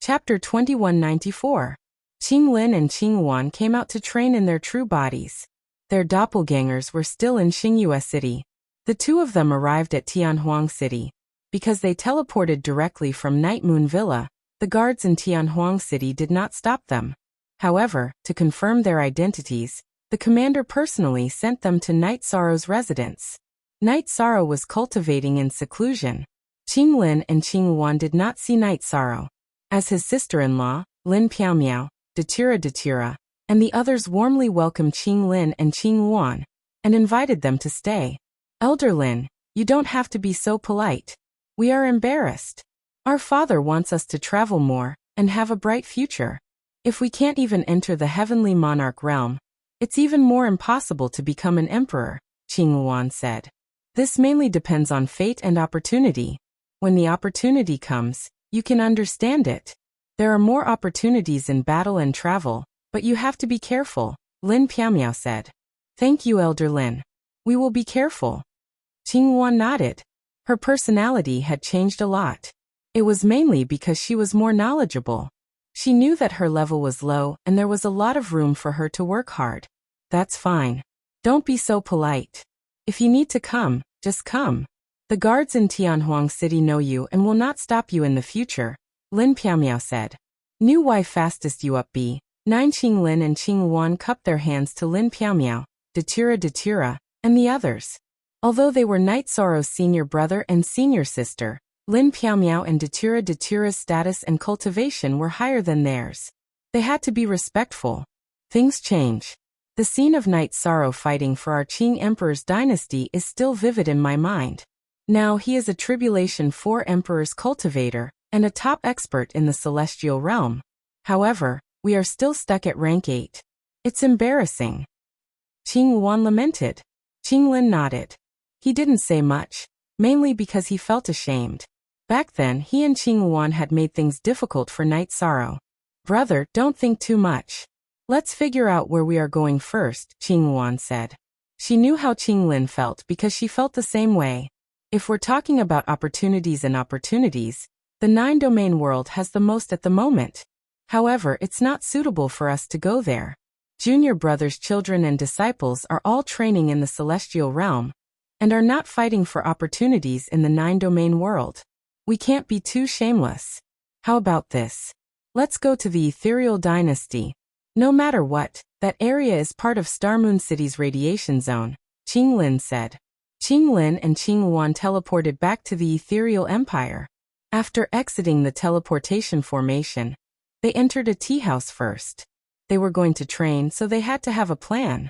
Chapter 2194. Qing Lin and Qing Wan came out to train in their true bodies. Their doppelgangers were still in Xingyue City. The two of them arrived at Tianhuang City. Because they teleported directly from Night Moon Villa, the guards in Tianhuang City did not stop them. However, to confirm their identities, the commander personally sent them to Night Sorrow's residence. Night Sorrow was cultivating in seclusion. Qing Lin and Qing Wan did not see Night Sorrow. As his sister-in-law, Lin Piaomiao, Datira, and the others warmly welcomed Qing Lin and Qing Wan, and invited them to stay. Elder Lin, you don't have to be so polite. We are embarrassed. Our father wants us to travel more, and have a bright future. If we can't even enter the heavenly monarch realm, it's even more impossible to become an emperor, Qing Wan said. This mainly depends on fate and opportunity. When the opportunity comes, you can understand it. There are more opportunities in battle and travel, but you have to be careful, Lin Piaomiao said. Thank you, Elder Lin. We will be careful. Qing Wan nodded. Her personality had changed a lot. It was mainly because she was more knowledgeable. She knew that her level was low and there was a lot of room for her to work hard. That's fine. Don't be so polite. If you need to come, just come. The guards in Tianhuang City know you and will not stop you in the future, Lin Piaomiao said. Knew why fastest you up be. Qing Lin and Qing Wan cupped their hands to Lin Piaomiao, Datira, and the others. Although they were Night Sorrow's senior brother and senior sister, Lin Piaomiao and Datira's status and cultivation were higher than theirs. They had to be respectful. Things change. The scene of Night Sorrow fighting for our Qing Emperor's dynasty is still vivid in my mind. Now he is a Tribulation 4 Emperor's cultivator, and a top expert in the celestial realm. However, we are still stuck at rank 8. It's embarrassing. Qing Wan lamented. Qing Lin nodded. He didn't say much, mainly because he felt ashamed. Back then he and Qing Wan had made things difficult for Night Sorrow. Brother, don't think too much. Let's figure out where we are going first, Qing Wan said. She knew how Qing Lin felt because she felt the same way. If we're talking about opportunities, the 9-domain world has the most at the moment. However, it's not suitable for us to go there. Junior brother's children and disciples are all training in the celestial realm, and are not fighting for opportunities in the 9-domain world. We can't be too shameless. How about this? Let's go to the ethereal dynasty. No matter what, that area is part of Star Moon City's radiation zone, Qing Lin said. Qing Lin and Qing Wan teleported back to the ethereal empire. After exiting the teleportation formation, they entered a tea house first. They were going to train, so they had to have a plan.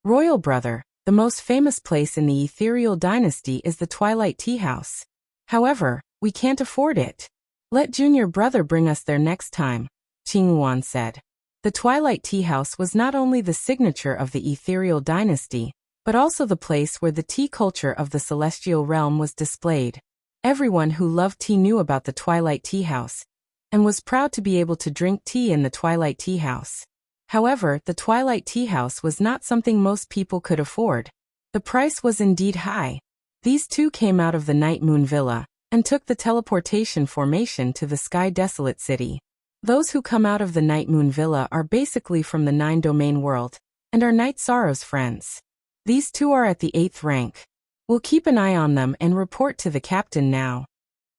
Royal brother, the most famous place in the ethereal dynasty is the Twilight Tea House. However, we can't afford it. Let junior brother bring us there next time, Qing Wan said. The Twilight Tea House was not only the signature of the ethereal dynasty, but also the place where the tea culture of the celestial realm was displayed. Everyone who loved tea knew about the Twilight Tea House, and was proud to be able to drink tea in the Twilight Tea House. However, the Twilight Tea House was not something most people could afford. The price was indeed high. These two came out of the Night Moon Villa, and took the teleportation formation to the Sky Desolate City. Those who come out of the Night Moon Villa are basically from the 9-domain world, and are Night Sorrow's friends. These two are at the 8th rank. We'll keep an eye on them and report to the captain now.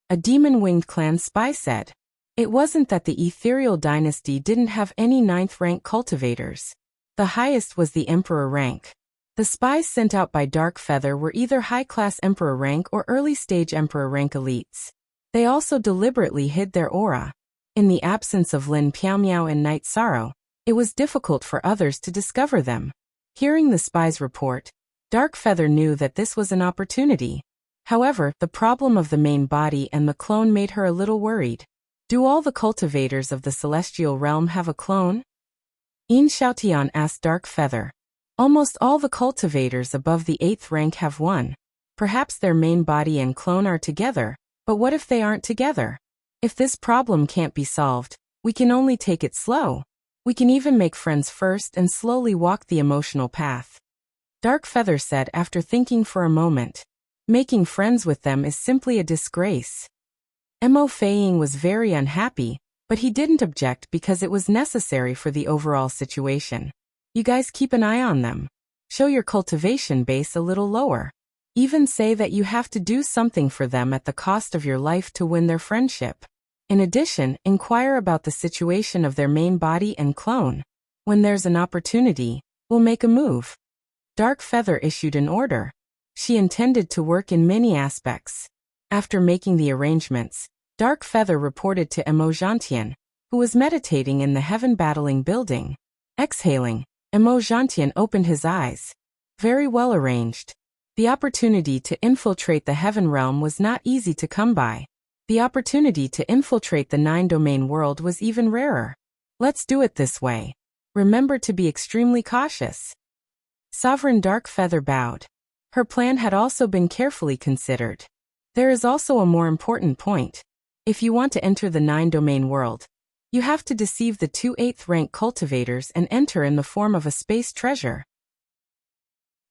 A demon-winged clan spy said. It wasn't that the ethereal dynasty didn't have any 9th rank cultivators. The highest was the emperor rank. The spies sent out by Dark Feather were either high-class emperor rank or early-stage emperor rank elites. They also deliberately hid their aura. In the absence of Lin Piaomiao and Night Sorrow, it was difficult for others to discover them. Hearing the spy's report, Dark Feather knew that this was an opportunity. However, the problem of the main body and the clone made her a little worried. Do all the cultivators of the celestial realm have a clone? Yin Xiaotian asked Dark Feather. Almost all the cultivators above the 8th rank have one. Perhaps their main body and clone are together, but what if they aren't together? If this problem can't be solved, we can only take it slow. We can even make friends first and slowly walk the emotional path. Dark Feather said after thinking for a moment. Making friends with them is simply a disgrace. Mo Feiying was very unhappy, but he didn't object because it was necessary for the overall situation. You guys keep an eye on them. Show your cultivation base a little lower. Even say that you have to do something for them at the cost of your life to win their friendship. In addition, inquire about the situation of their main body and clone. When there's an opportunity, we'll make a move. Dark Feather issued an order. She intended to work in many aspects. After making the arrangements, Dark Feather reported to Emo Gentian, who was meditating in the Heaven Battling building. Exhaling, Emo Gentian opened his eyes. Very well arranged. The opportunity to infiltrate the Heaven Realm was not easy to come by. The opportunity to infiltrate the 9-domain world was even rarer. Let's do it this way. Remember to be extremely cautious. Sovereign Dark Feather bowed. Her plan had also been carefully considered. There is also a more important point. If you want to enter the 9-domain world, you have to deceive the 2 8th-rank cultivators and enter in the form of a space treasure.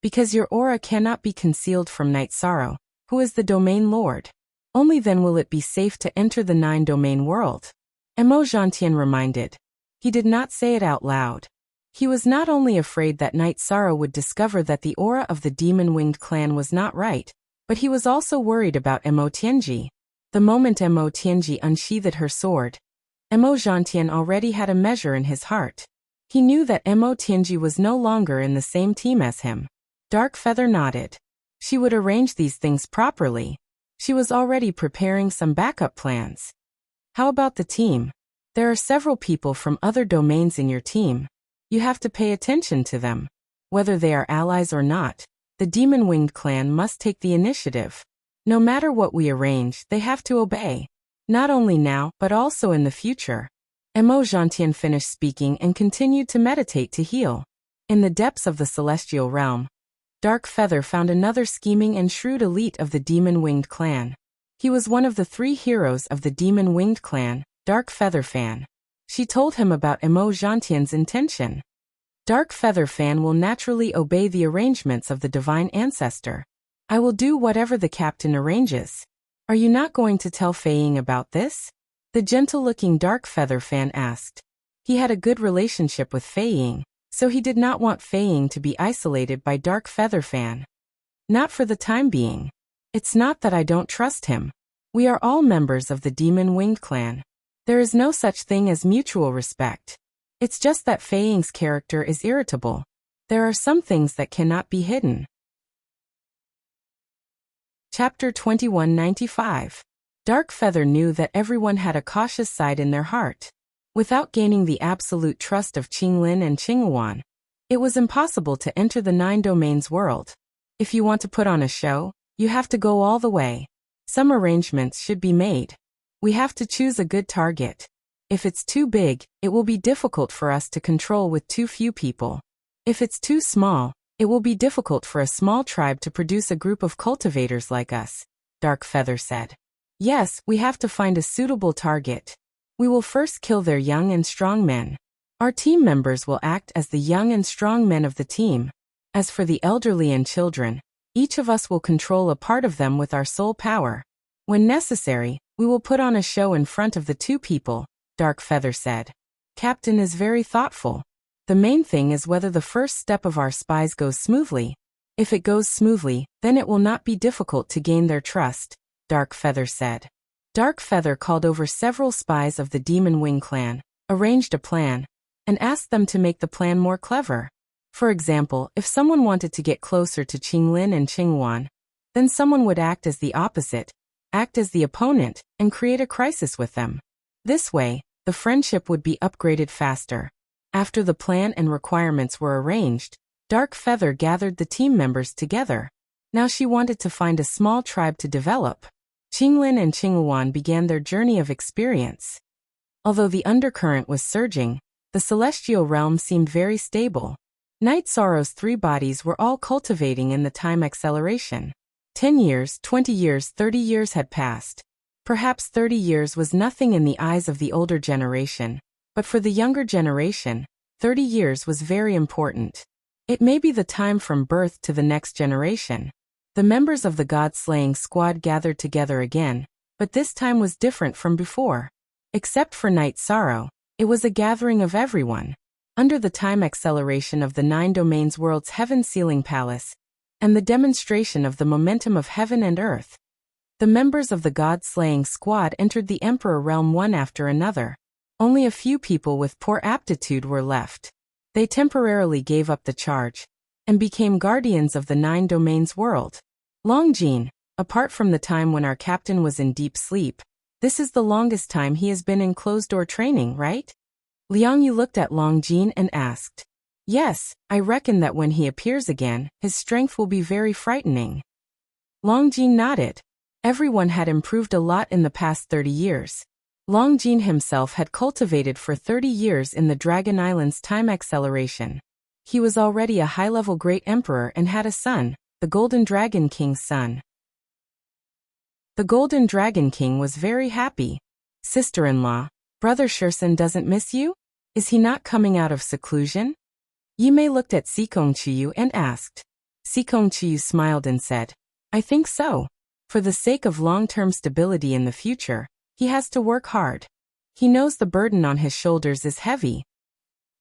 Because your aura cannot be concealed from Night Sorrow, who is the domain lord. Only then will it be safe to enter the 9-domain world. Emo Gentian reminded. He did not say it out loud. He was not only afraid that Night Sorrow would discover that the aura of the demon-winged clan was not right, but he was also worried about Emo Tianji. The moment Emo Tianji unsheathed her sword, Emo Gentian already had a measure in his heart. He knew that Emo Tianji was no longer in the same team as him. Dark Feather nodded. She would arrange these things properly. She was already preparing some backup plans. How about the team? There are several people from other domains in your team. You have to pay attention to them. Whether they are allies or not, the demon-winged clan must take the initiative. No matter what we arrange, they have to obey. Not only now, but also in the future. Emo Gentian finished speaking and continued to meditate to heal. In the depths of the celestial realm, Dark Feather found another scheming and shrewd elite of the demon-winged clan. He was one of the 3 heroes of the demon-winged clan, Dark Feather Fan. She told him about Emo Gentian's intention. Dark Feather Fan will naturally obey the arrangements of the divine ancestor. I will do whatever the captain arranges. Are you not going to tell Feiying about this? The gentle-looking Dark Feather Fan asked. He had a good relationship with Feiying, so he did not want Feiying to be isolated by Dark Feather Fan. Not for the time being. It's not that I don't trust him. We are all members of the demon-winged clan. There is no such thing as mutual respect. It's just that Feiying's character is irritable. There are some things that cannot be hidden. Chapter 2195. Dark Feather knew that everyone had a cautious side in their heart. Without gaining the absolute trust of Qinglin and Qingyuan, it was impossible to enter the 9 domains world. If you want to put on a show, you have to go all the way. Some arrangements should be made. We have to choose a good target. If it's too big, it will be difficult for us to control with too few people. If it's too small, it will be difficult for a small tribe to produce a group of cultivators like us, Dark Feather said. Yes, we have to find a suitable target. We will first kill their young and strong men. Our team members will act as the young and strong men of the team. As for the elderly and children, each of us will control a part of them with our soul power. When necessary, we will put on a show in front of the 2 people, Dark Feather said. Captain is very thoughtful. The main thing is whether the first step of our spies goes smoothly. If it goes smoothly, then it will not be difficult to gain their trust, Dark Feather said. Dark Feather called over several spies of the Demon Wing clan, arranged a plan, and asked them to make the plan more clever. For example, if someone wanted to get closer to Qinglin and Qingyuan, then someone would act as the opposite, act as the opponent, and create a crisis with them. This way, the friendship would be upgraded faster. After the plan and requirements were arranged, Dark Feather gathered the team members together. Now she wanted to find a small tribe to develop. Qinglin and Qingyuan began their journey of experience. Although the undercurrent was surging, the celestial realm seemed very stable. Night Sorrow's 3 bodies were all cultivating in the time acceleration. 10 years, 20 years, 30 years had passed. Perhaps 30 years was nothing in the eyes of the older generation, but for the younger generation, 30 years was very important. It may be the time from birth to the next generation. The members of the God-slaying squad gathered together again, But this time was different from before. Except for Night Sorrow, it was a gathering of everyone. Under the time acceleration of the 9 domains world's heaven-sealing palace, and the demonstration of the momentum of heaven and earth, the members of the god-slaying squad entered the Emperor realm one after another. Only a few people with poor aptitude were left. They temporarily gave up the charge, and became guardians of the 9 domains world. Longjin, apart from the time when our captain was in deep sleep, this is the longest time he has been in closed-door training, right? Liang Yu looked at Longjin and asked. Yes, I reckon that when he appears again, his strength will be very frightening. Longjin nodded. Everyone had improved a lot in the past 30 years. Longjin himself had cultivated for 30 years in the Dragon Island's time acceleration. He was already a high-level great emperor and had a son, the Golden Dragon King's son. The Golden Dragon King was very happy. Sister-in-law, Brother Shursen doesn't miss you? Is he not coming out of seclusion? Yimei looked at Sikong Chiyu and asked. Sikong Chiyu smiled and said, I think so. For the sake of long-term stability in the future, he has to work hard. He knows the burden on his shoulders is heavy.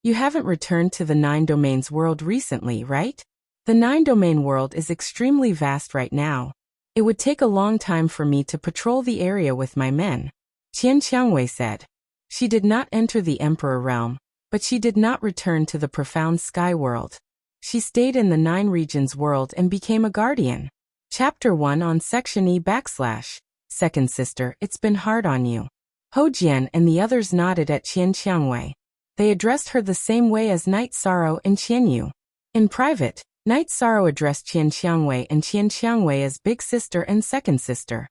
You haven't returned to the 9 domains world recently, right? The 9 domain world is extremely vast right now. It would take a long time for me to patrol the area with my men, Qian Qiangwei said. She did not enter the Emperor realm, but she did not return to the profound sky world. She stayed in the 9 regions world and became a guardian. Chapter 1 on Section E / Second Sister, it's been hard on you. Ho Jian and the others nodded at Qian Qiangwei. They addressed her the same way as Night Sorrow and Qian Yu. In private, Night Sorrow addressed Qian Qiangwei and Qian Qiangwei as Big Sister and Second Sister.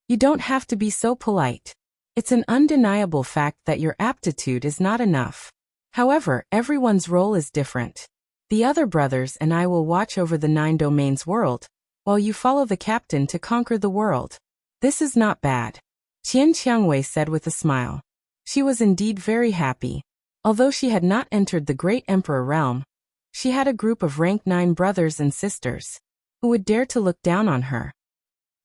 You don't have to be so polite. It's an undeniable fact that your aptitude is not enough. However, everyone's role is different. The other brothers and I will watch over the 9 domains world, while you follow the captain to conquer the world. This is not bad. Qian Qiangwei said with a smile. She was indeed very happy. Although she had not entered the Great Emperor realm, she had a group of rank 9 brothers and sisters, who would dare to look down on her.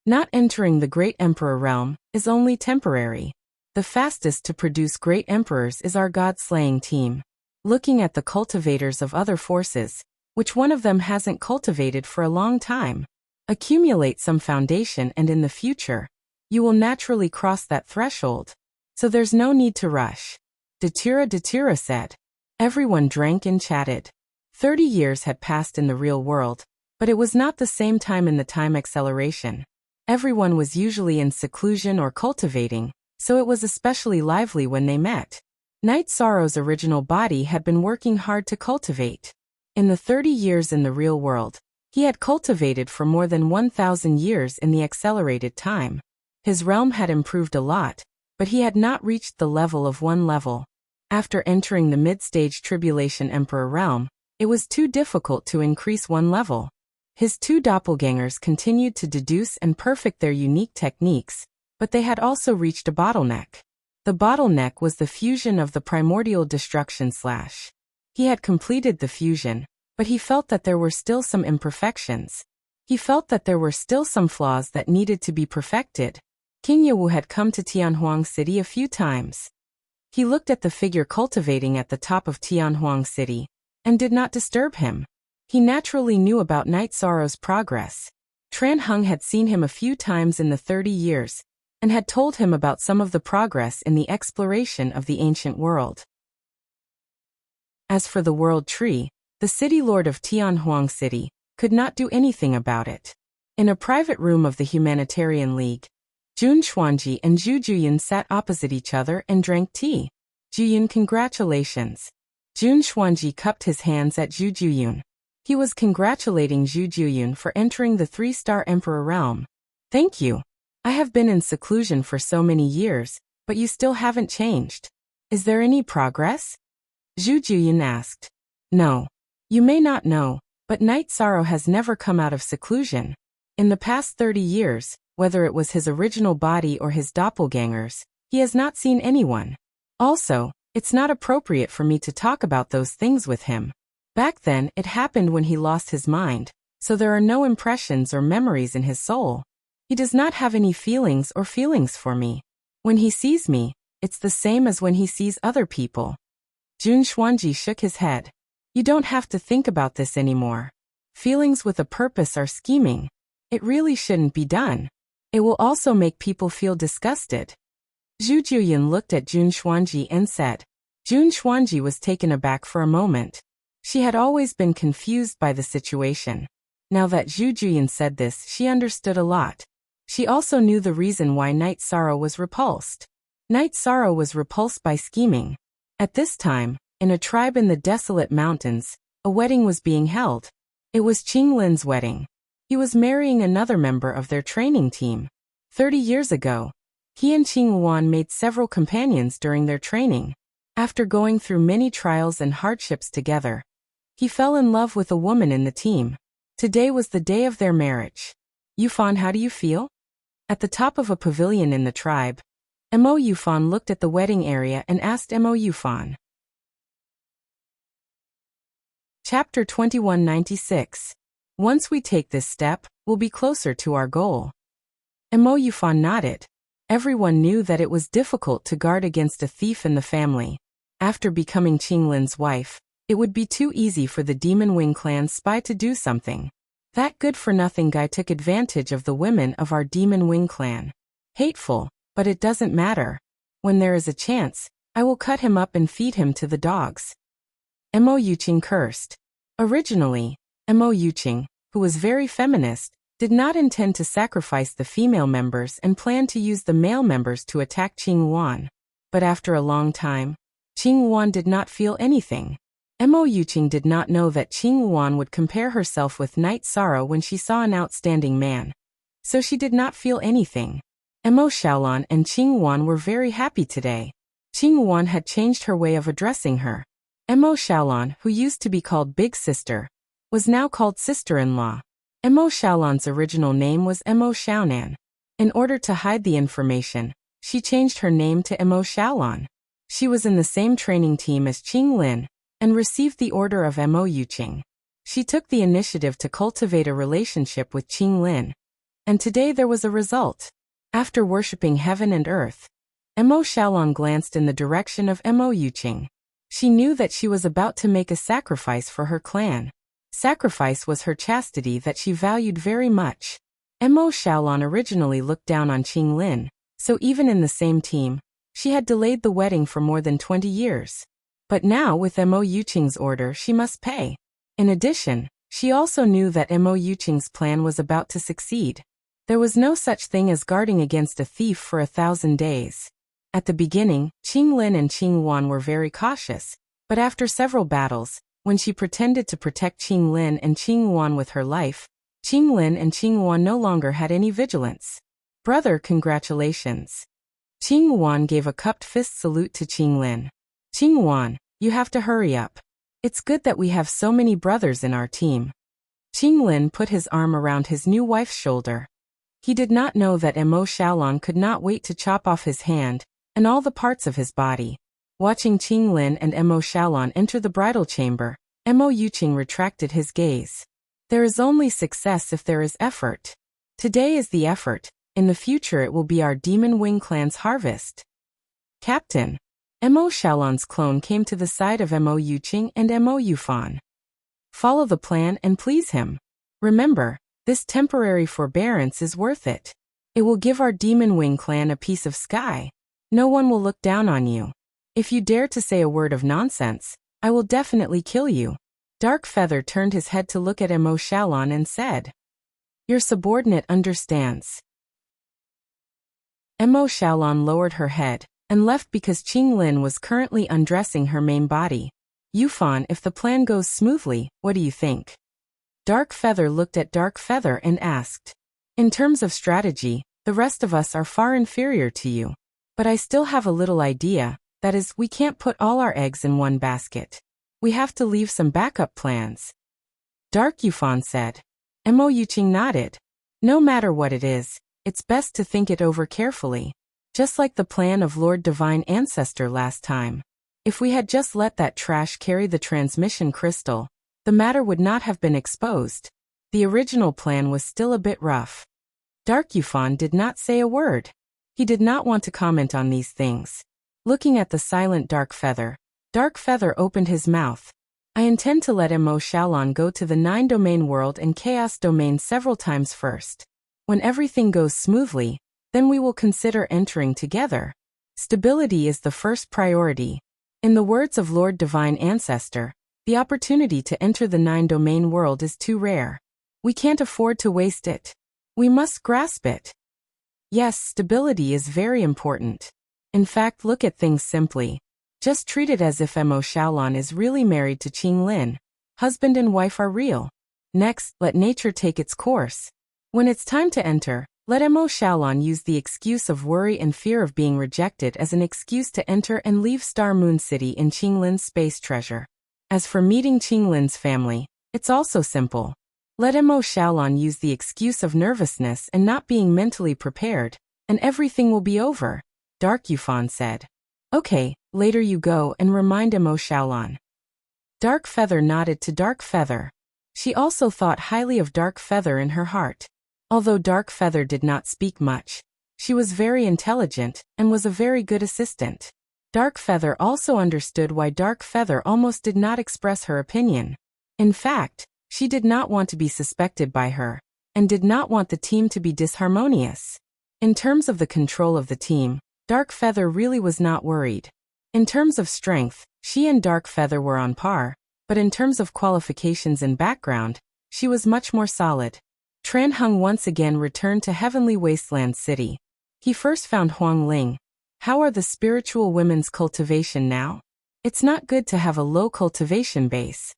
Not entering the Great Emperor realm is only temporary. The fastest to produce great emperors is our god-slaying team. Looking at the cultivators of other forces, which one of them hasn't cultivated for a long time? Accumulate some foundation and in the future, you will naturally cross that threshold. So there's no need to rush. Datura said. Everyone drank and chatted. 30 years had passed in the real world, but it was not the same time in the time acceleration. Everyone was usually in seclusion or cultivating, so it was especially lively when they met. Night Sorrow's original body had been working hard to cultivate. In the 30 years in the real world, he had cultivated for more than 1,000 years in the accelerated time. His realm had improved a lot, but he had not reached the level of 1 level. After entering the mid-stage Tribulation Emperor realm, it was too difficult to increase 1 level. His 2 doppelgangers continued to deduce and perfect their unique techniques, but they had also reached a bottleneck. The bottleneck was the fusion of the primordial destruction / He had completed the fusion, but he felt that there were still some imperfections. He felt that there were still some flaws that needed to be perfected. King Yewu had come to Tianhuang City a few times. He looked at the figure cultivating at the top of Tianhuang City, and did not disturb him. He naturally knew about Night Sorrow's progress. Tran Hung had seen him a few times in the 30 years, and had told him about some of the progress in the exploration of the ancient world. As for the World Tree, the city lord of Tianhuang City could not do anything about it. In a private room of the Humanitarian League, Jun Xuanji and Zhu Juyun sat opposite each other and drank tea. Juyun, congratulations. Jun Xuanji cupped his hands at Zhu Juyun. He was congratulating Zhu Juyun for entering the 3-star Emperor realm. Thank you. I have been in seclusion for so many years, but you still haven't changed. Is there any progress? Zhu Juyun asked. No. You may not know, but Night Sorrow has never come out of seclusion. In the past 30 years, whether it was his original body or his doppelgangers, he has not seen anyone. Also, it's not appropriate for me to talk about those things with him. Back then, it happened when he lost his mind, so there are no impressions or memories in his soul. He does not have any feelings for me. When he sees me, it's the same as when he sees other people. Jun Xuanji shook his head. You don't have to think about this anymore. Feelings with a purpose are scheming. It really shouldn't be done. It will also make people feel disgusted. Zhu Juyin looked at Jun Xuanji and said. Jun Xuanji was taken aback for a moment. She had always been confused by the situation. Now that Zhu Juyin said this, she understood a lot. She also knew the reason why Night Sorrow was repulsed. Night Sorrow was repulsed by scheming. At this time, in a tribe in the desolate mountains, a wedding was being held. It was Qing Lin's wedding. He was marrying another member of their training team. 30 years ago, he and Qing Wan made several companions during their training. After going through many trials and hardships together, he fell in love with a woman in the team. Today was the day of their marriage. Yufan, how do you feel? At the top of a pavilion in the tribe, Mo Yufan looked at the wedding area and asked Mo Yufan. Chapter 2196. Once we take this step, we'll be closer to our goal. Mo Yufan nodded. Everyone knew that it was difficult to guard against a thief in the family. After becoming Qing Lin's wife, it would be too easy for the Demon Wing clan's spy to do something. That good-for-nothing guy took advantage of the women of our Demon Wing clan. Hateful, but it doesn't matter. When there is a chance, I will cut him up and feed him to the dogs. Mo Yuqing cursed. Originally, Mo Yuqing, who was very feminist, did not intend to sacrifice the female members and planned to use the male members to attack Qing Wan. But after a long time, Qing Wan did not feel anything. Mo Yuqing did not know that Qing Wan would compare herself with Night Sorrow when she saw an outstanding man. So she did not feel anything. Mo Xiaolan and Qing Wan were very happy today. Qing Wan had changed her way of addressing her. Mo Xiaolan, who used to be called Big Sister, was now called Sister-in-law. Mo Xiaolan's original name was Mo Xiaonan. In order to hide the information, she changed her name to Mo Xiaolan. She was in the same training team as Qing Lin, and received the order of Mo Yuqing. She took the initiative to cultivate a relationship with Qing Lin. And today there was a result. After worshipping heaven and earth, Mo Xiaolan glanced in the direction of Mo Yuqing. She knew that she was about to make a sacrifice for her clan. Sacrifice was her chastity that she valued very much. Mo Xiaolan originally looked down on Qing Lin, so even in the same team, she had delayed the wedding for more than 20 years. But now with Mo Yuqing's order she must pay. In addition, she also knew that Mo Yuqing's plan was about to succeed. There was no such thing as guarding against a thief for 1,000 days. At the beginning, Qing Lin and Qing Wan were very cautious, but after several battles, when she pretended to protect Qing Lin and Qing Wan with her life, Qing Lin and Qing Wan no longer had any vigilance. Brother, congratulations. Qing Wan gave a cupped fist salute to Qing Lin. Qing Wan, you have to hurry up. It's good that we have so many brothers in our team. Qing Lin put his arm around his new wife's shoulder. He did not know that Mo Xiaolan could not wait to chop off his hand and all the parts of his body. Watching Qing Lin and Mo Xiaolan enter the bridal chamber, Mo Yuqing retracted his gaze. There is only success if there is effort. Today is the effort, in the future it will be our Demon Wing clan's harvest. Captain. Mo Xiaolan's clone came to the side of Mo Yuqing and Mo Yufan. Follow the plan and please him. Remember, this temporary forbearance is worth it. It will give our Demon Wing clan a piece of sky. No one will look down on you. If you dare to say a word of nonsense, I will definitely kill you. Dark Feather turned his head to look at Mo Xiaolan and said, Your subordinate understands. Mo Xiaolan lowered her head and left because Qing Lin was currently undressing her main body. Yufan, if the plan goes smoothly, what do you think? Dark Feather looked at Dark Feather and asked. In terms of strategy, the rest of us are far inferior to you. But I still have a little idea, that is, we can't put all our eggs in one basket. We have to leave some backup plans. Dark Yufan said. Mo Yuqing nodded. No matter what it is, it's best to think it over carefully. Just like the plan of Lord Divine Ancestor last time. If we had just let that trash carry the transmission crystal, the matter would not have been exposed. The original plan was still a bit rough. Dark Yufan did not say a word. He did not want to comment on these things. Looking at the silent Dark Feather opened his mouth. I intend to let Mo Xiaolan go to the 9-domain world and chaos domain several times first. When everything goes smoothly, then we will consider entering together. Stability is the first priority. In the words of Lord Divine Ancestor, the opportunity to enter the 9-domain world is too rare. We can't afford to waste it. We must grasp it. Yes, stability is very important. In fact, look at things simply. Just treat it as if Mo Xiaolan is really married to Qing Lin. Husband and wife are real. Next, let nature take its course. When it's time to enter, let Mo Xiaolan use the excuse of worry and fear of being rejected as an excuse to enter and leave Star Moon City in Qing Lin's space treasure. As for meeting Qing Lin's family, it's also simple. Let Mo Xiaolan use the excuse of nervousness and not being mentally prepared, and everything will be over, Dark Yufan said. Okay, later you go and remind Mo Xiaolan. Dark Feather nodded to Dark Feather. She also thought highly of Dark Feather in her heart. Although Dark Feather did not speak much, she was very intelligent and was a very good assistant. Dark Feather also understood why Dark Feather almost did not express her opinion. In fact, she did not want to be suspected by her, and did not want the team to be disharmonious. In terms of the control of the team, Dark Feather really was not worried. In terms of strength, she and Dark Feather were on par, but in terms of qualifications and background, she was much more solid. Tran Heng once again returned to Heavenly Wasteland City. He first found Huang Ling. How are the spiritual women's cultivation now? It's not good to have a low cultivation base.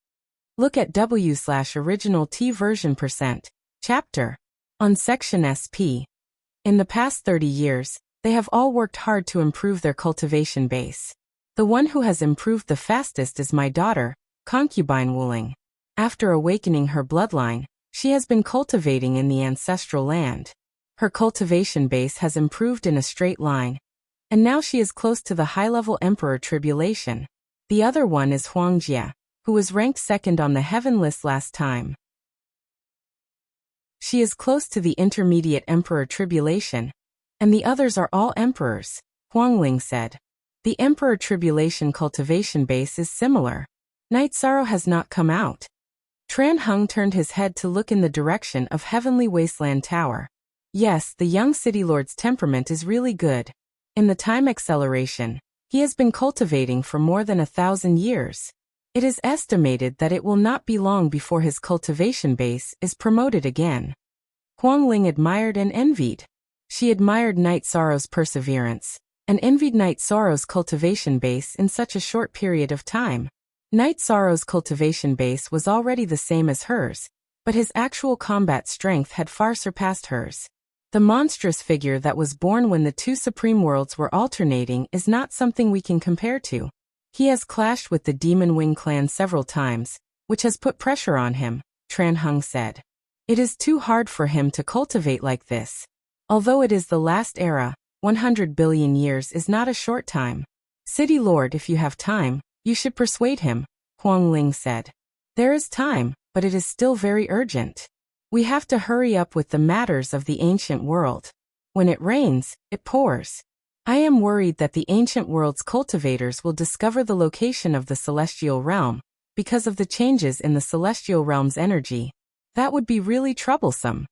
Look at W/original T version %, chapter. On section SP. In the past 30 years, they have all worked hard to improve their cultivation base. The one who has improved the fastest is my daughter, concubine Wuling. After awakening her bloodline, she has been cultivating in the ancestral land. Her cultivation base has improved in a straight line, and now she is close to the high-level Emperor Tribulation. The other one is Huang Jia, who was ranked second on the heaven list last time. She is close to the intermediate Emperor Tribulation, and the others are all emperors, Huang Ling said. The Emperor Tribulation cultivation base is similar. Night Sorrow has not come out. Tran Heng turned his head to look in the direction of Heavenly Wasteland Tower. Yes, the young city lord's temperament is really good. In the time acceleration, he has been cultivating for more than 1,000 years. It is estimated that it will not be long before his cultivation base is promoted again. Huang Ling admired and envied. She admired Night Sorrow's perseverance, and envied Night Sorrow's cultivation base in such a short period of time. Night Sorrow's cultivation base was already the same as hers, but his actual combat strength had far surpassed hers. The monstrous figure that was born when the two supreme worlds were alternating is not something we can compare to. He has clashed with the Demon Wing clan several times, which has put pressure on him, Tran Heng said. It is too hard for him to cultivate like this. Although it is the last era, 100 billion years is not a short time. City Lord, if you have time, you should persuade him, Huang Ling said. There is time, but it is still very urgent. We have to hurry up with the matters of the ancient world. When it rains, it pours. I am worried that the ancient world's cultivators will discover the location of the celestial realm, because of the changes in the celestial realm's energy. That would be really troublesome.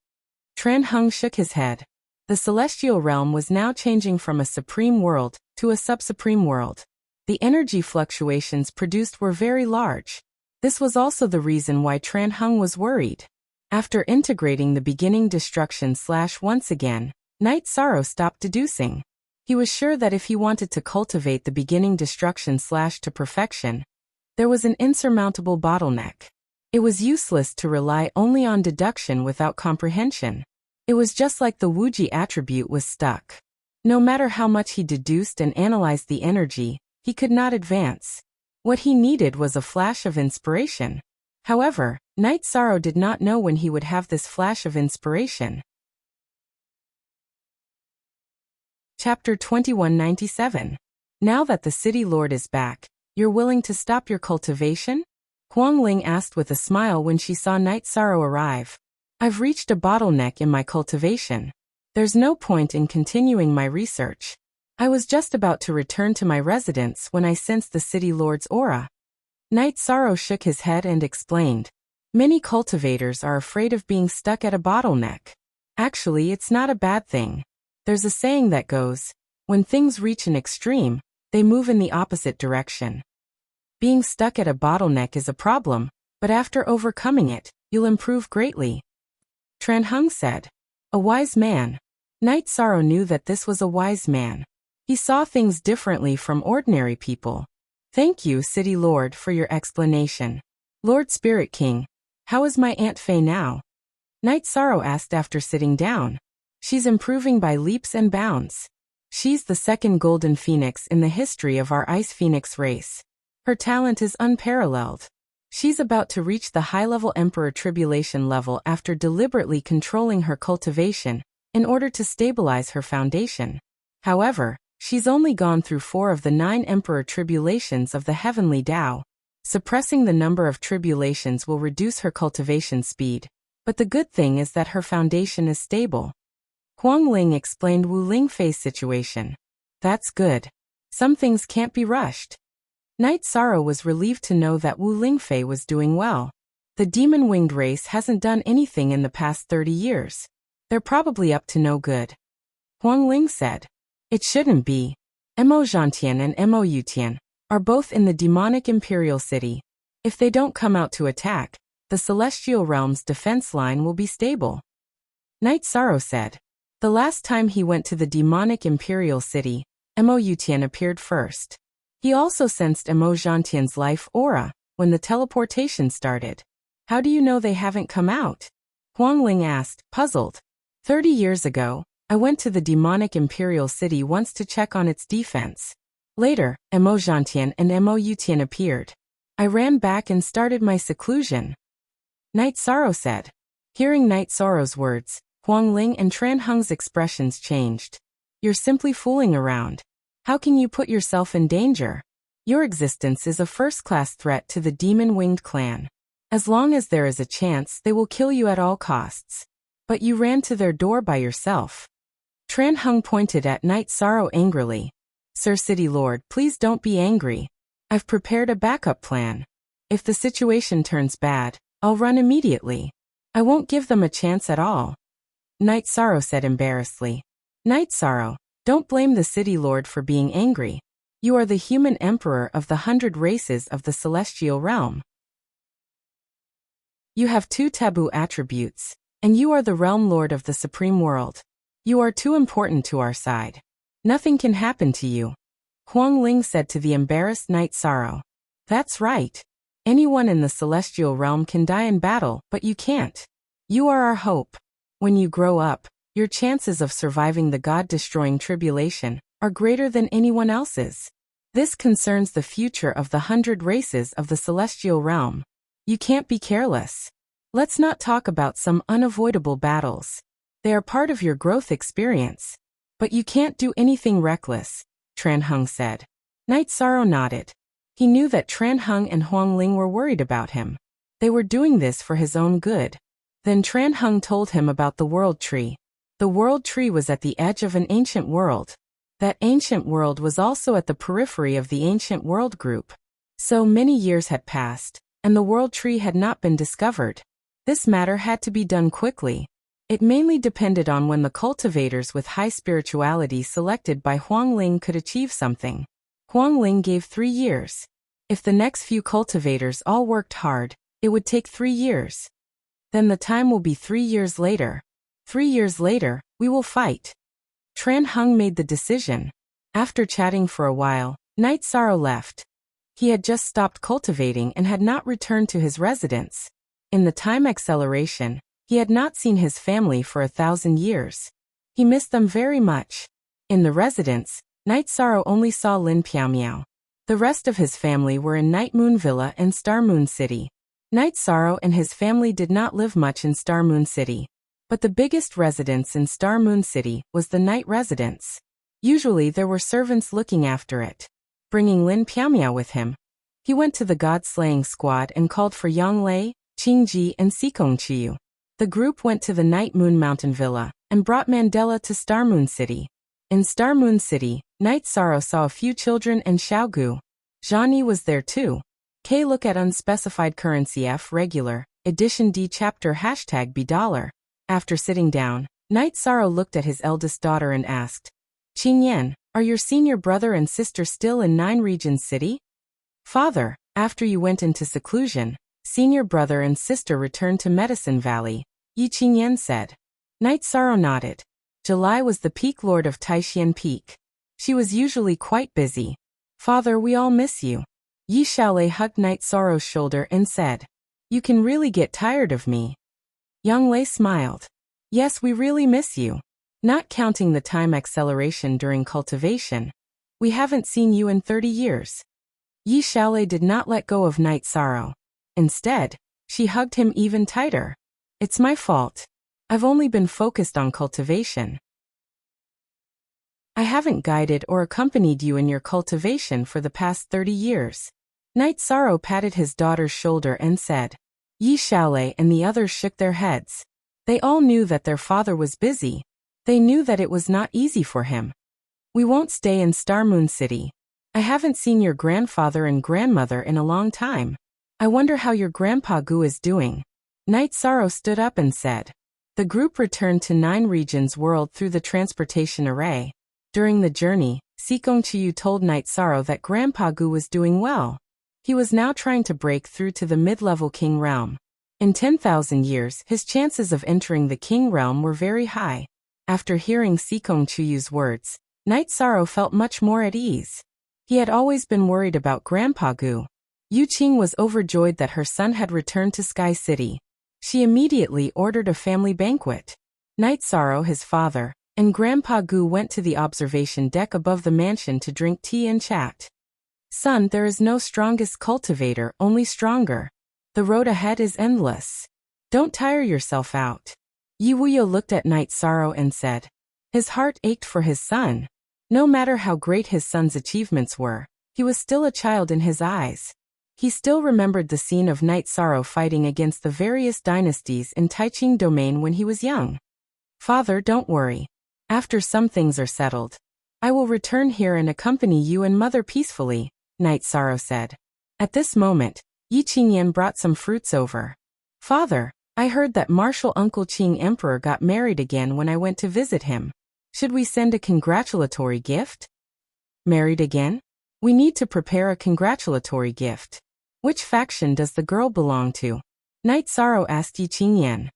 Tran Heng shook his head. The celestial realm was now changing from a supreme world to a sub-supreme world. The energy fluctuations produced were very large. This was also the reason why Tran Heng was worried. After integrating the beginning destruction / once again, Night Sorrow stopped deducing. He was sure that if he wanted to cultivate the beginning destruction / to perfection, there was an insurmountable bottleneck. It was useless to rely only on deduction without comprehension. It was just like the Wuji attribute was stuck. No matter how much he deduced and analyzed the energy, he could not advance. What he needed was a flash of inspiration. However, Night Sorrow did not know when he would have this flash of inspiration. Chapter 2197. Now that the City Lord is back, you're willing to stop your cultivation? Huang Ling asked with a smile when she saw Night Sorrow arrive. I've reached a bottleneck in my cultivation. There's no point in continuing my research. I was just about to return to my residence when I sensed the city lord's aura. Knight Sorrow shook his head and explained. Many cultivators are afraid of being stuck at a bottleneck. Actually, it's not a bad thing. There's a saying that goes, when things reach an extreme, they move in the opposite direction. Being stuck at a bottleneck is a problem, but after overcoming it, you'll improve greatly. Tran Hung said. A wise man. Knight Sorrow knew that this was a wise man. He saw things differently from ordinary people. Thank you, City Lord, for your explanation. Lord Spirit King, how is my Aunt Faye now? Knight Sorrow asked after sitting down. She's improving by leaps and bounds. She's the second golden phoenix in the history of our Ice Phoenix race. Her talent is unparalleled. She's about to reach the high-level Emperor Tribulation level after deliberately controlling her cultivation in order to stabilize her foundation. However, she's only gone through 4 of the 9 Emperor Tribulations of the Heavenly Tao. Suppressing the number of tribulations will reduce her cultivation speed, but the good thing is that her foundation is stable. Huang Ling explained Wu Lingfei's situation. That's good. Some things can't be rushed. Knight Sorrow was relieved to know that Wu Lingfei was doing well. The demon-winged race hasn't done anything in the past 30 years. They're probably up to no good. Huang Ling said. It shouldn't be. Mo Zhantian and Mo Yutian are both in the demonic imperial city. If they don't come out to attack, the celestial realm's defense line will be stable. Knight Sorrow said. The last time he went to the demonic imperial city, Mo Yutian appeared first. He also sensed Mo Zhantian's life aura when the teleportation started. How do you know they haven't come out? Huang Ling asked, puzzled. 30 years ago, I went to the demonic imperial city once to check on its defense. Later, Mo Zhantian and Mo Yutian appeared. I ran back and started my seclusion. Knight Sorrow said. Hearing Knight Sorrow's words, Huang Ling and Tran Hung's expressions changed. You're simply fooling around. How can you put yourself in danger? Your existence is a first-class threat to the demon-winged clan. As long as there is a chance, they will kill you at all costs. But you ran to their door by yourself. Tran Hung pointed at Knight Sorrow angrily. Sir City Lord, please don't be angry. I've prepared a backup plan. If the situation turns bad, I'll run immediately. I won't give them a chance at all. Knight Sorrow said embarrassedly. Knight Sorrow, don't blame the City Lord for being angry. You are the human emperor of the 100 races of the celestial realm. You have 2 taboo attributes, and you are the realm lord of the supreme world. You are too important to our side. Nothing can happen to you. Huang Ling said to the embarrassed Knight Sorrow. That's right. Anyone in the celestial realm can die in battle, but you can't. You are our hope. When you grow up, your chances of surviving the God-destroying tribulation are greater than anyone else's. This concerns the future of the 100 races of the celestial realm. You can't be careless. Let's not talk about some unavoidable battles. They are part of your growth experience. But you can't do anything reckless, Tran Hung said. Knight Sorrow nodded. He knew that Tran Hung and Huang Ling were worried about him. They were doing this for his own good. Then Tran Hung told him about the World Tree. The World Tree was at the edge of an ancient world. That ancient world was also at the periphery of the ancient world group. So many years had passed, and the World Tree had not been discovered. This matter had to be done quickly. It mainly depended on when the cultivators with high spirituality selected by Huang Ling could achieve something. Huang Ling gave 3 years. If the next few cultivators all worked hard, it would take 3 years. Then the time will be 3 years later. 3 years later, we will fight. Tran Hung made the decision. After chatting for a while, Knight Sorrow left. He had just stopped cultivating and had not returned to his residence. In the time acceleration, he had not seen his family for 1,000 years. He missed them very much. In the residence, Knight Sorrow only saw Lin Piaomiao. The rest of his family were in Night Moon Villa and Star Moon City. Knight Sorrow and his family did not live much in Star Moon City. But the biggest residence in Star Moon City was the night residence. Usually there were servants looking after it. Bringing Lin Piaomiao with him, he went to the god-slaying squad and called for Yang Lei, Qing Ji and Sikong Chiyu. The group went to the Night Moon Mountain Villa and brought Mandela to Star Moon City. In Star Moon City, Night Sorrow saw a few children and Xiaogu. Zhani was there too. K look at unspecified currency F regular, edition D chapter hashtag B dollar. After sitting down, Night Sorrow looked at his eldest daughter and asked, Qingyan, are your senior brother and sister still in Nine Regions City? Father, after you went into seclusion, senior brother and sister returned to Medicine Valley, Yi Qingyan said. Night Sorrow nodded. July was the peak lord of Taishan Peak. She was usually quite busy. Father, we all miss you. Yi Xiaolei hugged Night Sorrow's shoulder and said, You can really get tired of me. Yang Lei smiled. Yes, we really miss you. Not counting the time acceleration during cultivation. We haven't seen you in 30 years. Yi Xiaolei did not let go of Night Sorrow. Instead, she hugged him even tighter. It's my fault. I've only been focused on cultivation. I haven't guided or accompanied you in your cultivation for the past 30 years. Night Sorrow patted his daughter's shoulder and said. Yi Xiaolei and the others shook their heads. They all knew that their father was busy. They knew that it was not easy for him. We won't stay in Star Moon City. I haven't seen your grandfather and grandmother in a long time. I wonder how your grandpa Gu is doing. Night Sorrow stood up and said. The group returned to Nine Regions World through the transportation array. During the journey, Sikong Chiyu told Night Sorrow that Grandpa Gu was doing well. He was now trying to break through to the mid-level king realm. In 10,000 years, his chances of entering the king realm were very high. After hearing Sikong Chiyu's words, Night Sorrow felt much more at ease. He had always been worried about Grandpa Gu. Yu Qing was overjoyed that her son had returned to Sky City. She immediately ordered a family banquet. Night Sorrow, his father, and Grandpa Gu went to the observation deck above the mansion to drink tea and chat. Son, there is no strongest cultivator, only stronger. The road ahead is endless. Don't tire yourself out. Yi Wuyo looked at Night Sorrow and said. His heart ached for his son. No matter how great his son's achievements were, he was still a child in his eyes. He still remembered the scene of Night Sorrow fighting against the various dynasties in Taiqing Domain when he was young. Father, don't worry. After some things are settled, I will return here and accompany you and mother peacefully, Night Sorrow said. At this moment, Yi Qingyan brought some fruits over. Father, I heard that Martial Uncle Qing Emperor got married again when I went to visit him. Should we send a congratulatory gift? Married again? We need to prepare a congratulatory gift. Which faction does the girl belong to? Night Sorrow asked Yi Qingyan.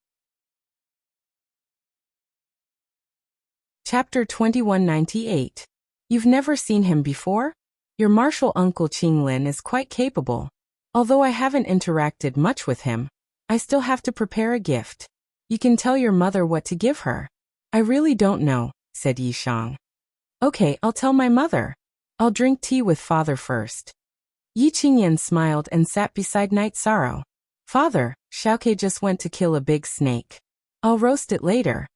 Chapter 2198. You've never seen him before? Your martial uncle Qing Lin is quite capable. Although I haven't interacted much with him, I still have to prepare a gift. You can tell your mother what to give her. I really don't know, said Yi Shang. Okay, I'll tell my mother. I'll drink tea with father first. Yi Qingyan smiled and sat beside Night Sorrow. Father, Xiaoke just went to kill a big snake. I'll roast it later.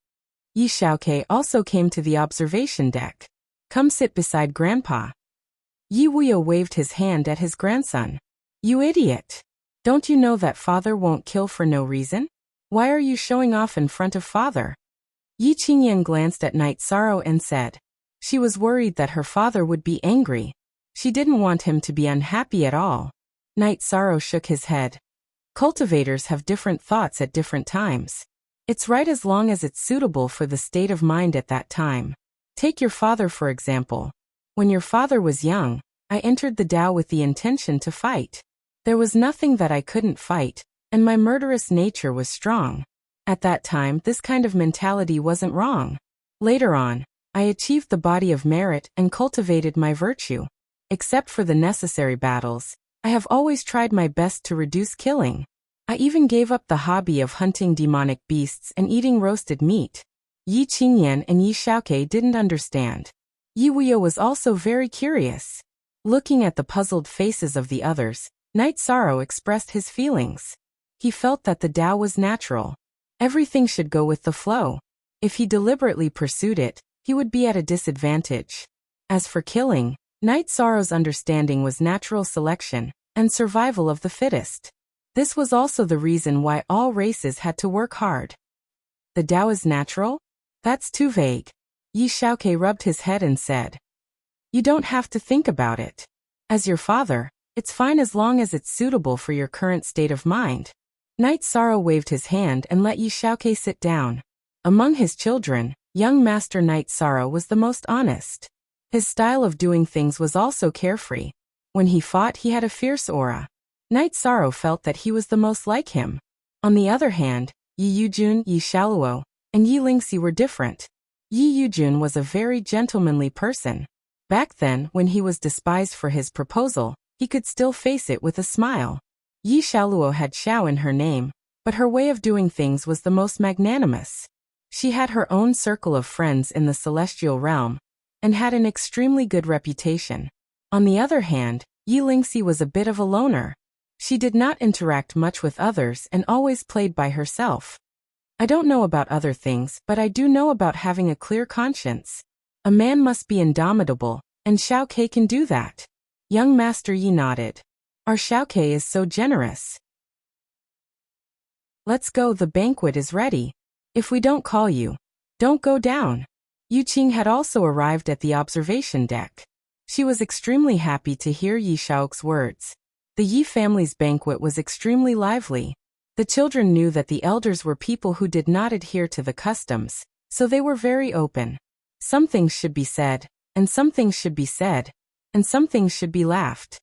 Yi Xiaoke also came to the observation deck. Come sit beside Grandpa. Yi Wuyo waved his hand at his grandson. You idiot! Don't you know that father won't kill for no reason? Why are you showing off in front of father? Yi Qingyan glanced at Night Sorrow and said. She was worried that her father would be angry. She didn't want him to be unhappy at all. Night Sorrow shook his head. Cultivators have different thoughts at different times. It's right as long as it's suitable for the state of mind at that time. Take your father for example. When your father was young, I entered the Tao with the intention to fight. There was nothing that I couldn't fight, and my murderous nature was strong. At that time, this kind of mentality wasn't wrong. Later on, I achieved the body of merit and cultivated my virtue. Except for the necessary battles, I have always tried my best to reduce killing. I even gave up the hobby of hunting demonic beasts and eating roasted meat. Yi Qingyan and Yi Xiaoke didn't understand. Yi Wuyo was also very curious. Looking at the puzzled faces of the others, Night Sorrow expressed his feelings. He felt that the Tao was natural. Everything should go with the flow. If he deliberately pursued it, he would be at a disadvantage. As for killing, Night Sorrow's understanding was natural selection and survival of the fittest. This was also the reason why all races had to work hard. The Tao is natural? That's too vague. Yi Xiaoke rubbed his head and said. You don't have to think about it. As your father, it's fine as long as it's suitable for your current state of mind. Knight Sorrow waved his hand and let Yi Xiaoke sit down. Among his children, young Master Knight Sorrow was the most honest. His style of doing things was also carefree. When he fought, he had a fierce aura. Knight Sorrow felt that he was the most like him. On the other hand, Yi Yujun, Yi Xiaoluo, and Yi Lingxi were different. Yi Yujun was a very gentlemanly person. Back then, when he was despised for his proposal, he could still face it with a smile. Yi Xiaoluo had Xiao in her name, but her way of doing things was the most magnanimous. She had her own circle of friends in the celestial realm, and had an extremely good reputation. On the other hand, Yi Lingxi was a bit of a loner. She did not interact much with others and always played by herself. I don't know about other things, but I do know about having a clear conscience. A man must be indomitable, and Xiaoke can do that. Young Master Yi nodded. Our Xiaoke is so generous. Let's go, the banquet is ready. If we don't call you, don't go down. Yu Qing had also arrived at the observation deck. She was extremely happy to hear Yi Xiaoke's words. The Yi family's banquet was extremely lively. The children knew that the elders were people who did not adhere to the customs, so they were very open. Some things should be said, and some things should be said, and some things should be laughed.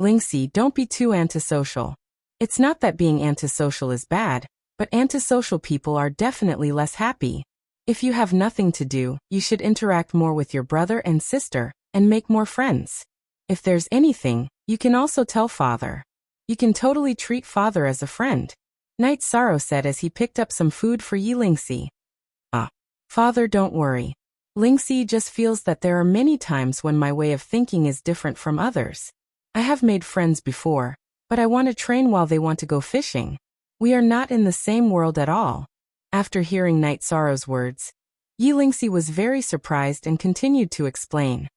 Lingxi, don't be too antisocial. It's not that being antisocial is bad, but antisocial people are definitely less happy. If you have nothing to do, you should interact more with your brother and sister, and make more friends. If there's anything, you can also tell father. You can totally treat father as a friend. Knight Sorrow said as he picked up some food for Yi Lingxi. Father, don't worry. Lingxi just feels that there are many times when my way of thinking is different from others. I have made friends before, but I want to train while they want to go fishing. We are not in the same world at all. After hearing Knight Sorrow's words, Yi Lingxi was very surprised and continued to explain.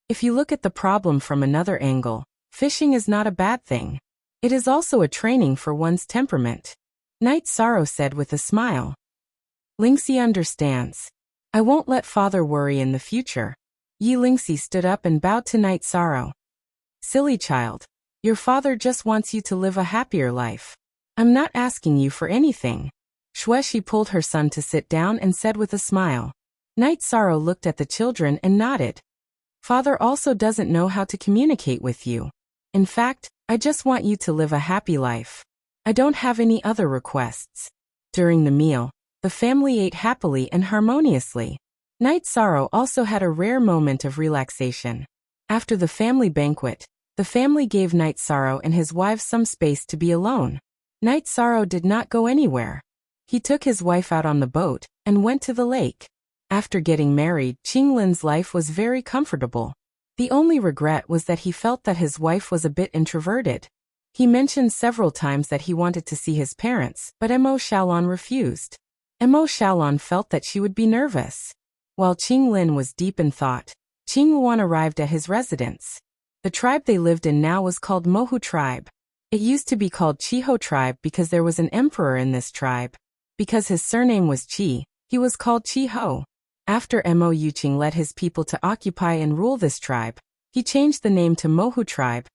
If you look at the problem from another angle, fishing is not a bad thing. It is also a training for one's temperament. Knight Sorrow said with a smile. Lingxi understands. I won't let father worry in the future. Yi Lingxi stood up and bowed to Knight Sorrow. Silly child. Your father just wants you to live a happier life. I'm not asking you for anything. Xueshi pulled her son to sit down and said with a smile. Knight Sorrow looked at the children and nodded. Father also doesn't know how to communicate with you. In fact, I just want you to live a happy life. I don't have any other requests. During the meal, the family ate happily and harmoniously. Knight Sorrow also had a rare moment of relaxation. After the family banquet, the family gave Knight Sorrow and his wife some space to be alone. Knight Sorrow did not go anywhere. He took his wife out on the boat and went to the lake. After getting married, Qinglin's life was very comfortable. The only regret was that he felt that his wife was a bit introverted. He mentioned several times that he wanted to see his parents, but Mo Xiaolon refused. Mo Xiaolon felt that she would be nervous. While Qinglin was deep in thought, Qingluan arrived at his residence. The tribe they lived in now was called Mohu tribe. It used to be called Chiho tribe because there was an emperor in this tribe. Because his surname was Qi, he was called Chiho. After Mo Yuqing led his people to occupy and rule this tribe, he changed the name to Mohu tribe.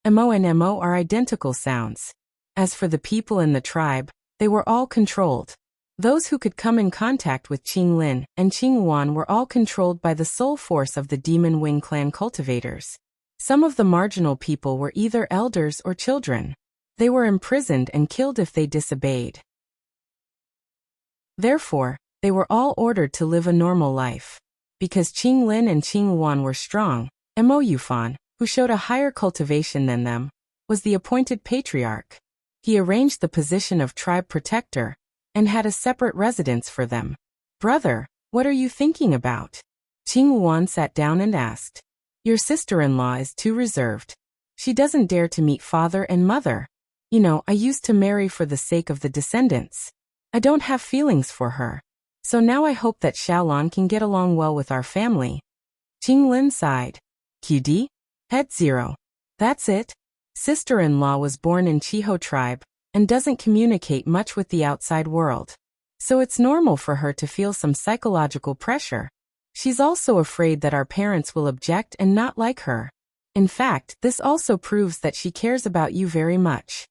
Mo and Mo are identical sounds. As for the people in the tribe, they were all controlled. Those who could come in contact with Qinglin and Qingluan were all controlled by the soul force of the Demon Wing clan cultivators. Some of the marginal people were either elders or children. They were imprisoned and killed if they disobeyed. Therefore, they were all ordered to live a normal life. Because Qinglin and Qingluan were strong, Mo Yufan, who showed a higher cultivation than them, was the appointed patriarch. He arranged the position of tribe protector, and had a separate residence for them. Brother, what are you thinking about? Qingluan sat down and asked. Your sister-in-law is too reserved. She doesn't dare to meet father and mother. You know, I used to marry for the sake of the descendants. I don't have feelings for her. So now I hope that Xiaolon can get along well with our family. Qinglin sighed. QD? Head 0. That's it. Sister-in-law was born in Chiho tribe, and doesn't communicate much with the outside world. So it's normal for her to feel some psychological pressure. She's also afraid that our parents will object and not like her. In fact, this also proves that she cares about you very much.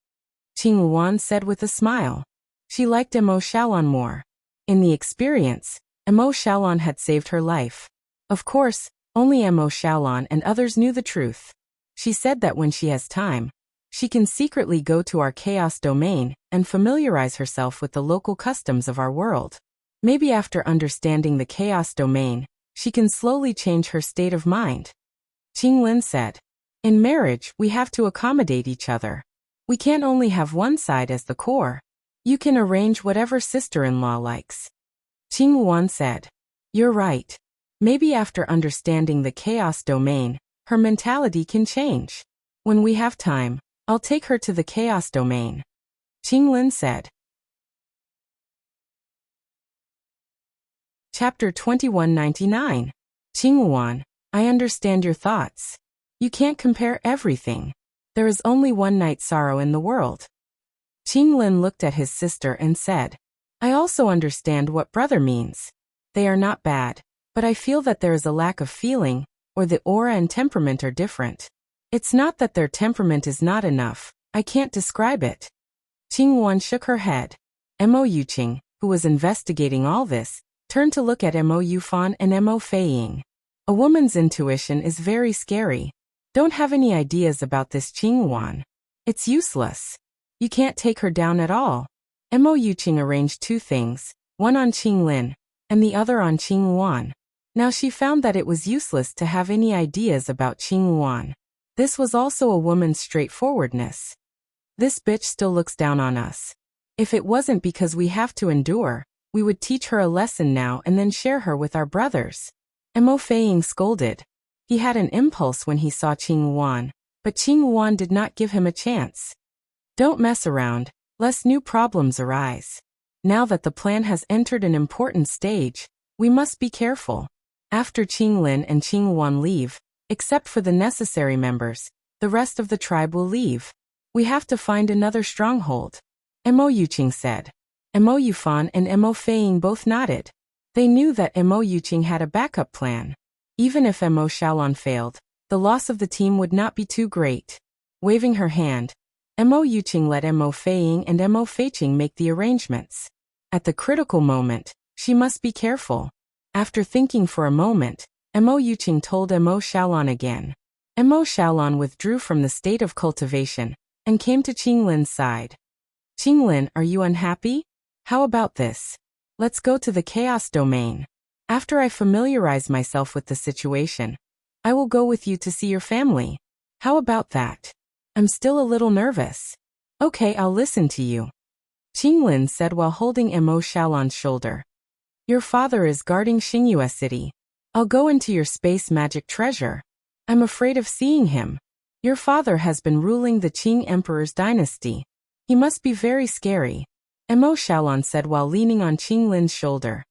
Qing Luan said with a smile. She liked Emo Xiaolon more. In the experience, Emo Xiaolon had saved her life. Of course, only Emo Xiaolon and others knew the truth. She said that when she has time, she can secretly go to our chaos domain and familiarize herself with the local customs of our world. Maybe after understanding the chaos domain, she can slowly change her state of mind. Qing Lin said, in marriage, we have to accommodate each other. We can't only have one side as the core. You can arrange whatever sister-in-law likes. Qing Luan said, you're right. Maybe after understanding the chaos domain, her mentality can change. When we have time, I'll take her to the chaos domain. Qing Lin said. Chapter 2199. Qing Luan, I understand your thoughts. You can't compare everything. There is only one night sorrow in the world. Qing Lin looked at his sister and said, I also understand what brother means. They are not bad, but I feel that there is a lack of feeling, or the aura and temperament are different. It's not that their temperament is not enough, I can't describe it. Qing Luan shook her head. Mo Yuqing, who was investigating all this, turned to look at Mo Yufan and Mo Feiying. A woman's intuition is very scary. Don't have any ideas about this Qing Luan. It's useless. You can't take her down at all. Mo Yuqing arranged two things, one on Qing Lin, and the other on Qing Luan. Now she found that it was useless to have any ideas about Qing Luan. This was also a woman's straightforwardness. This bitch still looks down on us. If it wasn't because we have to endure, we would teach her a lesson now and then share her with our brothers. Mo Feiying scolded. He had an impulse when he saw Qing Luan, but Qing Luan did not give him a chance. Don't mess around, lest new problems arise. Now that the plan has entered an important stage, we must be careful. After Qing Lin and Qing Luan leave, except for the necessary members, the rest of the tribe will leave. We have to find another stronghold. Mo Yuqing said. Mo Yufan and Mo Feiying both nodded. They knew that Mo Yuqing had a backup plan. Even if Mo Xiaolon failed, the loss of the team would not be too great. Waving her hand, Mo Yuqing let Mo Feiying and Mo Feiqing make the arrangements. At the critical moment, she must be careful. After thinking for a moment, Mo Yuqing told Mo Xiaolon again. Mo Xiaolon withdrew from the state of cultivation and came to Qing Lin's side. Qing Lin, are you unhappy? How about this? Let's go to the chaos domain. After I familiarize myself with the situation, I will go with you to see your family. How about that? I'm still a little nervous. Okay, I'll listen to you. Qing Lin said while holding Mo Xiaolon's shoulder. Your father is guarding Xingyue City. I'll go into your space magic treasure. I'm afraid of seeing him. Your father has been ruling the Qing Emperor's dynasty. He must be very scary. Mo Xiaolon said while leaning on Qing Lin's shoulder.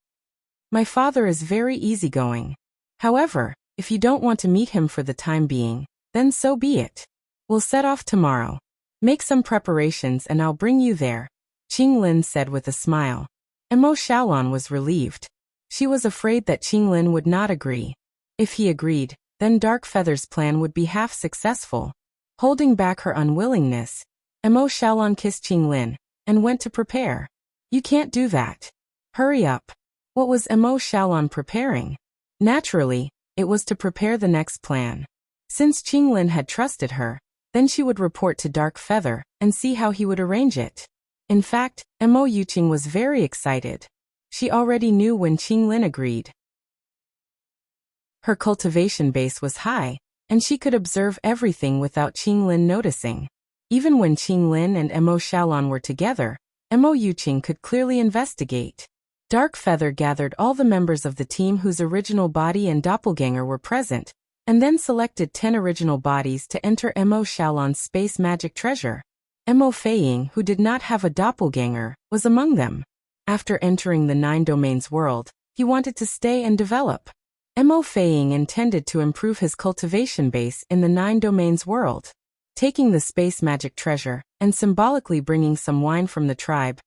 My father is very easygoing. However, if you don't want to meet him for the time being, then so be it. We'll set off tomorrow. Make some preparations and I'll bring you there, Qing Lin said with a smile. Mo Xiaolon was relieved. She was afraid that Qing Lin would not agree. If he agreed, then Dark Feather's plan would be half successful. Holding back her unwillingness, Mo Xiaolon kissed Qing Lin and went to prepare. You can't do that. Hurry up. What was Mo Xiaolon preparing? Naturally, it was to prepare the next plan. Since Qing Lin had trusted her, then she would report to Dark Feather and see how he would arrange it. In fact, Mo Yuqing was very excited. She already knew when Qing Lin agreed. Her cultivation base was high, and she could observe everything without Qing Lin noticing. Even when Qing Lin and Mo Xiaolon were together, Mo Yuqing could clearly investigate. Dark Feather gathered all the members of the team whose original body and doppelganger were present, and then selected 10 original bodies to enter Mo Xiaolon's space magic treasure. Mo Feiying, who did not have a doppelganger, was among them. After entering the 9 domains world, he wanted to stay and develop. Mo Feiying intended to improve his cultivation base in the 9 domains world. taking the space magic treasure, and symbolically bringing some wine from the tribe.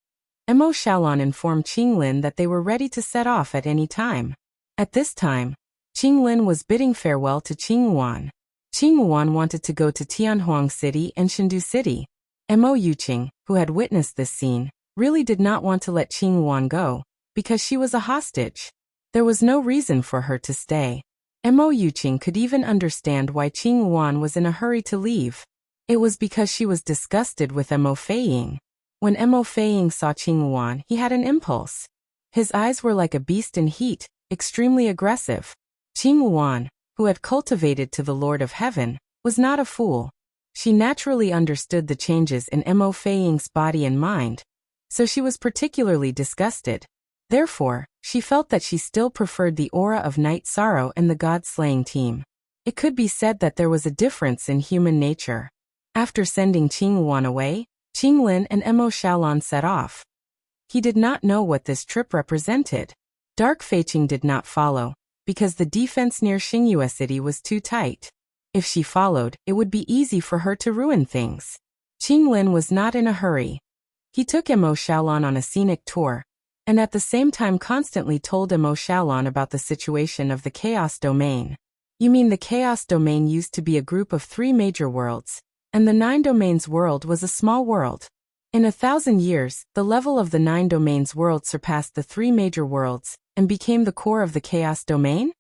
Mo Xiaolon informed Qinglin that they were ready to set off at any time. At this time, Qinglin was bidding farewell to Qinghuan. Qinghuan wanted to go to Tianhuang City and Chengdu City. Mo Yuqing, who had witnessed this scene, really did not want to let Qinghuan go, because she was a hostage. There was no reason for her to stay. Mo Yuqing could even understand why Qinghuan was in a hurry to leave. It was because she was disgusted with Mo Feiying. When Mo Feiying saw Qinghuan, he had an impulse. His eyes were like a beast in heat, extremely aggressive. Qinghuan, who had cultivated to the Lord of Heaven, was not a fool. She naturally understood the changes in Mo Feiying's body and mind, so she was particularly disgusted. Therefore, she felt that she still preferred the aura of Night Sorrow and the God-slaying team. It could be said that there was a difference in human nature. After sending Qinghuan away, Qinglin and Mo Xiaolon set off. He did not know what this trip represented. Dark Feiqing did not follow, because the defense near Xingyue City was too tight. If she followed, it would be easy for her to ruin things. Qinglin was not in a hurry. He took Mo Xiaolon on a scenic tour, and at the same time constantly told Mo Xiaolon about the situation of the Chaos Domain. You mean the Chaos Domain used to be a group of 3 major worlds, and the 9 Domains world was a small world. In 1,000 years, the level of the 9 Domains world surpassed the 3 major worlds, and became the core of the Chaos Domain?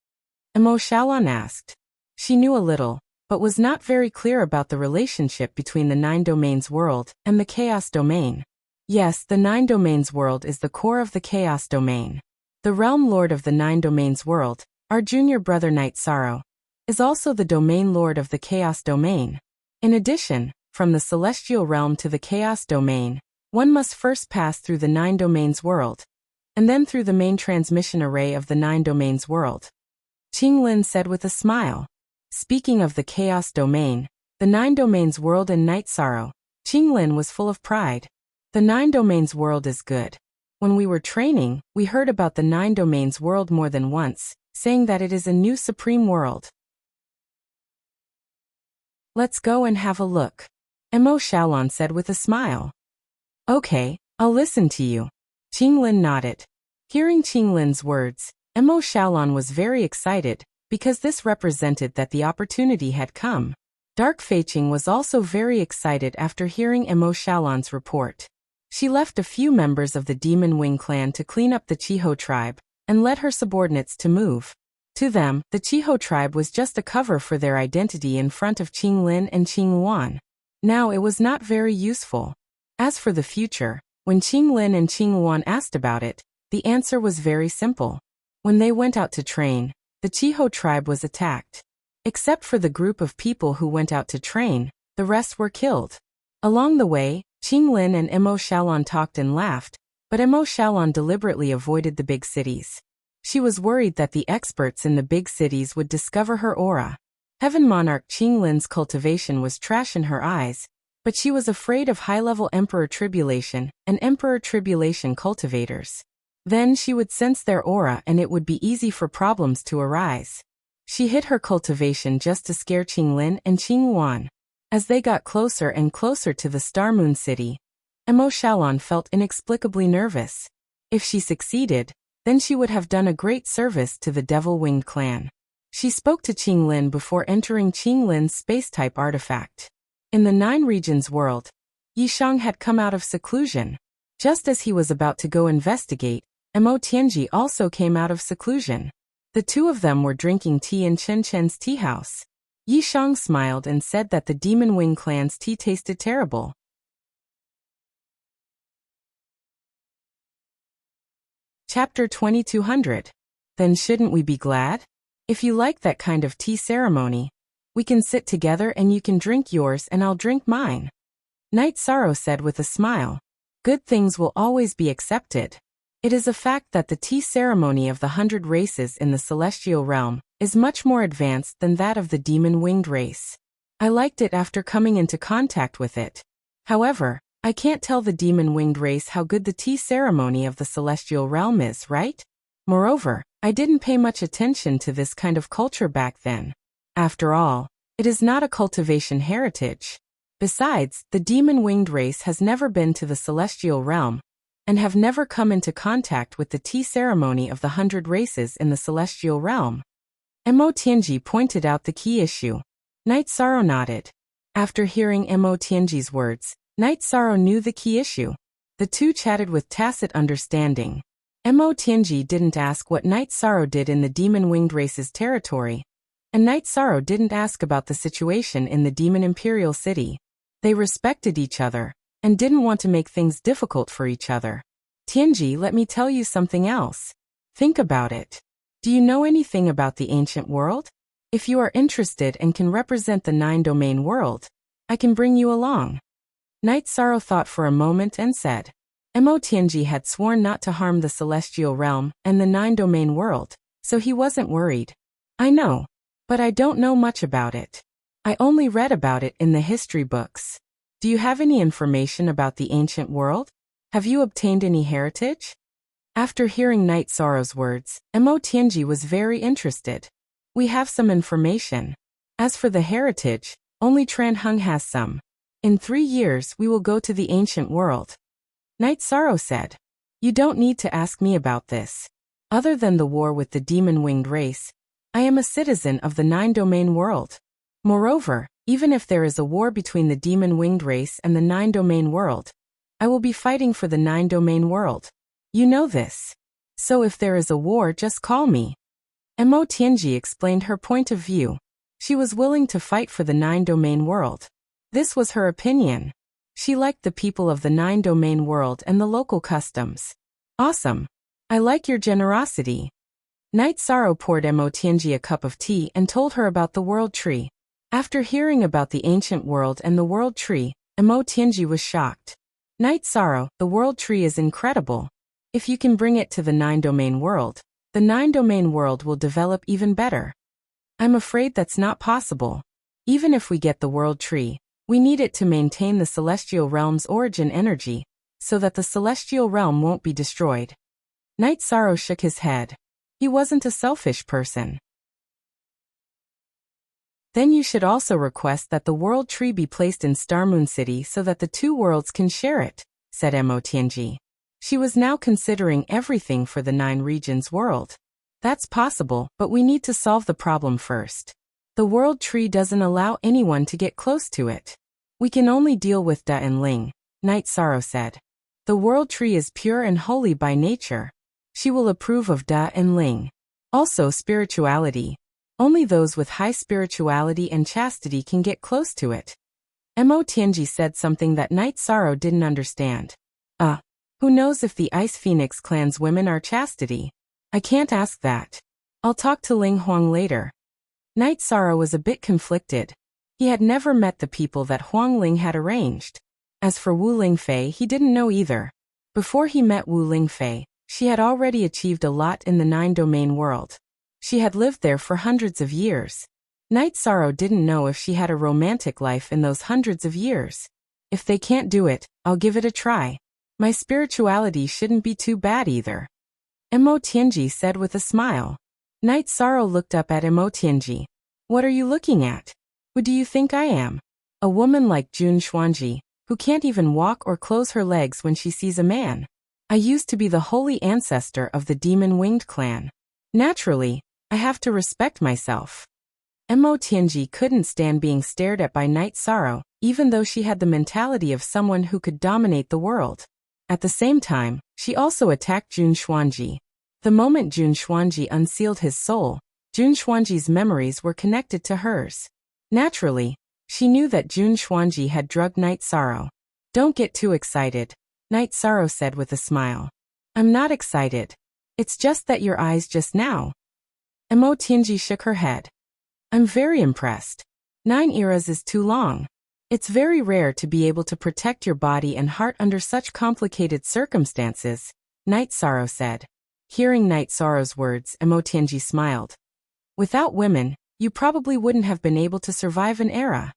Mo Xiaolon asked. She knew a little, but was not very clear about the relationship between the 9 Domains world and the Chaos Domain. Yes, the 9 Domains world is the core of the Chaos Domain. The Realm Lord of the 9 Domains world, our junior brother Night Sorrow, is also the Domain Lord of the Chaos Domain. In addition, from the Celestial Realm to the Chaos Domain, one must first pass through the 9 Domains world, and then through the main transmission array of the 9 Domains world. Qinglin said with a smile. Speaking of the Chaos Domain, the 9 Domains world and Night Sorrow, Qinglin was full of pride. The 9 Domains world is good. When we were training, we heard about the 9 Domains world more than once, saying that it is a new supreme world. Let's go and have a look, Mo Xiaolon said with a smile. Okay, I'll listen to you. Qinglin nodded. Hearing Qinglin's words, Mo Xiaolon was very excited, because this represented that the opportunity had come. Dark Feiqing was also very excited after hearing Mo Xiaolon's report. She left a few members of the Demon Wing clan to clean up the Chiho tribe, and led her subordinates to move. To them, the Chiho tribe was just a cover for their identity in front of Qinglin and Qinghuan. Now it was not very useful. As for the future, when Qinglin and Qinghuan asked about it, the answer was very simple. When they went out to train, the Chiho tribe was attacked. Except for the group of people who went out to train, the rest were killed. Along the way, Qinglin and Mo Xiaolon talked and laughed, but Mo Xiaolon deliberately avoided the big cities. She was worried that the experts in the big cities would discover her aura. Heaven Monarch Qinglin's cultivation was trash in her eyes, but she was afraid of high-level Emperor Tribulation and Emperor Tribulation cultivators. Then she would sense their aura and it would be easy for problems to arise. She hid her cultivation just to scare Qinglin and Qinghuan. As they got closer and closer to the Star Moon City, Mo Xiaolon felt inexplicably nervous. If she succeeded, then she would have done a great service to the Devil-Winged clan. She spoke to Qinglin before entering Qinglin's space-type artifact. In the 9 Regions world, Yishang had come out of seclusion. Just as he was about to go investigate, Mo Tianji also came out of seclusion. The two of them were drinking tea in Chen Chen's tea house. Yishang smiled and said that the Demon Wing clan's tea tasted terrible. Chapter 2200. Then shouldn't we be glad? If you like that kind of tea ceremony, we can sit together and you can drink yours and I'll drink mine. Night Sorrow said with a smile. Good things will always be accepted. It is a fact that the tea ceremony of the 100 races in the celestial realm is much more advanced than that of the demon-winged race. I liked it after coming into contact with it. However, I can't tell the demon-winged race how good the tea ceremony of the celestial realm is, right? Moreover, I didn't pay much attention to this kind of culture back then. After all, it is not a cultivation heritage. Besides, the demon-winged race has never been to the celestial realm, and have never come into contact with the tea ceremony of the 100 races in the celestial realm. Mo Tianji pointed out the key issue. Night Sorrow nodded. After hearing Mo Tianji's words, Night Sorrow knew the key issue. The two chatted with tacit understanding. Mo Tianji didn't ask what Night Sorrow did in the demon-winged race's territory, and Night Sorrow didn't ask about the situation in the demon imperial city. They respected each other, and didn't want to make things difficult for each other. Tianji, let me tell you something else. Think about it. Do you know anything about the ancient world? If you are interested and can represent the 9-domain world, I can bring you along. Night Sorrow thought for a moment and said, Mo Tianji had sworn not to harm the celestial realm and the 9-domain world, so he wasn't worried. I know, but I don't know much about it. I only read about it in the history books. Do you have any information about the ancient world? Have you obtained any heritage? After hearing Night Sorrow's words, Mo Tianji was very interested. We have some information. As for the heritage, only Tran Hung has some. In 3 years we will go to the ancient world. Night Sorrow said, You don't need to ask me about this. Other than the war with the demon-winged race, I am a citizen of the 9-domain world. Moreover, even if there is a war between the demon-winged race and the 9-domain world, I will be fighting for the 9-domain world. You know this. So if there is a war, just call me. Mo Tianji explained her point of view. She was willing to fight for the 9-domain world. This was her opinion. She liked the people of the 9-domain world and the local customs. Awesome. I like your generosity. Night Sorrow poured Mo Tianji a cup of tea and told her about the world tree. After hearing about the ancient world and the world tree, Mo Tianji was shocked. Night Sorrow, the world tree is incredible. If you can bring it to the 9-domain world, the 9-domain world will develop even better. I'm afraid that's not possible. Even if we get the world tree, we need it to maintain the celestial realm's origin energy, so that the celestial realm won't be destroyed. Night Sorrow shook his head. He wasn't a selfish person. Then you should also request that the world tree be placed in Starmoon City so that the 2 worlds can share it, said Mo Tianji. She was now considering everything for the 9 regions world. That's possible, but we need to solve the problem first. The world tree doesn't allow anyone to get close to it. We can only deal with Da and Ling, Night Sorrow said. The world tree is pure and holy by nature. She will approve of Da and Ling. Also spirituality. Only those with high spirituality and chastity can get close to it. Mo Tianji said something that Night Sorrow didn't understand. Who knows if the Ice Phoenix clan's women are chastity? I can't ask that. I'll talk to Ling Huang later. Night Sorrow was a bit conflicted. He had never met the people that Huang Ling had arranged. As for Wu Lingfei, he didn't know either. Before he met Wu Lingfei, she had already achieved a lot in the 9-domain world. She had lived there for hundreds of years. Night Sorrow didn't know if she had a romantic life in those hundreds of years. If they can't do it, I'll give it a try. My spirituality shouldn't be too bad either. Mo Tianji said with a smile. Night Sorrow looked up at Mo Tianji. What are you looking at? Who do you think I am? A woman like Jun Xuanji, who can't even walk or close her legs when she sees a man. I used to be the holy ancestor of the demon-winged clan. Naturally, I have to respect myself. Mo Tianji couldn't stand being stared at by Night Sorrow, even though she had the mentality of someone who could dominate the world. At the same time, she also attacked Jun Xuanji. The moment Jun Xuanji unsealed his soul, Jun Xuanji's memories were connected to hers. Naturally, she knew that Jun Xuanji had drugged Night Sorrow. Don't get too excited, Night Sorrow said with a smile. I'm not excited. It's just that your eyes just now. Mo Tianji shook her head. I'm very impressed. 9 eras is too long. It's very rare to be able to protect your body and heart under such complicated circumstances, Night Sorrow said. Hearing Night Sorrow's words, Mo Tianji smiled. Without women, you probably wouldn't have been able to survive an era.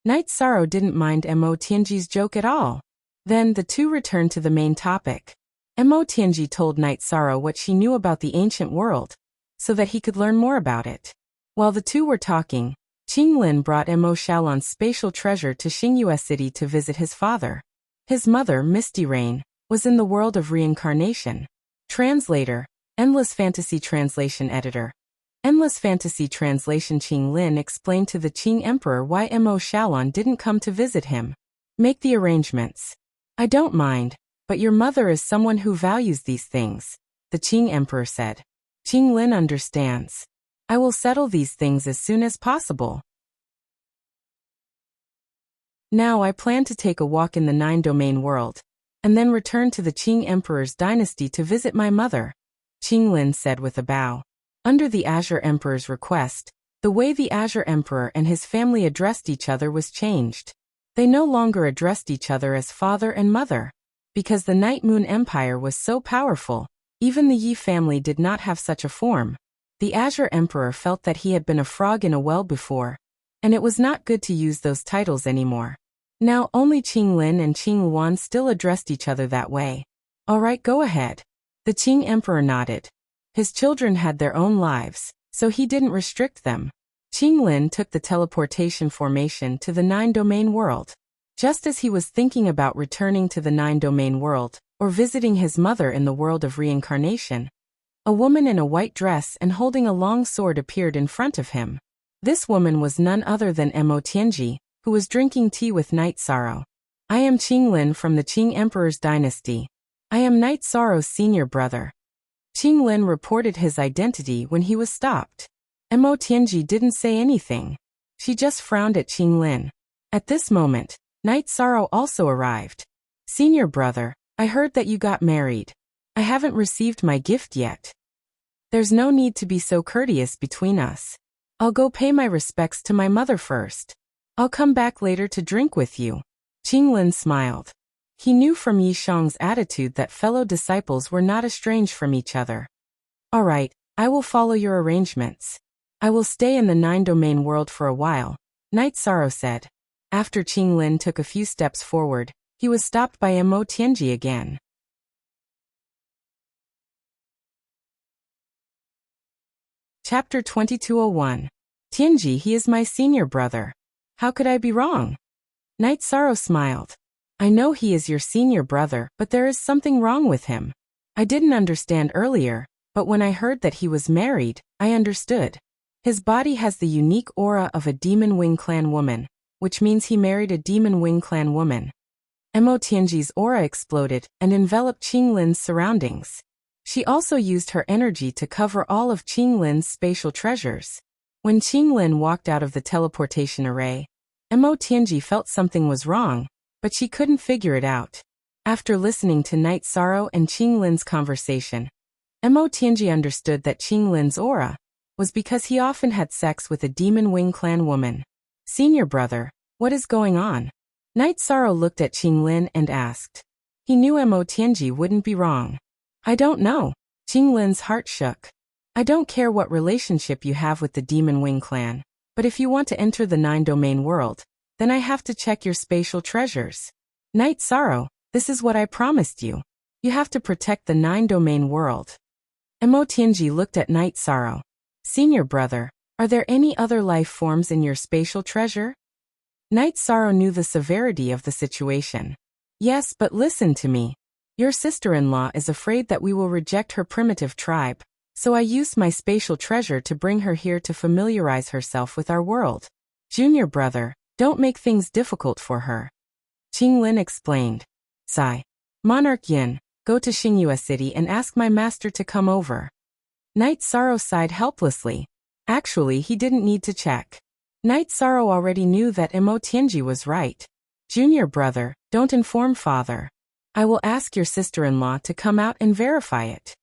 Night Sorrow didn't mind Mo Tianji's joke at all. Then the two returned to the main topic. Mo Tianji told Night Sorrow what she knew about the ancient world, so that he could learn more about it. While the two were talking, Qing Lin brought Mo Xiaolon's spatial treasure to Xingyue City to visit his father. His mother, Misty Rain, was in the world of reincarnation. Translator, Endless Fantasy Translation Editor. Endless Fantasy Translation. Qing Lin explained to the Qing Emperor why Mo Xiaolon didn't come to visit him. Make the arrangements. I don't mind, but your mother is someone who values these things, the Qing Emperor said. Qing Lin understands. I will settle these things as soon as possible. Now I plan to take a walk in the 9-domain world, and then return to the Qing Emperor's dynasty to visit my mother, Qing Lin said with a bow. Under the Azure Emperor's request, the way the Azure Emperor and his family addressed each other was changed. They no longer addressed each other as father and mother. Because the Night Moon Empire was so powerful, even the Yi family did not have such a form. The Azure Emperor felt that he had been a frog in a well before, and it was not good to use those titles anymore. Now only Qing Lin and Qing Luan still addressed each other that way. All right, go ahead. The Qing Emperor nodded. His children had their own lives, so he didn't restrict them. Qing Lin took the teleportation formation to the 9-domain world. Just as he was thinking about returning to the 9-domain world, or visiting his mother in the world of reincarnation, a woman in a white dress and holding a long sword appeared in front of him. This woman was none other than Mo Tianji, who was drinking tea with Night Sorrow. I am Qing Lin from the Qing Emperor's dynasty. I am Night Sorrow's senior brother. Qing Lin reported his identity when he was stopped. Mo Tianji didn't say anything. She just frowned at Qing Lin. At this moment, Night Sorrow also arrived. Senior brother, I heard that you got married. I haven't received my gift yet. There's no need to be so courteous between us. I'll go pay my respects to my mother first. I'll come back later to drink with you. Qing Lin smiled. He knew from Yi Shang's attitude that fellow disciples were not estranged from each other. All right, I will follow your arrangements. I will stay in the 9-domain world for a while, Night Sorrow said. After Qing Lin took a few steps forward, he was stopped by Mo Tianji again. Chapter 2201. Tianji, he is my senior brother. How could I be wrong? Night Sorrow smiled. I know he is your senior brother, but there is something wrong with him. I didn't understand earlier, but when I heard that he was married, I understood. His body has the unique aura of a Demon Wing Clan woman, which means he married a Demon Wing Clan woman. Mo Tianji's aura exploded and enveloped Qing Lin's surroundings. She also used her energy to cover all of Qing Lin's spatial treasures. When Qing Lin walked out of the teleportation array, Mo Tianji felt something was wrong, but she couldn't figure it out. After listening to Night Sorrow and Qing Lin's conversation, Mo Tianji understood that Qing Lin's aura was because he often had sex with a Demon Wing Clan woman. Senior brother, what is going on? Night Sorrow looked at Qing Lin and asked. He knew Mo Tianji wouldn't be wrong. I don't know. Qing Lin's heart shook. I don't care what relationship you have with the Demon Wing Clan, but if you want to enter the 9-domain world, then I have to check your spatial treasures. Night Sorrow, this is what I promised you. You have to protect the 9-domain world. Mo Tianji looked at Night Sorrow. Senior brother, are there any other life forms in your spatial treasure? Night Sorrow knew the severity of the situation. Yes, but listen to me. Your sister-in-law is afraid that we will reject her primitive tribe, so I used my spatial treasure to bring her here to familiarize herself with our world. Junior brother, don't make things difficult for her. Qing Lin explained. Sigh. Monarch Yin, go to Xingyue City and ask my master to come over. Night Sorrow sighed helplessly. Actually, he didn't need to check. Night Sorrow already knew that Mo Tianji was right. Junior brother, don't inform father. I will ask your sister-in-law to come out and verify it.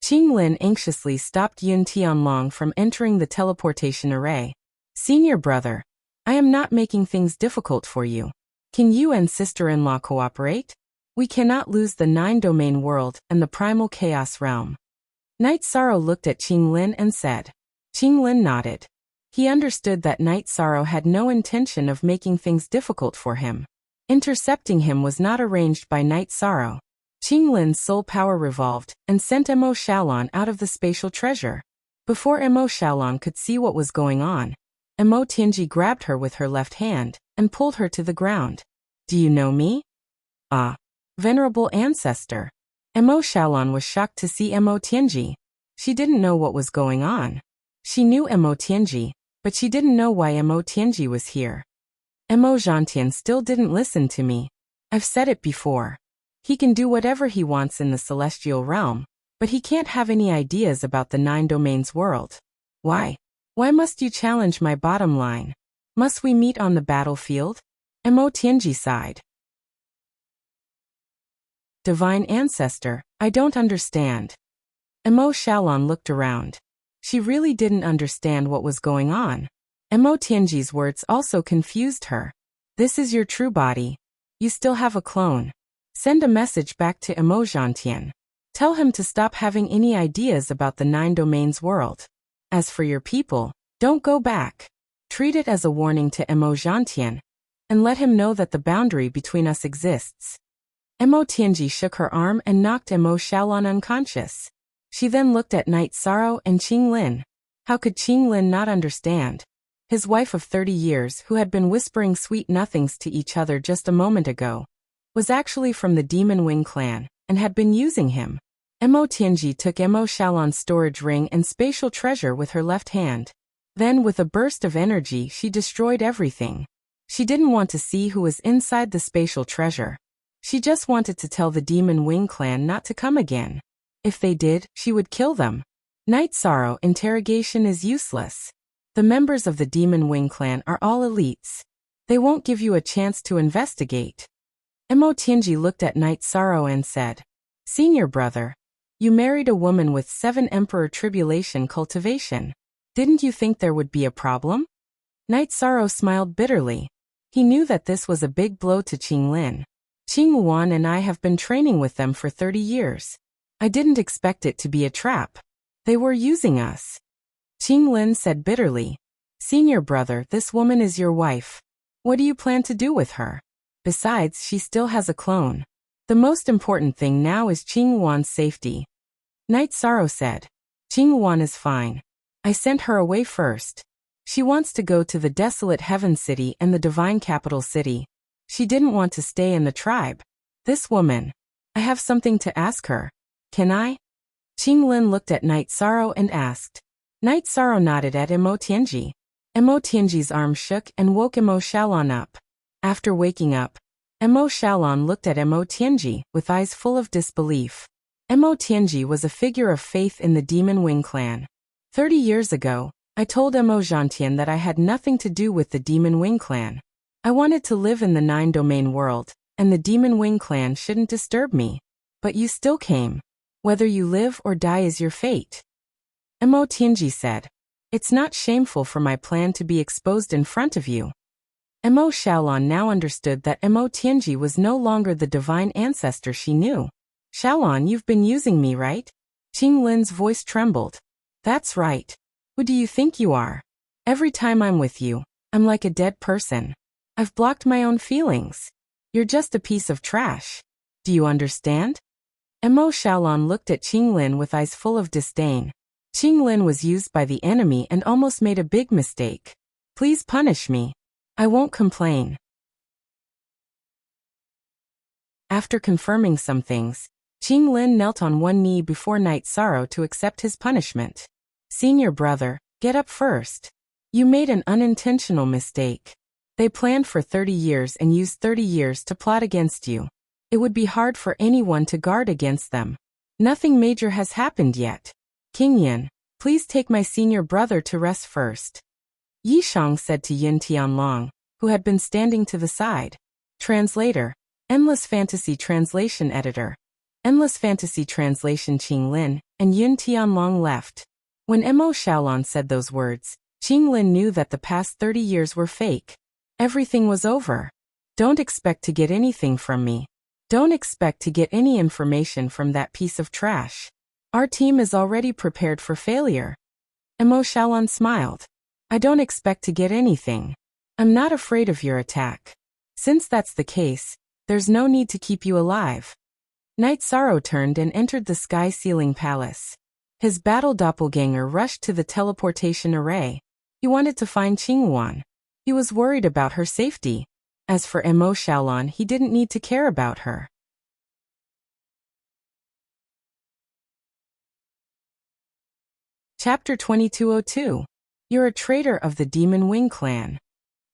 Qing Lin anxiously stopped Yun Tianlong from entering the teleportation array. Senior brother, I am not making things difficult for you. Can you and sister-in-law cooperate? We cannot lose the 9-domain world and the primal chaos realm. Night Sorrow looked at Qing Lin and said. Qing Lin nodded. He understood that Night Sorrow had no intention of making things difficult for him. Intercepting him was not arranged by Night Sorrow. Qing Lin's soul power revolved and sent Mo Xiaolon out of the spatial treasure. Before Mo Xiaolon could see what was going on, Emo Tianji grabbed her with her left hand and pulled her to the ground. Do you know me? Ah, venerable ancestor. Emo Xiaolon was shocked to see Emo Tianji. She didn't know what was going on. She knew Emo Tianji, but she didn't know why Emo Tianji was here. Emo Zhantian still didn't listen to me. I've said it before. He can do whatever he wants in the celestial realm, but he can't have any ideas about the 9 domains world. Why? Why must you challenge my bottom line? Must we meet on the battlefield? Emo Tianji sighed. Divine Ancestor, I don't understand. Emo Xiaolon looked around. She really didn't understand what was going on. Emo Tianji's words also confused her. This is your true body. You still have a clone. Send a message back to Emo Zhantian. Tell him to stop having any ideas about the 9 domains world. As for your people, don't go back. Treat it as a warning to Emo Zhantian, and let him know that the boundary between us exists. Emo Tianji shook her arm and knocked Emo Xiaolon unconscious. She then looked at Knight Sorrow and Qing Lin. How could Qing Lin not understand? His wife of 30 years, who had been whispering sweet nothings to each other just a moment ago, was actually from the Demon Wing clan, and had been using him. Emo Tianji took Emo Xiaolon's storage ring and spatial treasure with her left hand. Then, with a burst of energy, she destroyed everything. She didn't want to see who was inside the spatial treasure. She just wanted to tell the Demon Wing clan not to come again. If they did, she would kill them. Knight Sorrow, interrogation is useless. The members of the Demon Wing clan are all elites. They won't give you a chance to investigate. Emo Tianji looked at Knight Sorrow and said, Senior brother, you married a woman with 7 Emperor Tribulation cultivation. Didn't you think there would be a problem? Knight Sorrow smiled bitterly. He knew that this was a big blow to Qing Lin. Qing Wan and I have been training with them for 30 years. I didn't expect it to be a trap. They were using us. Qing Lin said bitterly, Senior brother, this woman is your wife. What do you plan to do with her? Besides, she still has a clone. The most important thing now is Qing Wan's safety. Knight Sorrow said, Qing Wan is fine. I sent her away first. She wants to go to the desolate Heaven City and the Divine Capital City. She didn't want to stay in the tribe. This woman. I have something to ask her. Can I? Qing Lin looked at Knight Sorrow and asked. Knight Sorrow nodded at Emo Tianji. Emo Tianji's arm shook and woke Emo Xiaolon up. After waking up, Emo Xiaolon looked at Emo Tianji with eyes full of disbelief. Emo Tianji was a figure of faith in the Demon Wing clan. 30 years ago, I told Emo Zhantian that I had nothing to do with the Demon Wing clan. I wanted to live in the 9 domain world, and the Demon Wing clan shouldn't disturb me. But you still came. Whether you live or die is your fate. Emo Tianji said, It's not shameful for my plan to be exposed in front of you. Emo Xiaolon now understood that Emo Tianji was no longer the divine ancestor she knew. Xiaolon, you've been using me, right? Qing Lin's voice trembled. That's right. Who do you think you are? Every time I'm with you, I'm like a dead person. I've blocked my own feelings. You're just a piece of trash. Do you understand? Emo Xiaolon looked at Qing Lin with eyes full of disdain. Qing Lin was used by the enemy and almost made a big mistake. Please punish me. I won't complain. After confirming some things, Qing Lin knelt on one knee before Knight Sorrow to accept his punishment. Senior brother, get up first. You made an unintentional mistake. They planned for 30 years and used 30 years to plot against you. It would be hard for anyone to guard against them. Nothing major has happened yet. King Yin, please take my senior brother to rest first. Yi Shang said to Yin Tianlong, who had been standing to the side. Translator, Endless Fantasy Translation Editor. Endless Fantasy Translation. Qing Lin and Yin Tianlong left. When Emo Xiaolon said those words, Qing Lin knew that the past 30 years were fake. Everything was over. Don't expect to get anything from me. Don't expect to get any information from that piece of trash. Our team is already prepared for failure. Emo Xiaolon smiled. I don't expect to get anything. I'm not afraid of your attack. Since that's the case, there's no need to keep you alive. Knight Sorrow turned and entered the Sky Ceiling Palace. His battle doppelganger rushed to the teleportation array. He wanted to find Qingwan. He was worried about her safety. As for Mo Xiaolan, he didn't need to care about her. Chapter 2202. You're a traitor of the Demon Wing clan.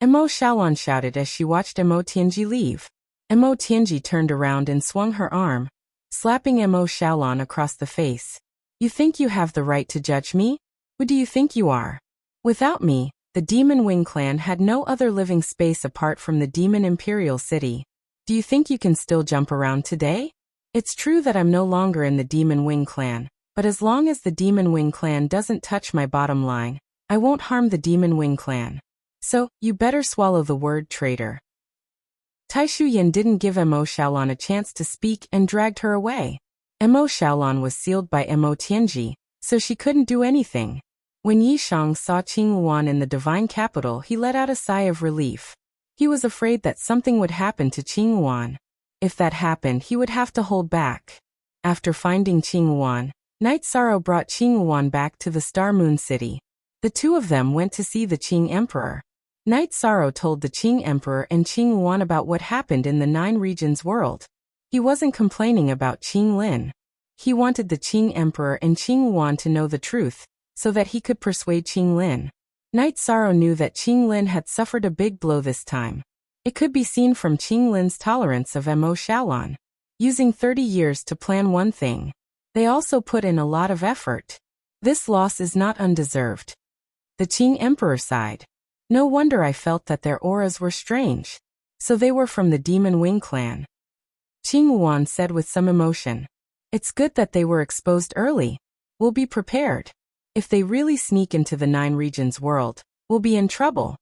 Mo Xiaolan shouted as she watched Mo Tianji leave. Mo Tianji turned around and swung her arm, slapping Mo Xiaolan across the face. You think you have the right to judge me? Who do you think you are? Without me, the Demon Wing clan had no other living space apart from the Demon Imperial City. Do you think you can still jump around today? It's true that I'm no longer in the Demon Wing clan, but as long as the Demon Wing clan doesn't touch my bottom line, I won't harm the Demon Wing clan. So, you better swallow the word traitor. Tai Shuyan didn't give Mo Xiaolan a chance to speak and dragged her away. Mo Xiaolan was sealed by Mo Tianji, so she couldn't do anything. When Yi Shang saw Qingwan in the divine capital, he let out a sigh of relief. He was afraid that something would happen to Qingwan. If that happened, he would have to hold back. After finding Qingwan, Night Sorrow brought Qingwan back to the Star Moon City. The two of them went to see the Qing Emperor. Night Sorrow told the Qing Emperor and Qingwan about what happened in the Nine Regions world. He wasn't complaining about Qing Lin. He wanted the Qing Emperor and Qingwan to know the truth, so that he could persuade Qing Lin. Night Sorrow knew that Qing Lin had suffered a big blow this time. It could be seen from Qing Lin's tolerance of Mo Xiaolan. Using 30 years to plan one thing, they also put in a lot of effort. This loss is not undeserved. The Qing Emperor sighed. No wonder I felt that their auras were strange. So they were from the Demon Wing clan. Qingwan said with some emotion. It's good that they were exposed early. We'll be prepared. If they really sneak into the Nine Regions world, we'll be in trouble.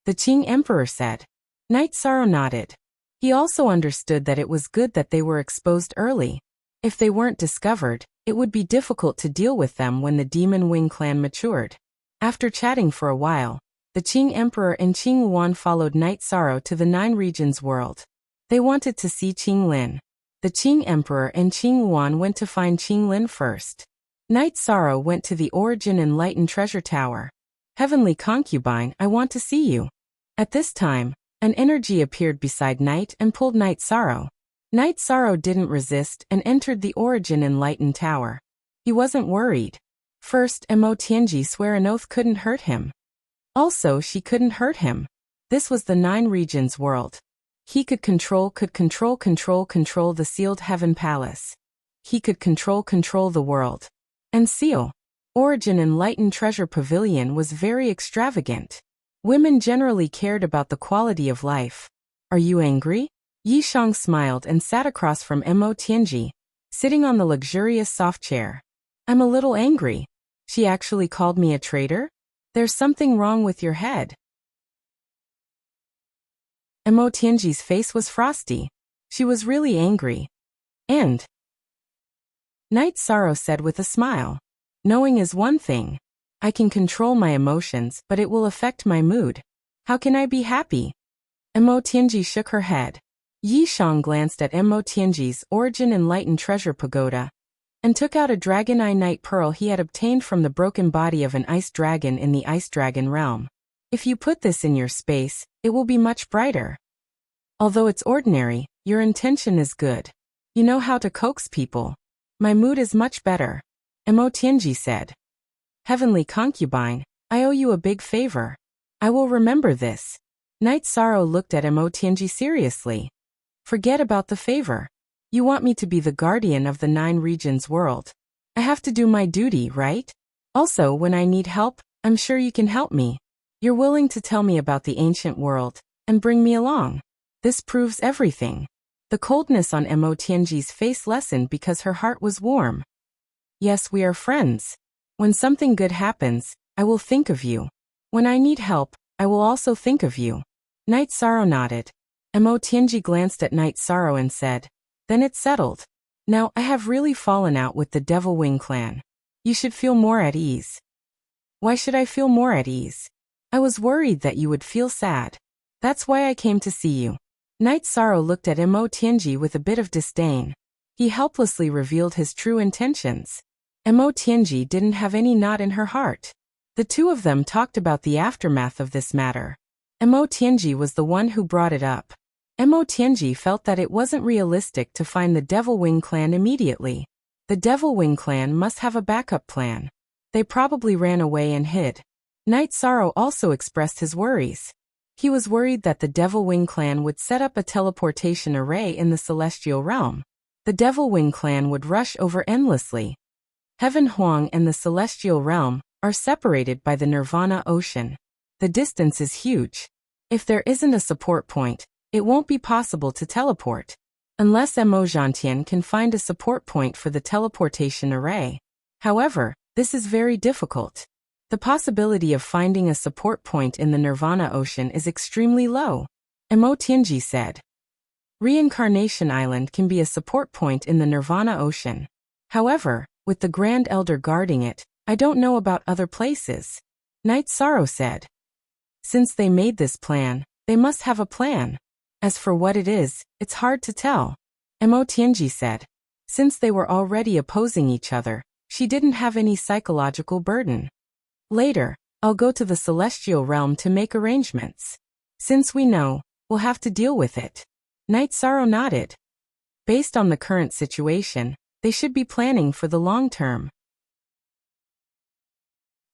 The Qing Emperor said. Night Sorrow nodded. He also understood that it was good that they were exposed early. If they weren't discovered, it would be difficult to deal with them when the Demon Wing clan matured. After chatting for a while, the Qing Emperor and Qingwan followed Night Sorrow to the Nine Regions world. They wanted to see Qing Lin. The Qing Emperor and Qingwan went to find Qing Lin first. Night Sorrow went to the Origin Enlightened Treasure Tower. Heavenly Concubine, I want to see you. At this time, an energy appeared beside Night and pulled Night Sorrow. Night Sorrow didn't resist and entered the Origin Enlightened Tower. He wasn't worried. First, Mo Tianji swore an oath couldn't hurt him. Also, she couldn't hurt him. This was the Nine Regions world. He could control the sealed heaven palace. He could control the world. And seal. Origin Enlightened Treasure Pavilion was very extravagant. Women generally cared about the quality of life. Are you angry? Yi Shang smiled and sat across from Mo Tianji, sitting on the luxurious soft chair. I'm a little angry. She actually called me a traitor? There's something wrong with your head. Mo Tianji's face was frosty. She was really angry. And Night Sorrow said with a smile. Knowing is one thing. I can control my emotions, but it will affect my mood. How can I be happy? Mo Tianji shook her head. Yi Shang glanced at Mo Tianji's Origin Enlightened Treasure Pagoda and took out a Dragon Eye Night Pearl he had obtained from the broken body of an ice dragon in the Ice Dragon realm. If you put this in your space, it will be much brighter. Although it's ordinary, your intention is good. You know how to coax people. My mood is much better. Mo Tianji said. Heavenly Concubine, I owe you a big favor. I will remember this. Night Sorrow looked at Mo Tianji seriously. Forget about the favor. You want me to be the guardian of the Nine Regions world. I have to do my duty, right? Also, when I need help, I'm sure you can help me. You're willing to tell me about the ancient world and bring me along. This proves everything. The coldness on Mo Tianji's face lessened because her heart was warm. Yes, we are friends. When something good happens, I will think of you. When I need help, I will also think of you. Night Sorrow nodded. Mo Tianji glanced at Night Sorrow and said, Then it's settled. Now I have really fallen out with the Devil Wing clan. You should feel more at ease. Why should I feel more at ease? I was worried that you would feel sad. That's why I came to see you. Night Sorrow looked at Mo Tianji with a bit of disdain. He helplessly revealed his true intentions. Mo Tianji didn't have any knot in her heart. The two of them talked about the aftermath of this matter. Mo Tianji was the one who brought it up. Mo Tianji felt that it wasn't realistic to find the Devil Wing clan immediately. The Devil Wing clan must have a backup plan. They probably ran away and hid. Knight Sorrow also expressed his worries. He was worried that the Devil Wing clan would set up a teleportation array in the celestial realm. The Devil Wing clan would rush over endlessly. Heaven Huang and the celestial realm are separated by the Nirvana Ocean. The distance is huge. If there isn't a support point, it won't be possible to teleport. Unless Mo Zhantian can find a support point for the teleportation array. However, this is very difficult. The possibility of finding a support point in the Nirvana Ocean is extremely low. Mo Tianji said. Reincarnation Island can be a support point in the Nirvana Ocean. However, with the Grand Elder guarding it, I don't know about other places. Knight Sorrow said. Since they made this plan, they must have a plan. As for what it is, it's hard to tell. Mo Tianji said. Since they were already opposing each other, she didn't have any psychological burden. Later, I'll go to the celestial realm to make arrangements. Since we know, we'll have to deal with it. Knight Sorrow nodded. Based on the current situation, they should be planning for the long term.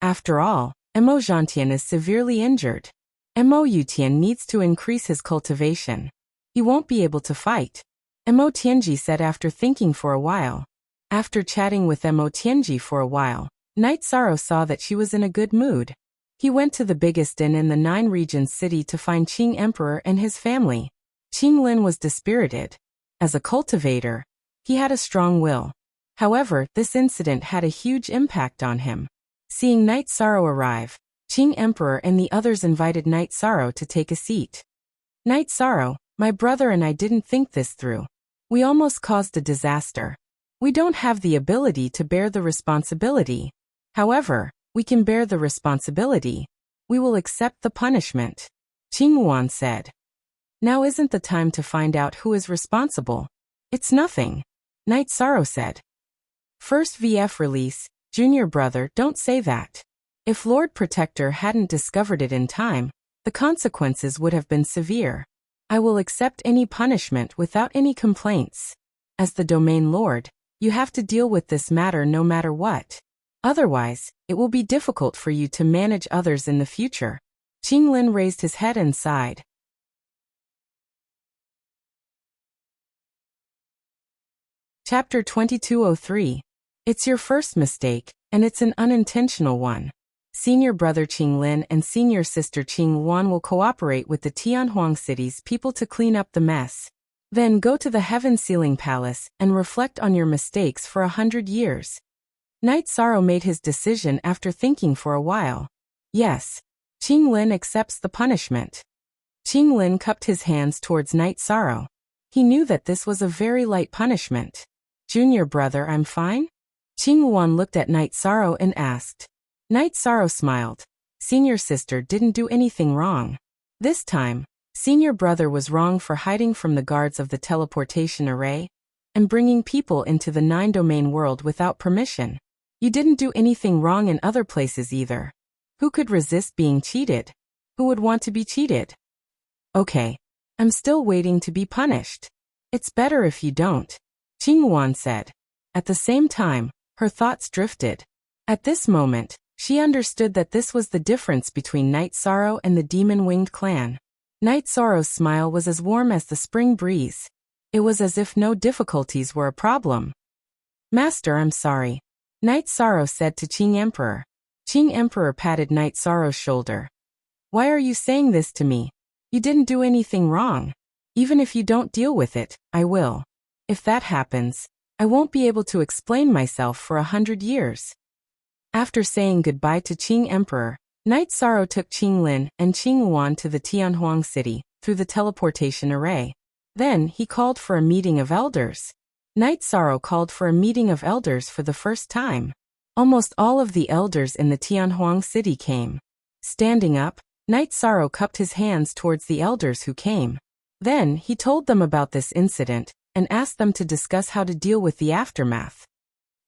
After all, Mo Zhantian is severely injured. Mo Yutian needs to increase his cultivation. He won't be able to fight. Mo Tianji said after thinking for a while. After chatting with Mo Tianji for a while, Knight Sorrow saw that she was in a good mood. He went to the biggest inn in the 9 regions city to find Qing Emperor and his family. Qing Lin was dispirited. As a cultivator, he had a strong will. However, this incident had a huge impact on him. Seeing Knight Sorrow arrive, Qing Emperor and the others invited Knight Sorrow to take a seat. Knight Sorrow, my brother and I didn't think this through. We almost caused a disaster. We don't have the ability to bear the responsibility. However, we can bear the responsibility. We will accept the punishment. Qing Wan said. Now isn't the time to find out who is responsible. It's nothing. Knight Sorrow said. First VF release, Junior brother, don't say that. If Lord Protector hadn't discovered it in time, the consequences would have been severe. I will accept any punishment without any complaints. As the Domain Lord, you have to deal with this matter no matter what. Otherwise, it will be difficult for you to manage others in the future. Qing Lin raised his head and sighed. Chapter 2203. It's your first mistake, and it's an unintentional one. Senior brother Qing Lin and senior sister Qing Wan will cooperate with the Tianhuang city's people to clean up the mess. Then go to the Heaven Sealing Palace and reflect on your mistakes for 100 years. Knight Sorrow made his decision after thinking for a while. Yes. Qing Lin accepts the punishment. Qing Lin cupped his hands towards Knight Sorrow. He knew that this was a very light punishment. Junior brother, I'm fine? Qing Wan looked at Knight Sorrow and asked. Knight Sorrow smiled. Senior sister didn't do anything wrong. This time, senior brother was wrong for hiding from the guards of the teleportation array and bringing people into the 9-domain world without permission. You didn't do anything wrong in other places either. Who could resist being cheated? Who would want to be cheated? Okay. I'm still waiting to be punished. It's better if you don't, Qing Wan said. At the same time, her thoughts drifted. At this moment, she understood that this was the difference between Knight Sorrow and the Demon-Winged clan. Knight Sorrow's smile was as warm as the spring breeze. It was as if no difficulties were a problem. Master, I'm sorry, Knight Sorrow said to Qing Emperor. Qing Emperor patted Knight Sorrow's shoulder. Why are you saying this to me? You didn't do anything wrong. Even if you don't deal with it, I will. If that happens, I won't be able to explain myself for 100 years. After saying goodbye to Qing Emperor, Knight Sorrow took Qing Lin and Qing Wan to the Tianhuang city through the teleportation array. Then he called for a meeting of elders. Knight Sorrow called for a meeting of elders for the first time. Almost all of the elders in the Tianhuang city came. Standing up, Knight Sorrow cupped his hands towards the elders who came. Then he told them about this incident and asked them to discuss how to deal with the aftermath.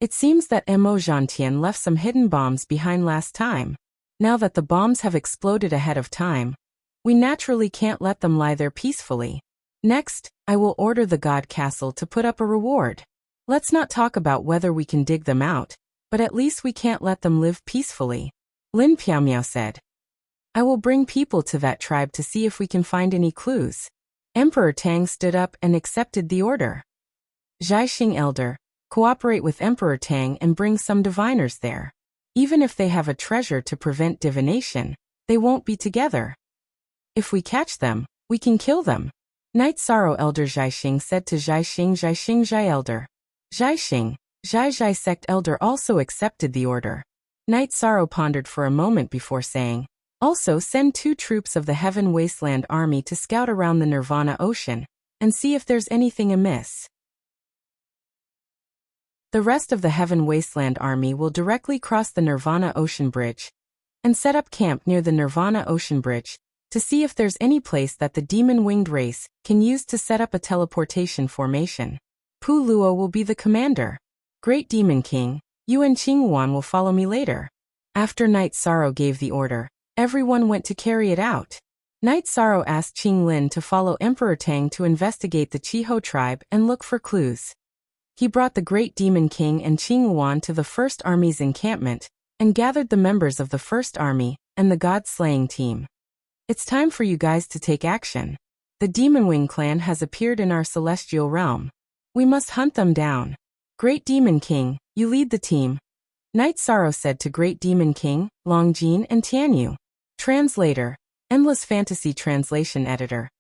It seems that Mo Zhantian left some hidden bombs behind last time. Now that the bombs have exploded ahead of time, we naturally can't let them lie there peacefully. Next, I will order the God Castle to put up a reward. Let's not talk about whether we can dig them out, but at least we can't let them live peacefully. Lin Piaomiao said. I will bring people to that tribe to see if we can find any clues. Emperor Tang stood up and accepted the order. Zhaixing Elder, cooperate with Emperor Tang and bring some diviners there. Even if they have a treasure to prevent divination, they won't be together. If we catch them, we can kill them. Night Sorrow Elder Zhaixing said to Zhaixing Elder. Zhaixing, Zhai Sect Elder also accepted the order. Night Sorrow pondered for a moment before saying, also send 2 troops of the Heaven Wasteland Army to scout around the Nirvana Ocean and see if there's anything amiss. The rest of the Heaven Wasteland Army will directly cross the Nirvana Ocean Bridge and set up camp near the Nirvana Ocean Bridge to see if there's any place that the demon-winged race can use to set up a teleportation formation. Pu Luo will be the commander. Great Demon King, you and Qingwan will follow me later. After Night Sorrow gave the order, everyone went to carry it out. Night Sorrow asked Qing Lin to follow Emperor Tang to investigate the Chiho tribe and look for clues. He brought the Great Demon King and Qingwan to the First Army's encampment and gathered the members of the First Army and the God-slaying team. It's time for you guys to take action. The Demon Wing clan has appeared in our celestial realm. We must hunt them down. Great Demon King, you lead the team. Night Sorrow said to Great Demon King, Longjin and Tianyu. Translator, Endless Fantasy Translation Editor.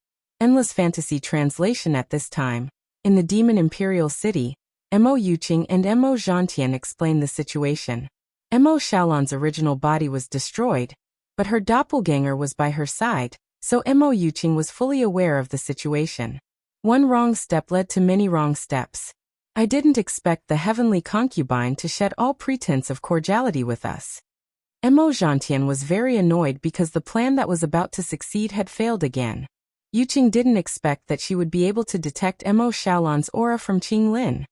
Endless Fantasy Translation. At this time, in the Demon Imperial City, Mo Yuqing and Mo Zhantian explained the situation. Mo Xiaolan's original body was destroyed, but her doppelganger was by her side, so Mo Yuqing was fully aware of the situation. One wrong step led to many wrong steps. I didn't expect the heavenly concubine to shed all pretense of cordiality with us. Mo Zhantian was very annoyed because the plan that was about to succeed had failed again. Yuqing didn't expect that she would be able to detect Mo Xiaolan's aura from Qing Lin.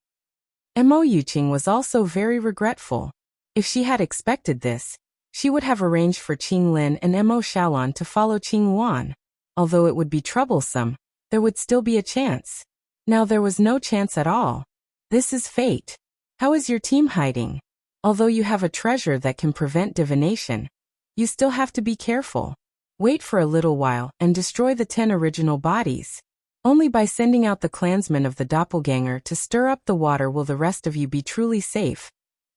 Mo Yuqing was also very regretful. If she had expected this, she would have arranged for Qing Lin and Mo Xiaolan to follow Qing Wan. Although it would be troublesome, there would still be a chance. Now there was no chance at all. This is fate. How is your team hiding? Although you have a treasure that can prevent divination, you still have to be careful. Wait for a little while and destroy the 10 original bodies. Only by sending out the clansmen of the doppelganger to stir up the water will the rest of you be truly safe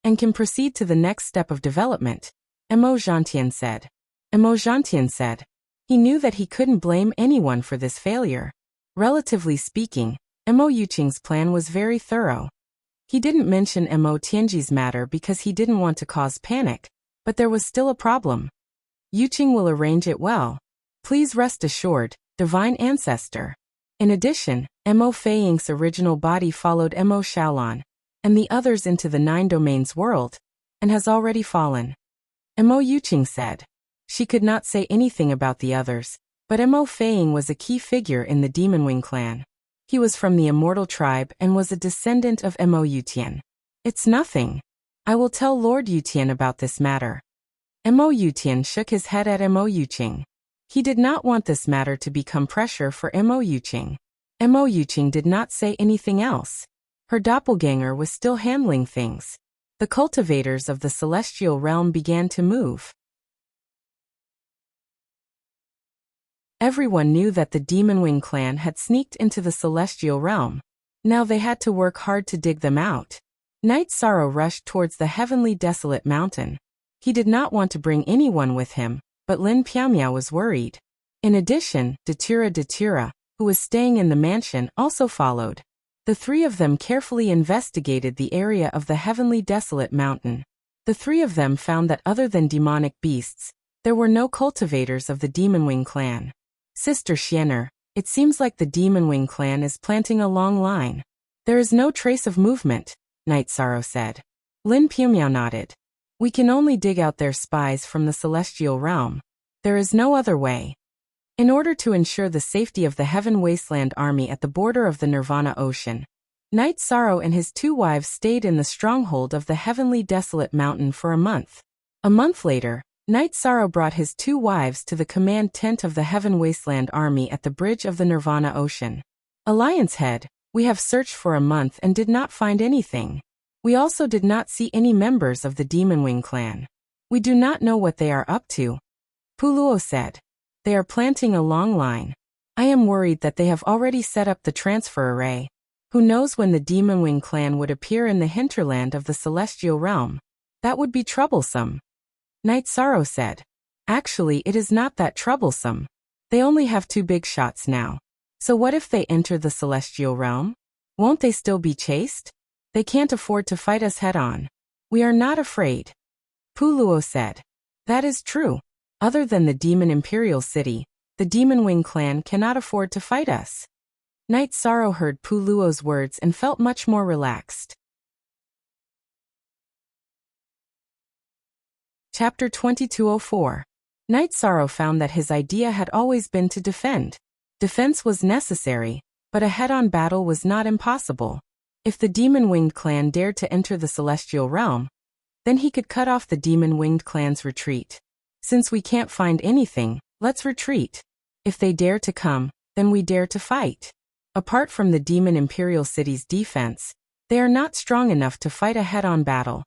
and can proceed to the next step of development, Mo Zhantian said. Mo Zhantian said. He knew that he couldn't blame anyone for this failure. Relatively speaking, Mo Yuqing's plan was very thorough. He didn't mention Mo Tianji's matter because he didn't want to cause panic, but there was still a problem. Yuqing will arrange it well. Please rest assured, Divine Ancestor. In addition, Mo Feiying's original body followed Mo Xiaolan and the others into the 9 domains world, and has already fallen. Mo Yuqing said. She could not say anything about the others, but Mo Feiying was a key figure in the Demon Wing clan. He was from the Immortal Tribe and was a descendant of Mo Yutian. It's nothing. I will tell Lord Yutian about this matter. Mo Yutian shook his head at Mo Yuqing. He did not want this matter to become pressure for Mo Yuqing. Mo Yuqing did not say anything else. Her doppelganger was still handling things. The cultivators of the celestial realm began to move. Everyone knew that the Demon Wing clan had sneaked into the celestial realm. Now they had to work hard to dig them out. Night Sorrow rushed towards the heavenly desolate mountain. He did not want to bring anyone with him, but Lin Piaomiao was worried. In addition, Datura, who was staying in the mansion, also followed. The 3 of them carefully investigated the area of the heavenly desolate mountain. The 3 of them found that other than demonic beasts, there were no cultivators of the Demon Wing clan. Sister Xianer, it seems like the Demon Wing clan is planting a long line. There is no trace of movement, Night Sorrow said. Lin Piaomiao nodded. We can only dig out their spies from the celestial realm. There is no other way. In order to ensure the safety of the Heaven Wasteland army at the border of the Nirvana Ocean, Night Sorrow and his 2 wives stayed in the stronghold of the heavenly desolate mountain for a month. A month later, Night Sorrow brought his 2 wives to the command tent of the Heaven Wasteland Army at the bridge of the Nirvana Ocean. Alliance Head, we have searched for a month and did not find anything. We also did not see any members of the Demon Wing clan. We do not know what they are up to. Puluo said. They are planting a long line. I am worried that they have already set up the transfer array. Who knows when the Demon Wing clan would appear in the hinterland of the Celestial Realm? That would be troublesome. Night Sorrow said. Actually, it is not that troublesome. They only have 2 big shots now. So what if they enter the Celestial Realm? Won't they still be chased? They can't afford to fight us head-on. We are not afraid. Puluo said. That is true. Other than the Demon Imperial City, the Demon Wing clan cannot afford to fight us. Night Sorrow heard Puluo's words and felt much more relaxed. Chapter 2204. Night Sorrow found that his idea had always been to defend. Defense was necessary, but a head-on battle was not impossible. If the Demon-Winged clan dared to enter the Celestial Realm, then he could cut off the Demon-Winged clan's retreat. Since we can't find anything, let's retreat. If they dare to come, then we dare to fight. Apart from the Demon Imperial City's defense, they are not strong enough to fight a head-on battle.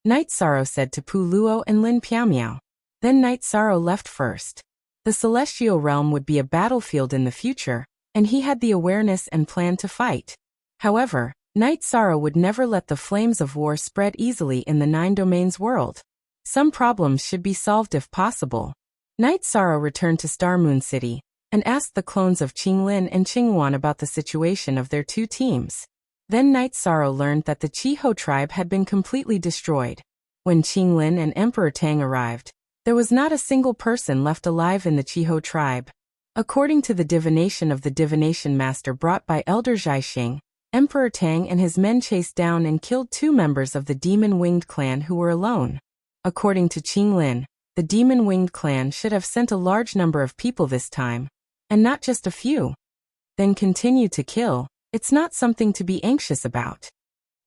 Night Sorrow said to Puluo and Lin Piaomiao. Then Night Sorrow left first. The Celestial Realm would be a battlefield in the future, and he had the awareness and plan to fight. However, Night Sorrow would never let the flames of war spread easily in the 9 Domains world. Some problems should be solved if possible. Night Sorrow returned to Star Moon City and asked the clones of Qinglin and Qingwan about the situation of their 2 teams. Then Night Sorrow learned that the Chiho tribe had been completely destroyed. When Qinglin and Emperor Tang arrived, there was not a single person left alive in the Chiho tribe. According to the divination of the divination master brought by Elder Zhaixing, Emperor Tang and his men chased down and killed 2 members of the Demon-Winged clan who were alone. According to Qinglin, the Demon-Winged clan should have sent a large number of people this time, and not just a few. Then continue to kill. It's not something to be anxious about.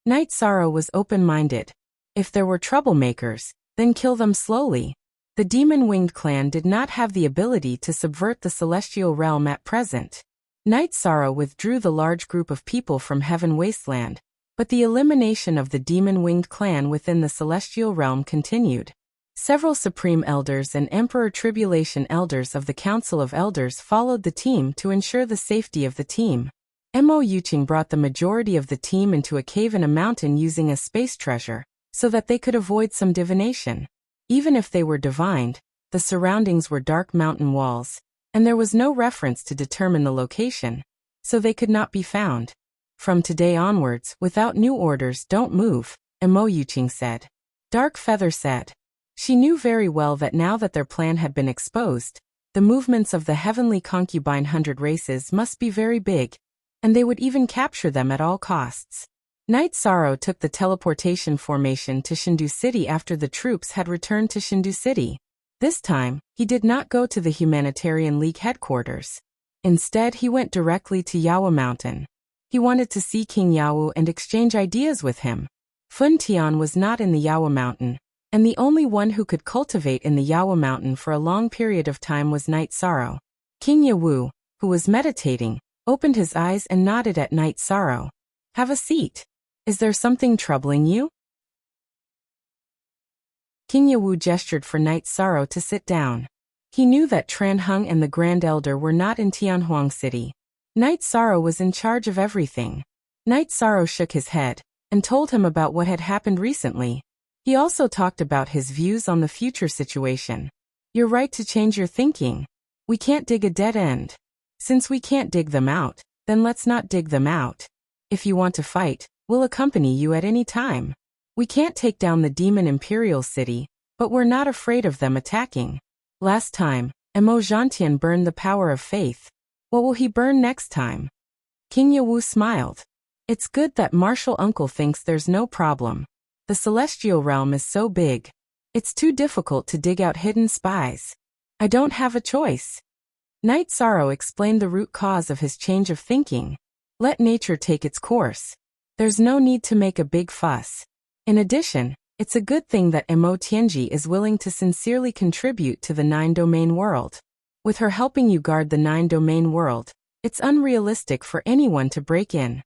Night Sorrow was open-minded. If there were troublemakers, then kill them slowly. The Demon-Winged clan did not have the ability to subvert the Celestial Realm at present. Night Sorrow withdrew the large group of people from Heaven Wasteland, but the elimination of the Demon-Winged clan within the Celestial Realm continued. Several Supreme Elders and Emperor Tribulation Elders of the Council of Elders followed the team to ensure the safety of the team. Mo Yuqing brought the majority of the team into a cave in a mountain using a space treasure, so that they could avoid some divination. Even if they were divined, the surroundings were dark mountain walls, and there was no reference to determine the location, so they could not be found. From today onwards, without new orders, don't move, Mo Yuqing said. Dark Feather said. She knew very well that now that their plan had been exposed, the movements of the Heavenly Concubine 100 races must be very big, and they would even capture them at all costs. Night Sorrow took the teleportation formation to Shindu City after the troops had returned to Shindu City. This time, he did not go to the Humanitarian League headquarters. Instead, he went directly to Yawa Mountain. He wanted to see King Yawu and exchange ideas with him. Fun Tian was not in the Yawa Mountain, and the only one who could cultivate in the Yawa Mountain for a long period of time was Night Sorrow. King Yawu, who was meditating, opened his eyes and nodded at Night Sorrow. Have a seat. Is there something troubling you? King Yawu gestured for Night Sorrow to sit down. He knew that Tran Hung and the Grand Elder were not in Tianhuang City. Night Sorrow was in charge of everything. Night Sorrow shook his head and told him about what had happened recently. He also talked about his views on the future situation. You're right to change your thinking. We can't dig a dead end. Since we can't dig them out, then let's not dig them out. If you want to fight, we'll accompany you at any time. We can't take down the Demon Imperial City, but we're not afraid of them attacking. Last time, Mo Zhantian burned the power of faith. What will he burn next time? King Yawu smiled. It's good that Martial Uncle thinks there's no problem. The Celestial Realm is so big. It's too difficult to dig out hidden spies. I don't have a choice. Night Sorrow explained the root cause of his change of thinking. Let nature take its course. There's no need to make a big fuss. In addition, It's a good thing that Mo Tianji is willing to sincerely contribute to the 9-domain world. With her helping you guard the 9-domain world, it's unrealistic for anyone to break in.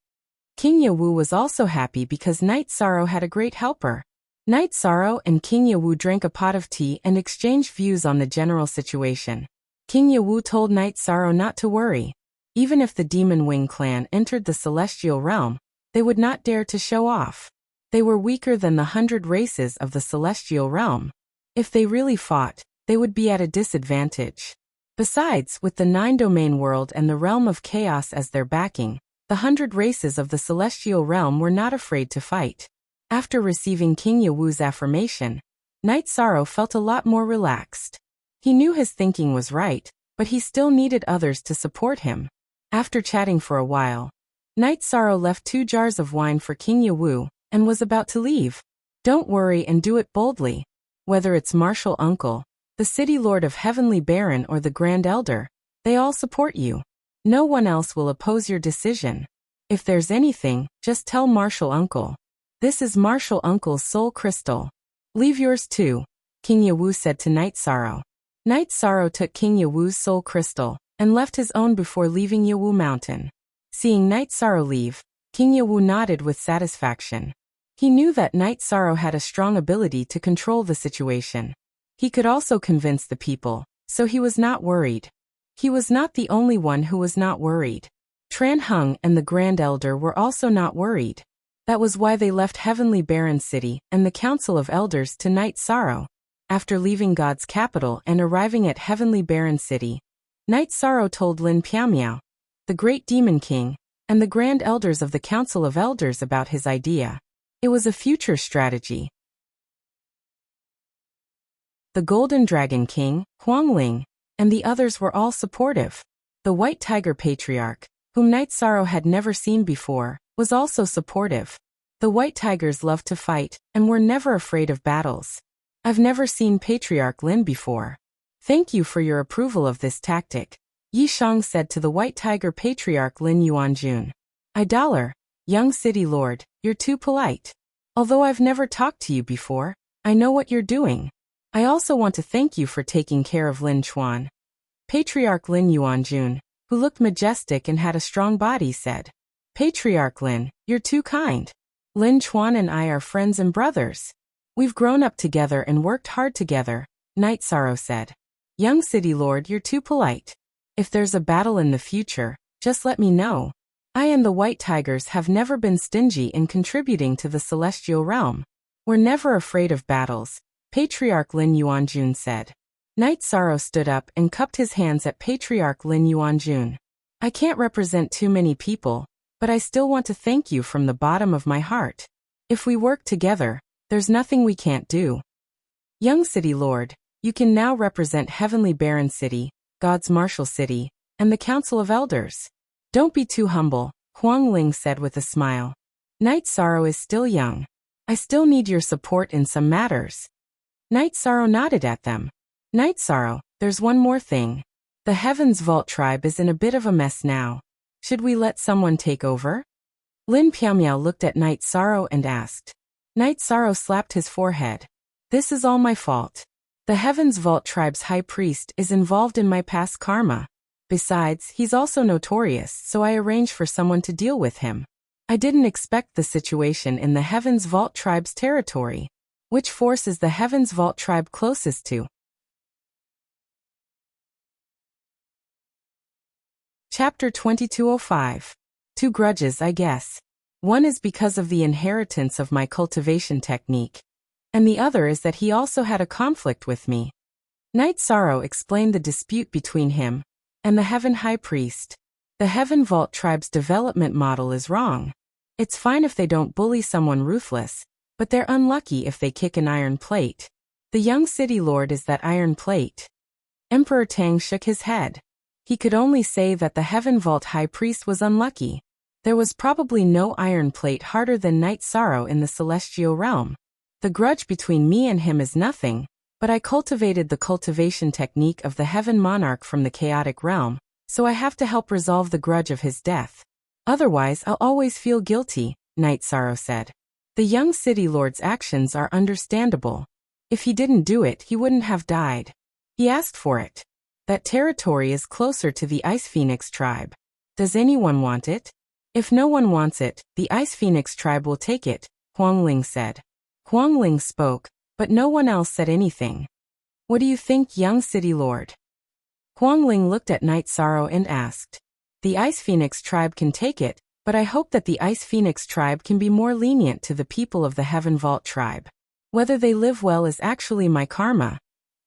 King Yewu was also happy because Night Sorrow had a great helper. Night Sorrow and King Yewu drank a pot of tea and exchanged views on the general situation. King Yewu told Night Sorrow not to worry. Even if the Demon Wing clan entered the celestial realm, they would not dare to show off. They were weaker than the 100 races of the celestial realm. If they really fought, they would be at a disadvantage. Besides, with the 9-domain world and the realm of chaos as their backing, the 100 races of the celestial realm were not afraid to fight. After receiving King Yewu's affirmation, Night Sorrow felt a lot more relaxed. He knew his thinking was right, but he still needed others to support him. After chatting for a while, Night Sorrow left 2 jars of wine for King Yewu and was about to leave. Don't worry and do it boldly. Whether it's Martial Uncle, the City Lord of Heavenly Baron or the Grand Elder, they all support you. No one else will oppose your decision. If there's anything, just tell Martial Uncle. This is Martial Uncle's soul crystal. Leave yours too, King Yewu said to Night Sorrow. Night Sorrow took King Yewu's soul crystal and left his own before leaving Yewu Mountain. Seeing Night Sorrow leave, King Yewu nodded with satisfaction. He knew that Night Sorrow had a strong ability to control the situation. He could also convince the people, so he was not worried. He was not the only one who was not worried. Tran Hung and the Grand Elder were also not worried. That was why they left Heavenly Baron City and the Council of Elders to Night Sorrow. After leaving God's capital and arriving at Heavenly Baron City, Night Sorrow told Lin Piaomiao, the Great Demon King, and the Grand Elders of the Council of Elders about his idea. It was a future strategy. The Golden Dragon King, Huangling, and the others were all supportive. The White Tiger Patriarch, whom Night Sorrow had never seen before, was also supportive. The White Tigers loved to fight and were never afraid of battles. I've never seen Patriarch Lin before. Thank you for your approval of this tactic, Yi Shang said to the White Tiger Patriarch Lin Yuanjun. Young City Lord, you're too polite. Although I've never talked to you before, I know what you're doing. I also want to thank you for taking care of Lin Chuan. Patriarch Lin Yuanjun, who looked majestic and had a strong body, said, Patriarch Lin, you're too kind. Lin Chuan and I are friends and brothers. We've grown up together and worked hard together, Night Sorrow said. Young City Lord, you're too polite. If there's a battle in the future, just let me know. I and the White Tigers have never been stingy in contributing to the celestial realm. We're never afraid of battles, Patriarch Lin Yuanjun said. Night Sorrow stood up and cupped his hands at Patriarch Lin Yuanjun. I can't represent too many people, but I still want to thank you from the bottom of my heart. If we work together, there's nothing we can't do. Young City Lord, you can now represent Heavenly Baron City, God's Martial City, and the Council of Elders. Don't be too humble, Huang Ling said with a smile. Night Sorrow is still young. I still need your support in some matters. Night Sorrow nodded at them. Night Sorrow, there's one more thing. The Heavens Vault tribe is in a bit of a mess now. Should we let someone take over? Lin Piaomiao looked at Night Sorrow and asked. Night Sorrow slapped his forehead. This is all my fault. The Heavens Vault tribe's high priest is involved in my past karma. Besides, he's also notorious, so I arranged for someone to deal with him. I didn't expect the situation in the Heavens Vault tribe's territory. Which force is the Heavens Vault tribe closest to? Chapter 2205. 2 grudges, I guess. One is because of the inheritance of my cultivation technique, and the other is that he also had a conflict with me. Night Sorrow explained the dispute between him and the Heaven High Priest. The Heaven Vault tribe's development model is wrong. It's fine if they don't bully someone ruthless, but they're unlucky if they kick an iron plate. The young city lord is that iron plate. Emperor Tang shook his head. He could only say that the Heaven Vault High Priest was unlucky. There was probably no iron plate harder than Night Sorrow in the celestial realm. The grudge between me and him is nothing, but I cultivated the cultivation technique of the Heaven Monarch from the chaotic realm, so I have to help resolve the grudge of his death. Otherwise I'll always feel guilty, Night Sorrow said. The young city lord's actions are understandable. If he didn't do it, he wouldn't have died. He asked for it. That territory is closer to the Ice Phoenix tribe. Does anyone want it? If no one wants it, the Ice Phoenix tribe will take it, Huang Ling said. Huang Ling spoke, but no one else said anything. What do you think, young city lord? Huang Ling looked at Night Sorrow and asked. The Ice Phoenix tribe can take it, but I hope that the Ice Phoenix tribe can be more lenient to the people of the Heaven Vault tribe. Whether they live well is actually my karma.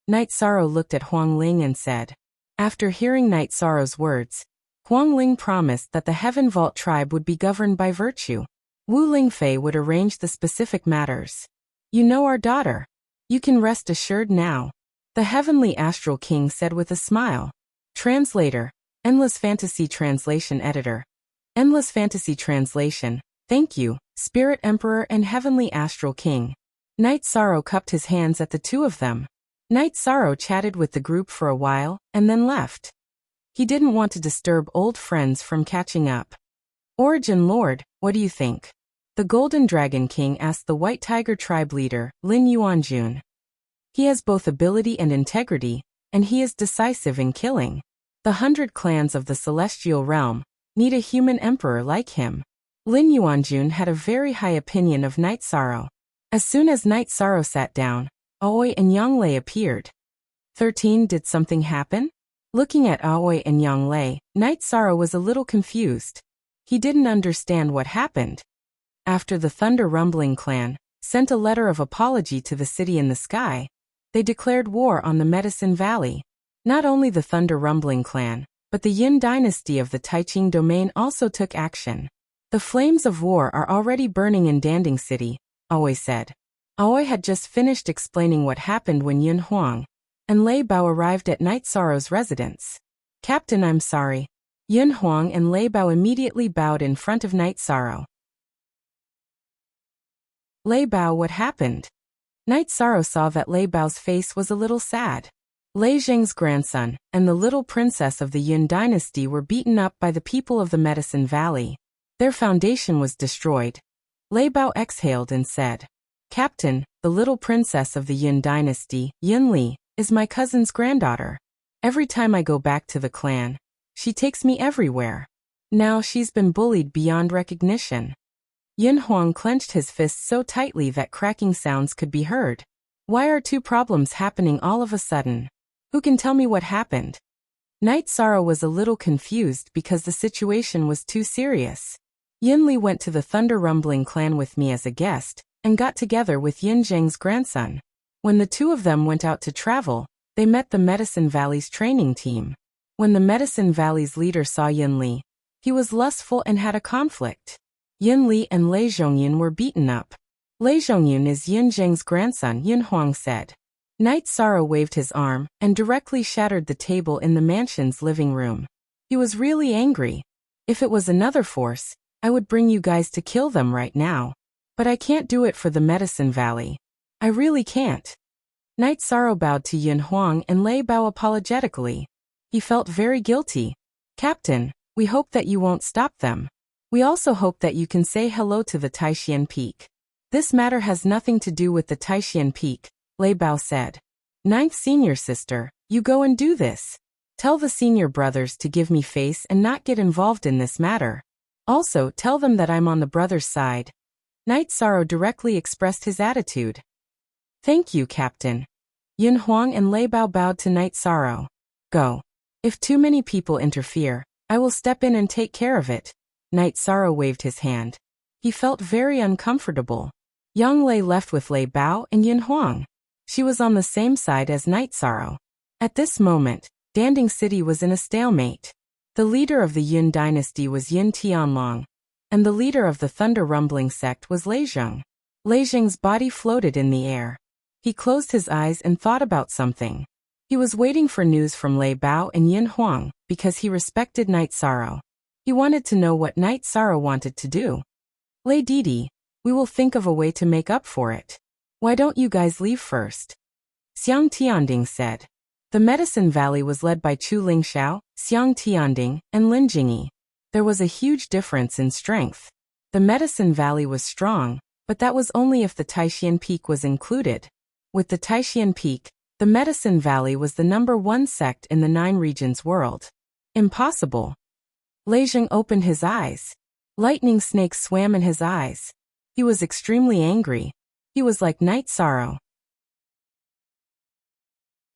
Night Sorrow looked at Huang Ling and said. After hearing Night Sorrow's words, Huang Ling promised that the Heaven Vault tribe would be governed by virtue. Wu Lingfei would arrange the specific matters. You know our daughter. You can rest assured now. The Heavenly Astral King said with a smile. Translator. Endless Fantasy Translation Editor. Endless Fantasy Translation. Thank you, Spirit Emperor and Heavenly Astral King. Night Sorrow cupped his hands at the two of them. Night Sorrow chatted with the group for a while, and then left. He didn't want to disturb old friends from catching up. Origin Lord, what do you think? The Golden Dragon King asked the White Tiger tribe leader, Lin Yuanjun. He has both ability and integrity, and he is decisive in killing. The 100 clans of the Celestial Realm need a human emperor like him. Lin Yuanjun had a very high opinion of Night Sorrow. As soon as Night Sorrow sat down, Aoi and Yanglei appeared. 13. Did something happen? Looking at Aoi and Yanglei, Night Sorrow was a little confused. He didn't understand what happened. After the Thunder Rumbling clan sent a letter of apology to the city in the sky, they declared war on the Medicine Valley. Not only the Thunder Rumbling clan, but the Yin dynasty of the Taiching domain also took action. The flames of war are already burning in Danding City, Aoi said. Aoi had just finished explaining what happened when Yin Huang and Lei Bao arrived at Night Sorrow's residence. Captain, I'm sorry. Yin Huang and Lei Bao immediately bowed in front of Night Sorrow. Lei Bao, what happened? Night Sorrow saw that Lei Bao's face was a little sad. Lei Zheng's grandson and the little princess of the Yin dynasty were beaten up by the people of the Medicine Valley. Their foundation was destroyed. Lei Bao exhaled and said, Captain, the little princess of the Yin dynasty, Yin Li, is my cousin's granddaughter. Every time I go back to the clan, she takes me everywhere. Now she's been bullied beyond recognition. Yin Huang clenched his fists so tightly that cracking sounds could be heard. Why are two problems happening all of a sudden? Who can tell me what happened? Night Sorrow was a little confused because the situation was too serious. Yin Li went to the Thunder Rumbling clan with me as a guest, and got together with Yin Zheng's grandson. When the two of them went out to travel, they met the Medicine Valley's training team. When the Medicine Valley's leader saw Yin Li, he was lustful and had a conflict. Yin Li and Lei Zhongyun were beaten up. Lei Zhongyun is Yin Zheng's grandson, Yin Huang said. Night Sorrow waved his arm and directly shattered the table in the mansion's living room. He was really angry. If it was another force, I would bring you guys to kill them right now. But I can't do it for the Medicine Valley. I really can't. Night Sorrow bowed to Yin Huang and Lei Bao apologetically. He felt very guilty. Captain, we hope that you won't stop them. We also hope that you can say hello to the Taixian Peak. This matter has nothing to do with the Taixian Peak, Lei Bao said. Ninth senior sister, you go and do this. Tell the senior brothers to give me face and not get involved in this matter. Also, tell them that I'm on the brothers' side. Night Sorrow directly expressed his attitude. Thank you, Captain. Yin Huang and Lei Bao bowed to Night Sorrow. Go. If too many people interfere, I will step in and take care of it. Night Sorrow waved his hand. He felt very uncomfortable. Yang Lei left with Lei Bao and Yin Huang. She was on the same side as Night Sorrow. At this moment, Danding City was in a stalemate. The leader of the Yin dynasty was Yin Tianlong, and the leader of the Thunder Rumbling sect was Lei Zheng. Lei Zheng's body floated in the air. He closed his eyes and thought about something. He was waiting for news from Lei Bao and Yin Huang because he respected Night Sorrow. He wanted to know what Night Sorrow wanted to do. Lei Didi, we will think of a way to make up for it. Why don't you guys leave first? Xiang Tianding said. The Medicine Valley was led by Chu Lingxiao, Xiang Tianding, and Lin Jingyi. There was a huge difference in strength. The Medicine Valley was strong, But that was only if the Taishan Peak was included. With the Taishan Peak, the Medicine Valley was the #1 sect in the 9 regions world. Impossible. Lei Zhang opened his eyes. Lightning snakes swam in his eyes. He was extremely angry. He was like night sorrow.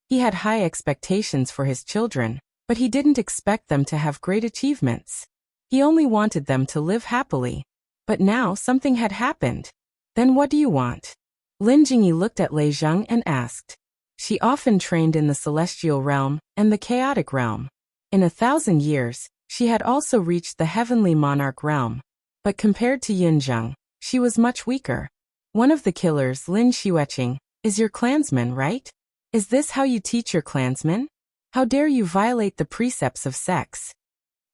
He had high expectations for his children, but he didn't expect them to have great achievements. He only wanted them to live happily. But now something had happened. Then what do you want? Lin Jingyi looked at Lei Zhang and asked. She often trained in the celestial realm and the chaotic realm. In 1,000 years, she had also reached the heavenly monarch realm. But compared to Yin Zheng, she was much weaker. One of the killers, Lin Xueqing, is your clansman, right? Is this how you teach your clansmen? How dare you violate the precepts of sex?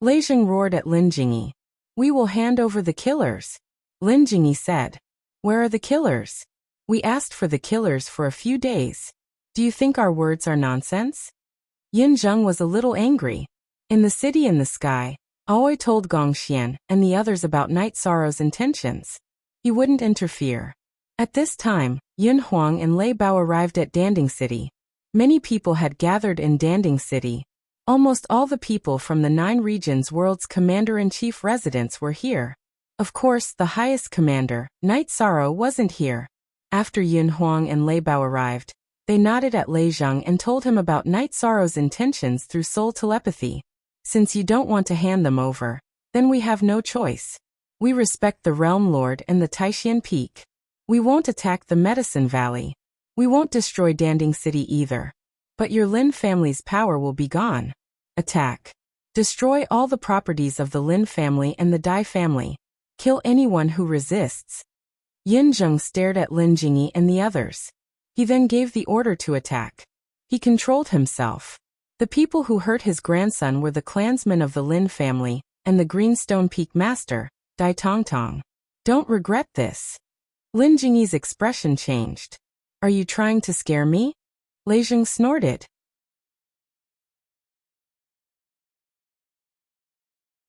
Lei Zhang roared at Lin Jingyi. We will hand over the killers. Lin Jingyi said. Where are the killers? We asked for the killers for a few days. Do you think our words are nonsense? Yin Zheng was a little angry. In the city in the sky, Aoi told Gongxian and the others about Night Sorrow's intentions. He wouldn't interfere. At this time, Yin Huang and Lei Bao arrived at Danding City. Many people had gathered in Danding City. Almost all the people from the 9 regions world's commander-in-chief residence were here. Of course, the highest commander, Night Sorrow, wasn't here. After Yin Huang and Lei Bao arrived, they nodded at Lei Zhang and told him about Night Sorrow's intentions through soul telepathy. Since you don't want to hand them over, then we have no choice. We respect the Realm Lord and the Taishan Peak. We won't attack the Medicine Valley. We won't destroy Danding City either. But your Lin family's power will be gone. Attack. Destroy all the properties of the Lin family and the Dai family. Kill anyone who resists. Yin Zheng stared at Lin Jingyi and the others. He then gave the order to attack. He controlled himself. The people who hurt his grandson were the clansmen of the Lin family and the Greenstone Peak Master, Dai Tongtong. Don't regret this. Lin Jingyi's expression changed. Are you trying to scare me? Lei Zhang snorted.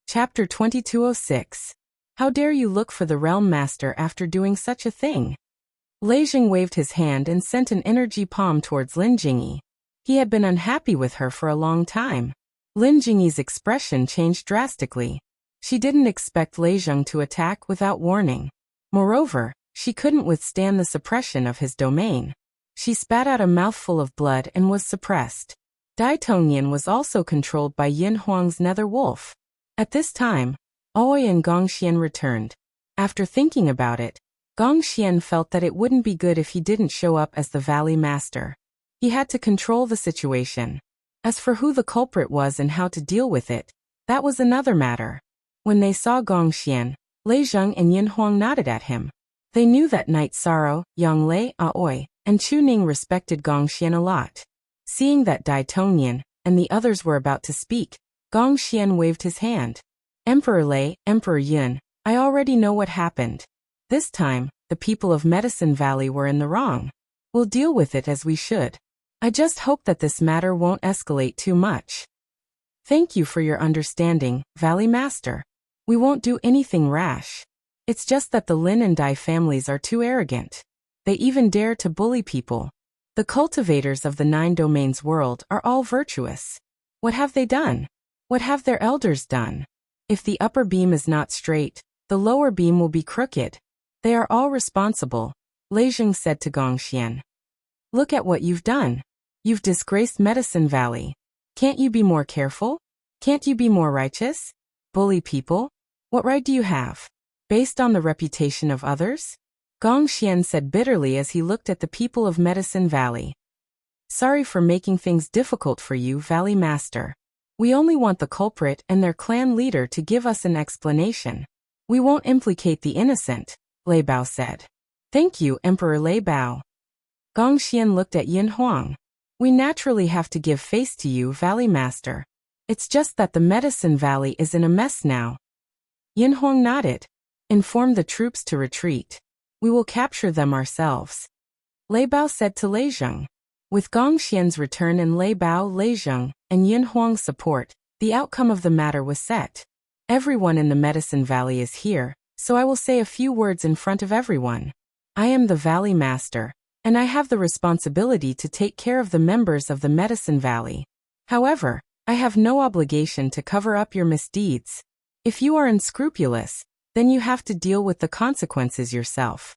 Chapter 2206. How dare you look for the Realm Master after doing such a thing? Lei Zhang waved his hand and sent an energy palm towards Lin Jingyi. He had been unhappy with her for a long time. Lin Jingyi's expression changed drastically. She didn't expect Lei Zhang to attack without warning. Moreover, she couldn't withstand the suppression of his domain. She spat out a mouthful of blood and was suppressed. Dai Tongyan was also controlled by Yin Huang's nether wolf. At this time, Aoi and Gongxian returned. After thinking about it, Gongxian felt that it wouldn't be good if he didn't show up as the Valley Master. He had to control the situation. As for who the culprit was and how to deal with it, that was another matter. When they saw Gongxian, Lei Zhang and Yin Huang nodded at him. They knew that Night Sorrow, Yang Lei, Aoi, and Chu Ning respected Gongxian a lot. Seeing that Dai Tongyan and the others were about to speak, Gongxian waved his hand. Emperor Lei, Emperor Yun, I already know what happened. This time, the people of Medicine Valley were in the wrong. We'll deal with it as we should. I just hope that this matter won't escalate too much. Thank you for your understanding, Valley Master. We won't do anything rash. It's just that the Lin and Dai families are too arrogant. They even dare to bully people. The cultivators of the 9 domains world are all virtuous. What have they done? What have their elders done? If the upper beam is not straight, the lower beam will be crooked. They are all responsible, Lei Zhang said to Gongxian. Look at what you've done. You've disgraced Medicine Valley. Can't you be more careful? Can't you be more righteous? Bully people? What right do you have? Based on the reputation of others? Gongxian said bitterly as he looked at the people of Medicine Valley. Sorry for making things difficult for you, Valley Master. We only want the culprit and their clan leader to give us an explanation. We won't implicate the innocent, Lei Bao said. Thank you, Emperor Lei Bao. Gongxian looked at Yin Huang. We naturally have to give face to you, Valley Master. It's just that the Medicine Valley is in a mess now. Yin Huang nodded. Inform the troops to retreat. We will capture them ourselves. Lei Bao said to Lei Zhang. With Gongxian's return and Lei Bao, Lei Zhang, and Yin Huang's support, the outcome of the matter was set. Everyone in the Medicine Valley is here, so I will say a few words in front of everyone. I am the Valley Master, and I have the responsibility to take care of the members of the Medicine Valley. However, I have no obligation to cover up your misdeeds. If you are unscrupulous, then you have to deal with the consequences yourself.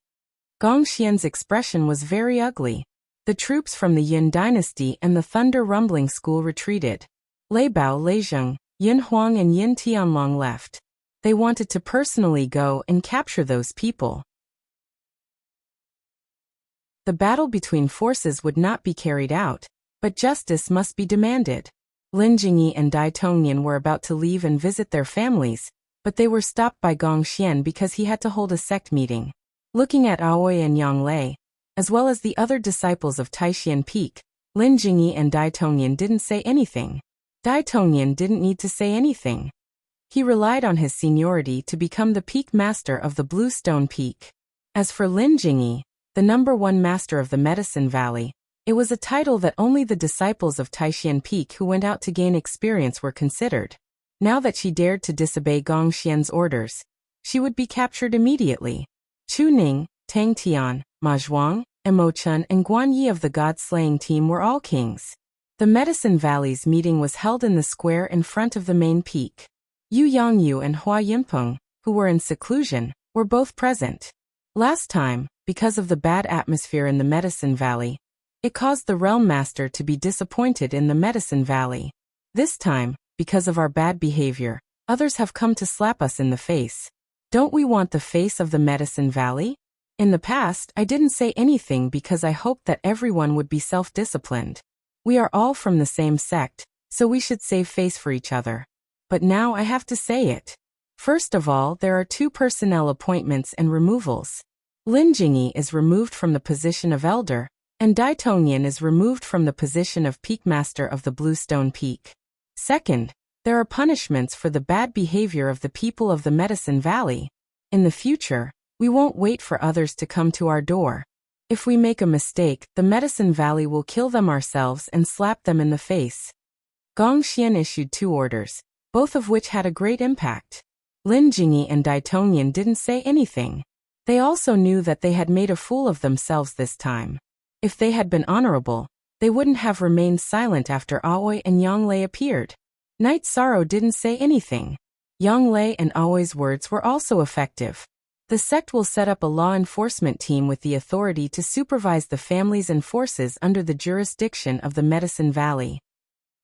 Gong Xian's expression was very ugly. The troops from the Yin dynasty and the Thunder Rumbling School retreated. Lei Bao, Lei Zheng, Yin Huang and Yin Tianlong left. They wanted to personally go and capture those people. The battle between forces would not be carried out, but justice must be demanded. Lin Jingyi and Dai Tongnian were about to leave and visit their families, but they were stopped by Gong Xian because he had to hold a sect meeting. Looking at Aoi and Yang Lei, as well as the other disciples of Taishan Peak, Lin Jingyi and Dai Tongnian didn't say anything. Dai Tongnian didn't need to say anything. He relied on his seniority to become the peak master of the Blue Stone Peak. As for Lin Jingyi, the #1 master of the Medicine Valley, it was a title that only the disciples of Taishan Peak who went out to gain experience were considered. Now that she dared to disobey Gong Xian's orders, she would be captured immediately. Chu Ning, Tang Tian, Ma Zhuang, and Mo Chun and Guan Yi of the God-slaying team were all kings. The Medicine Valley's meeting was held in the square in front of the main peak. Yu Yangyu and Hua Yinpeng, who were in seclusion, were both present. Last time, because of the bad atmosphere in the Medicine Valley, it caused the Realm Master to be disappointed in the Medicine Valley. This time, because of our bad behavior, others have come to slap us in the face. Don't we want the face of the Medicine Valley? In the past, I didn't say anything because I hoped that everyone would be self-disciplined. We are all from the same sect, so we should save face for each other. But now I have to say it. First of all, there are 2 personnel appointments and removals. Lin Jingyi is removed from the position of Elder, and Dai Tongnian is removed from the position of Peak Master of the Blue Stone Peak. Second, there are punishments for the bad behavior of the people of the Medicine Valley. In the future, we won't wait for others to come to our door. If we make a mistake, the Medicine Valley will kill them ourselves and slap them in the face. Gong Xian issued 2 orders, both of which had a great impact. Lin Jingyi and Dai Tongnian didn't say anything. They also knew that they had made a fool of themselves this time. If they had been honorable, they wouldn't have remained silent after Aoi and Yang Lei appeared. Night Sorrow didn't say anything. Yang Lei and Aoi's words were also effective. The sect will set up a law enforcement team with the authority to supervise the families and forces under the jurisdiction of the Medicine Valley.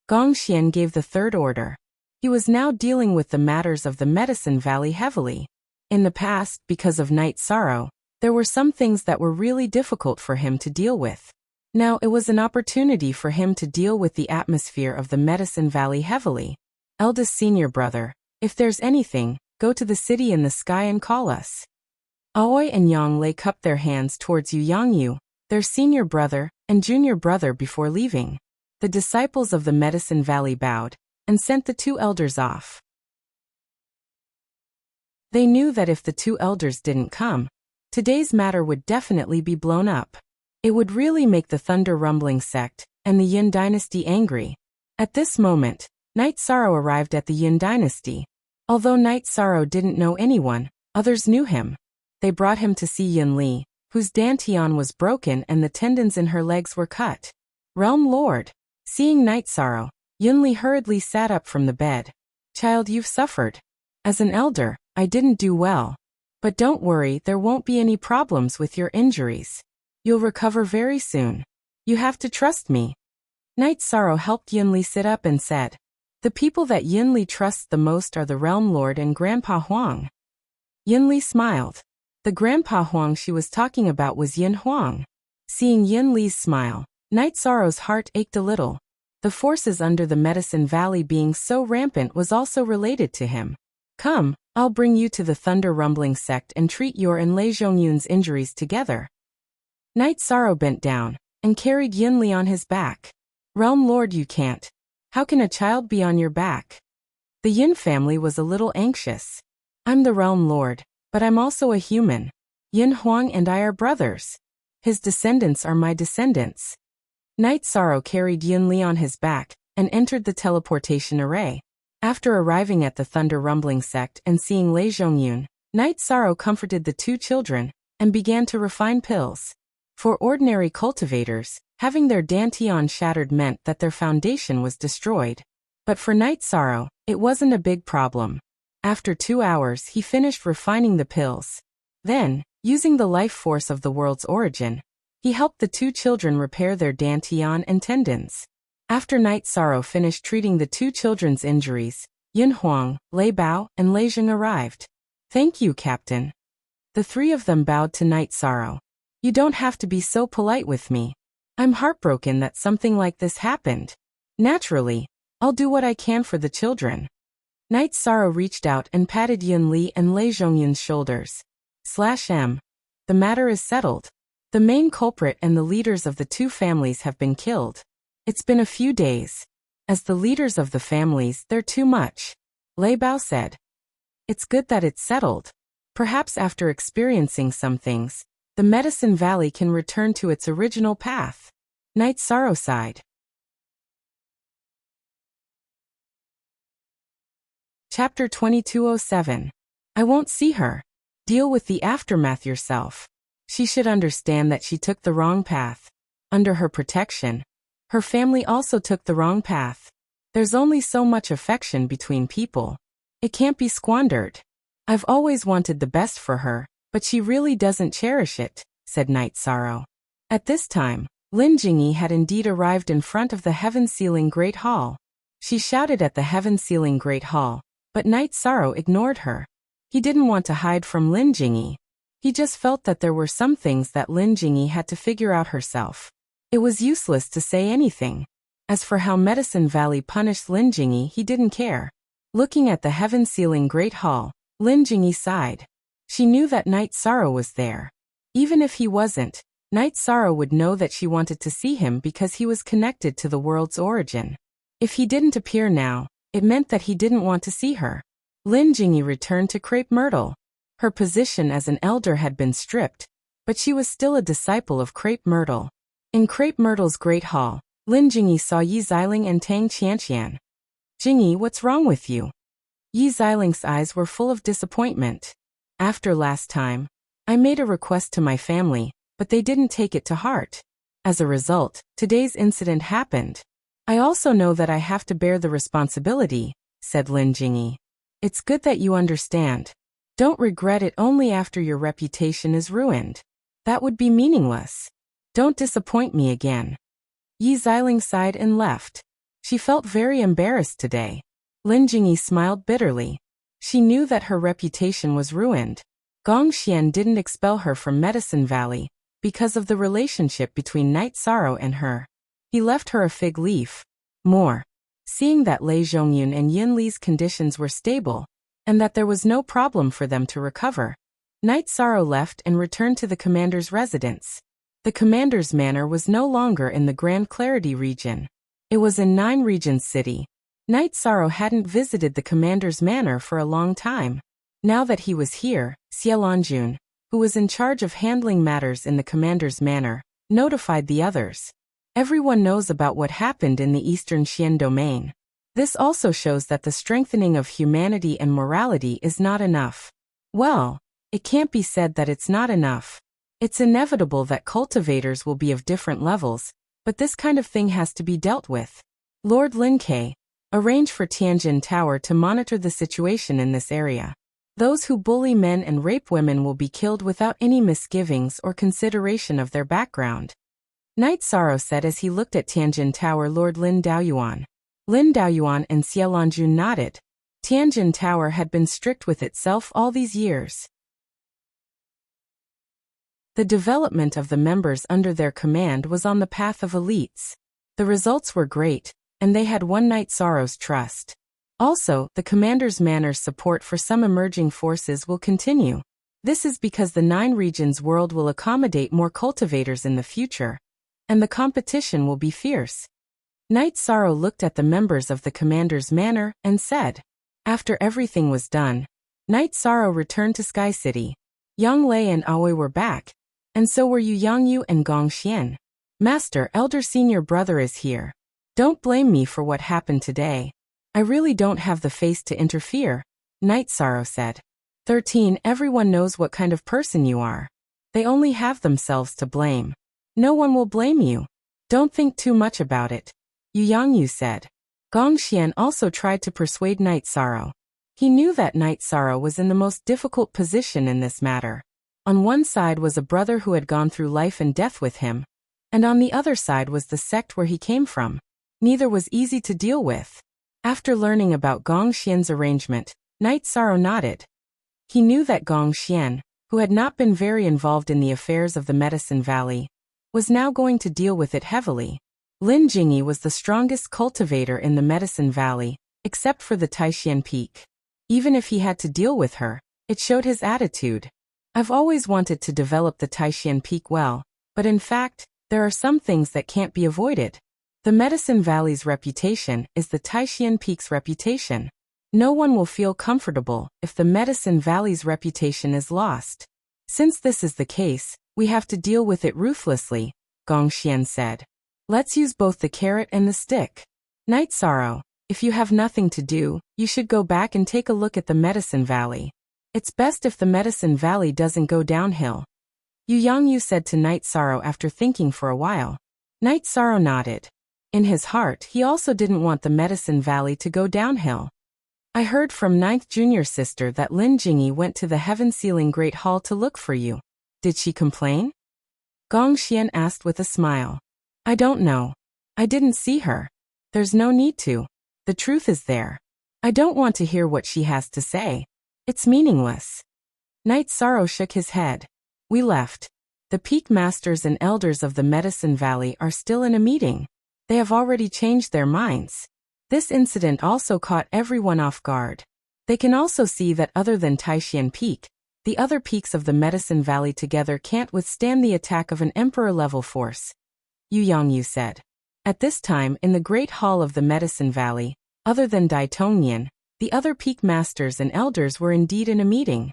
Gong Xian gave the 3rd order. He was now dealing with the matters of the Medicine Valley heavily. In the past, because of Night Sorrow, there were some things that were really difficult for him to deal with. Now it was an opportunity for him to deal with the atmosphere of the Medicine Valley heavily. Eldest senior brother, if there's anything, go to the city in the sky and call us. Aoi and Yang Lei cupped their hands towards Yu Yangyu, their senior brother and junior brother before leaving. The disciples of the Medicine Valley bowed and sent the 2 elders off. They knew that if the 2 elders didn't come, today's matter would definitely be blown up. It would really make the Thunder Rumbling sect and the Yin dynasty angry. At this moment, Night Sorrow arrived at the Yin dynasty. Although Night Sorrow didn't know anyone, others knew him. They brought him to see Yin Li, whose dantian was broken and the tendons in her legs were cut. Realm Lord. Seeing Night Sorrow, Yin Li hurriedly sat up from the bed. Child, you've suffered. As an elder, I didn't do well. But don't worry, there won't be any problems with your injuries. You'll recover very soon. You have to trust me. Night Sorrow helped Yin Li sit up and said, the people that Yin Li trusts the most are the Realm Lord and Grandpa Huang. Yin Li smiled. The Grandpa Huang she was talking about was Yin Huang. Seeing Yin Li's smile, Night Sorrow's heart ached a little. The forces under the Medicine Valley being so rampant was also related to him. Come, I'll bring you to the Thunder Rumbling sect and treat your and Lei Zhongyun's injuries together. Night Sorrow bent down and carried Yin Li on his back. Realm Lord, you can't. How can a child be on your back? The Yin family was a little anxious. I'm the Realm Lord, but I'm also a human. Yin Huang and I are brothers. His descendants are my descendants. Night Sorrow carried Yin Li on his back and entered the teleportation array. After arriving at the Thunder Rumbling sect and seeing Lei Zhongyun, Night Sorrow comforted the 2 children and began to refine pills. For ordinary cultivators, having their dantian shattered meant that their foundation was destroyed. But for Night Sorrow, it wasn't a big problem. After 2 hours, he finished refining the pills. Then, using the life force of the world's origin, he helped the 2 children repair their dantian and tendons. After Night Sorrow finished treating the 2 children's injuries, Yin Huang, Lei Bao, and Lei Zheng arrived. "Thank you, Captain." The 3 of them bowed to Night Sorrow. "You don't have to be so polite with me. I'm heartbroken that something like this happened. Naturally, I'll do what I can for the children." Night Sorrow reached out and patted Yun Li and Lei Zhongyun's shoulders. "M. The matter is settled. The main culprit and the leaders of the 2 families have been killed. It's been a few days. As the leaders of the families, they're too much," Lei Bao said. "It's good that it's settled. Perhaps after experiencing some things, the Medicine Valley can return to its original path." Night Sorrow sighed. Chapter 2207. I won't see her. Deal with the aftermath yourself. She should understand that she took the wrong path. Under her protection, her family also took the wrong path. There's only so much affection between people. It can't be squandered. I've always wanted the best for her, but she really doesn't cherish it, said Night Sorrow. At this time, Lin Jingyi had indeed arrived in front of the Heaven-Sealing Great Hall. She shouted at the Heaven-Sealing Great Hall, but Night Sorrow ignored her. He didn't want to hide from Lin Jingyi. He just felt that there were some things that Lin Jingyi had to figure out herself. It was useless to say anything. As for how Medicine Valley punished Lin Jingyi, he didn't care. Looking at the Heaven-Sealing Great Hall, Lin Jingyi sighed. She knew that Night Sorrow was there. Even if he wasn't, Night Sorrow would know that she wanted to see him because he was connected to the world's origin. If he didn't appear now, it meant that he didn't want to see her. Lin Jingyi returned to Crepe Myrtle. Her position as an elder had been stripped, but she was still a disciple of Crepe Myrtle. In Crepe Myrtle's Great Hall, Lin Jingyi saw Yi Xiling and Tang Qianqian. "Jingyi, what's wrong with you?" Yi Xiling's eyes were full of disappointment. "After last time, I made a request to my family, but they didn't take it to heart. As a result, today's incident happened. I also know that I have to bear the responsibility," said Lin Jingyi. "It's good that you understand. Don't regret it only after your reputation is ruined. That would be meaningless. Don't disappoint me again." Yi Xiling sighed and left. She felt very embarrassed today. Lin Jingyi smiled bitterly. She knew that her reputation was ruined. Gong Xian didn't expel her from Medicine Valley because of the relationship between Night Sorrow and her. He left her a fig leaf. More. Seeing that Lei Zhongyun and Yin Li's conditions were stable, and that there was no problem for them to recover, Night Sorrow left and returned to the commander's residence. The commander's manor was no longer in the Grand Clarity region. It was in Nine Regions City. Night Sorrow hadn't visited the commander's manor for a long time. Now that he was here, Xielanjun, who was in charge of handling matters in the commander's manor, notified the others. Everyone knows about what happened in the Eastern Xian domain. This also shows that the strengthening of humanity and morality is not enough. Well, it can't be said that it's not enough. It's inevitable that cultivators will be of different levels, but this kind of thing has to be dealt with. Lord Lin Ke, arrange for Tianjin Tower to monitor the situation in this area. Those who bully men and rape women will be killed without any misgivings or consideration of their background. Night Sorrow said as he looked at Tianjin Tower. Lord Lin Daoyuan. Lin Daoyuan and Xielanjun nodded. Tianjin Tower had been strict with itself all these years. The development of the members under their command was on the path of elites. The results were great, and they had won Night Sorrow's trust. Also, the commander's manor's support for some emerging forces will continue. This is because the Nine Regions world will accommodate more cultivators in the future, and the competition will be fierce. Night Sorrow looked at the members of the commander's manor and said, after everything was done, Night Sorrow returned to Sky City. Yang Lei and Aoi were back, and so were Yu Yangyu and Gong Xian. Master, elder senior brother is here. Don't blame me for what happened today. I really don't have the face to interfere, Night Sorrow said. 13. Everyone knows what kind of person you are. They only have themselves to blame. No one will blame you. Don't think too much about it, Yu Yangyu said. Gongxian also tried to persuade Night Sorrow. He knew that Night Sorrow was in the most difficult position in this matter. On one side was a brother who had gone through life and death with him, and on the other side was the sect where he came from. Neither was easy to deal with. After learning about Gongxian's arrangement, Night Sorrow nodded. He knew that Gongxian, who had not been very involved in the affairs of the Medicine Valley, was now going to deal with it heavily. Lin Jingyi was the strongest cultivator in the Medicine Valley, except for the Taishan Peak. Even if he had to deal with her, it showed his attitude. I've always wanted to develop the Taishan Peak well, but in fact, there are some things that can't be avoided. The Medicine Valley's reputation is the Taishan Peak's reputation. No one will feel comfortable if the Medicine Valley's reputation is lost. Since this is the case, we have to deal with it ruthlessly, Gongxian said. Let's use both the carrot and the stick. Night Sorrow, if you have nothing to do, you should go back and take a look at the Medicine Valley. It's best if the Medicine Valley doesn't go downhill, Yu Yangyu said to Night Sorrow after thinking for a while. Night Sorrow nodded. In his heart, he also didn't want the Medicine Valley to go downhill. I heard from 9th junior sister that Lin Jingyi went to the Heaven Ceiling Great Hall to look for you. Did she complain? Gongxian asked with a smile. I don't know. I didn't see her. There's no need to. The truth is there. I don't want to hear what she has to say. It's meaningless. Night Sorrow shook his head. We left. The Peak Masters and Elders of the Medicine Valley are still in a meeting. They have already changed their minds. This incident also caught everyone off guard. They can also see that other than Taishan Peak, the other peaks of the Medicine Valley together can't withstand the attack of an Emperor-level force, Yu Yangyu said. At this time in the Great Hall of the Medicine Valley, other than Dai Tongnian, the other Peak Masters and Elders were indeed in a meeting.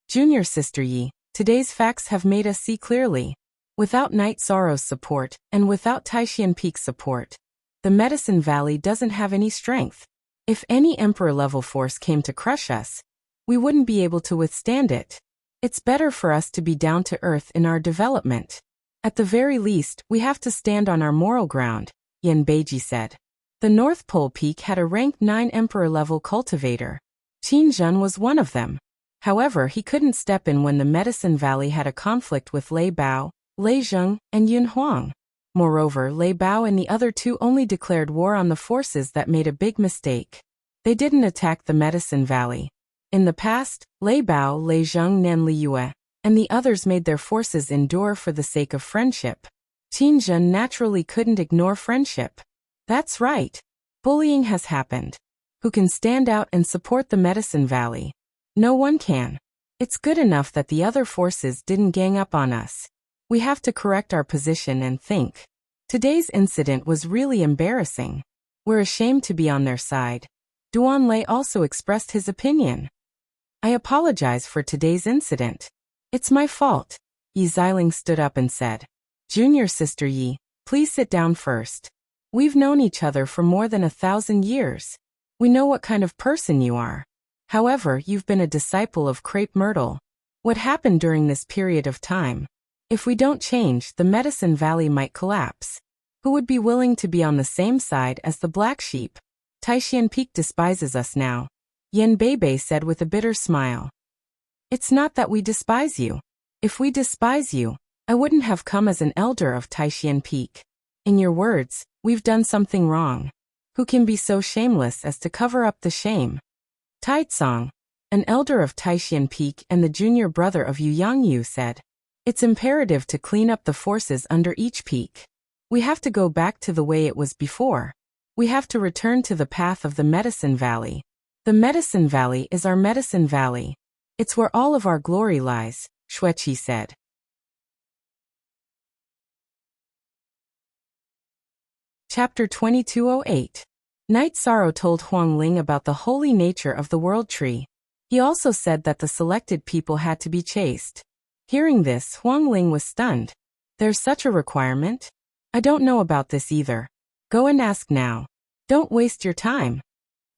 Junior Sister Yi, today's facts have made us see clearly. Without Night Sorrow's support, and without Taishan Peak's support, the Medicine Valley doesn't have any strength. If any Emperor-level force came to crush us, we wouldn't be able to withstand it. It's better for us to be down to earth in our development. At the very least, we have to stand on our moral ground, Yen Beiji said. The North Pole Peak had a rank 9 Emperor-level cultivator. Qin Zhen was one of them. However, he couldn't step in when the Medicine Valley had a conflict with Lei Bao, Lei Zheng, and Yun Huang. Moreover, Lei Bao and the other two only declared war on the forces that made a big mistake. They didn't attack the Medicine Valley. In the past, Lei Bao, Lei Zheng, Nan Liyue, and the others made their forces endure for the sake of friendship. Qin Zhen naturally couldn't ignore friendship. That's right. Bullying has happened. Who can stand out and support the Medicine Valley? No one can. It's good enough that the other forces didn't gang up on us. We have to correct our position and think. Today's incident was really embarrassing. We're ashamed to be on their side. Duan Lei also expressed his opinion. I apologize for today's incident. It's my fault. Yi Xiling stood up and said. Junior Sister Yi, please sit down first. We've known each other for more than 1,000 years. We know what kind of person you are. However, you've been a disciple of Crepe Myrtle. What happened during this period of time? If we don't change, the Medicine Valley might collapse. Who would be willing to be on the same side as the black sheep? Taishan Peak despises us now, Yen Beibei said with a bitter smile. It's not that we despise you. If we despise you, I wouldn't have come as an elder of Taishan Peak. In your words, we've done something wrong. Who can be so shameless as to cover up the shame? Taitsong, an elder of Taishan Peak and the junior brother of Yu Yangyu, said. It's imperative to clean up the forces under each peak. We have to go back to the way it was before. We have to return to the path of the Medicine Valley. The Medicine Valley is our Medicine Valley. It's where all of our glory lies, Xueqi said. Chapter 2208. Night Sorrow told Huang Ling about the holy nature of the World Tree. He also said that the selected people had to be chaste. Hearing this, Huang Ling was stunned. There's such a requirement? I don't know about this either. Go and ask now. Don't waste your time.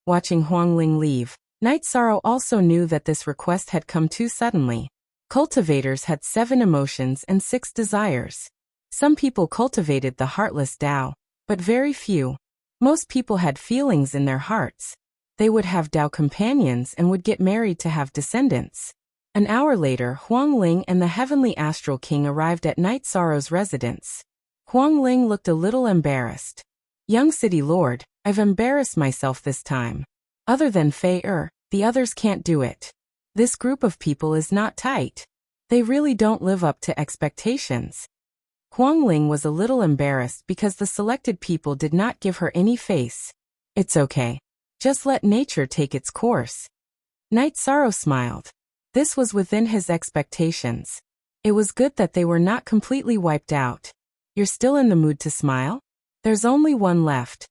Watching Huang Ling leave, Night Sorrow also knew that this request had come too suddenly. Cultivators had 7 emotions and 6 desires. Some people cultivated the heartless Tao, but very few. Most people had feelings in their hearts. They would have Tao companions and would get married to have descendants. An hour later, Huang Ling and the Heavenly Astral King arrived at Night Sorrow's residence. Huang Ling looked a little embarrassed. Young City Lord, I've embarrassed myself this time. Other than Fei the others can't do it. This group of people is not tight. They really don't live up to expectations. Huang Ling was a little embarrassed because the selected people did not give her any face. It's okay. Just let nature take its course. Night Sorrow smiled. This was within his expectations. It was good that they were not completely wiped out. You're still in the mood to smile? There's only one left.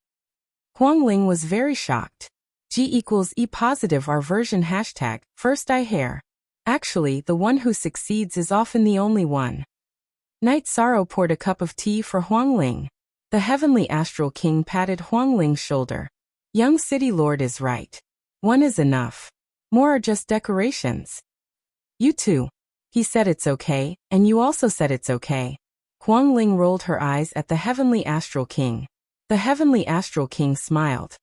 Huang Ling was very shocked. G=E positive R version hashtag, first eye hair. Actually, the one who succeeds is often the only one. Night Sorrow poured a cup of tea for Huang Ling. The Heavenly Astral King patted Huang Ling's shoulder. Young City Lord is right. One is enough. More are just decorations. You too. He said it's okay, and you also said it's okay. Huang Ling rolled her eyes at the Heavenly Astral King. The Heavenly Astral King smiled.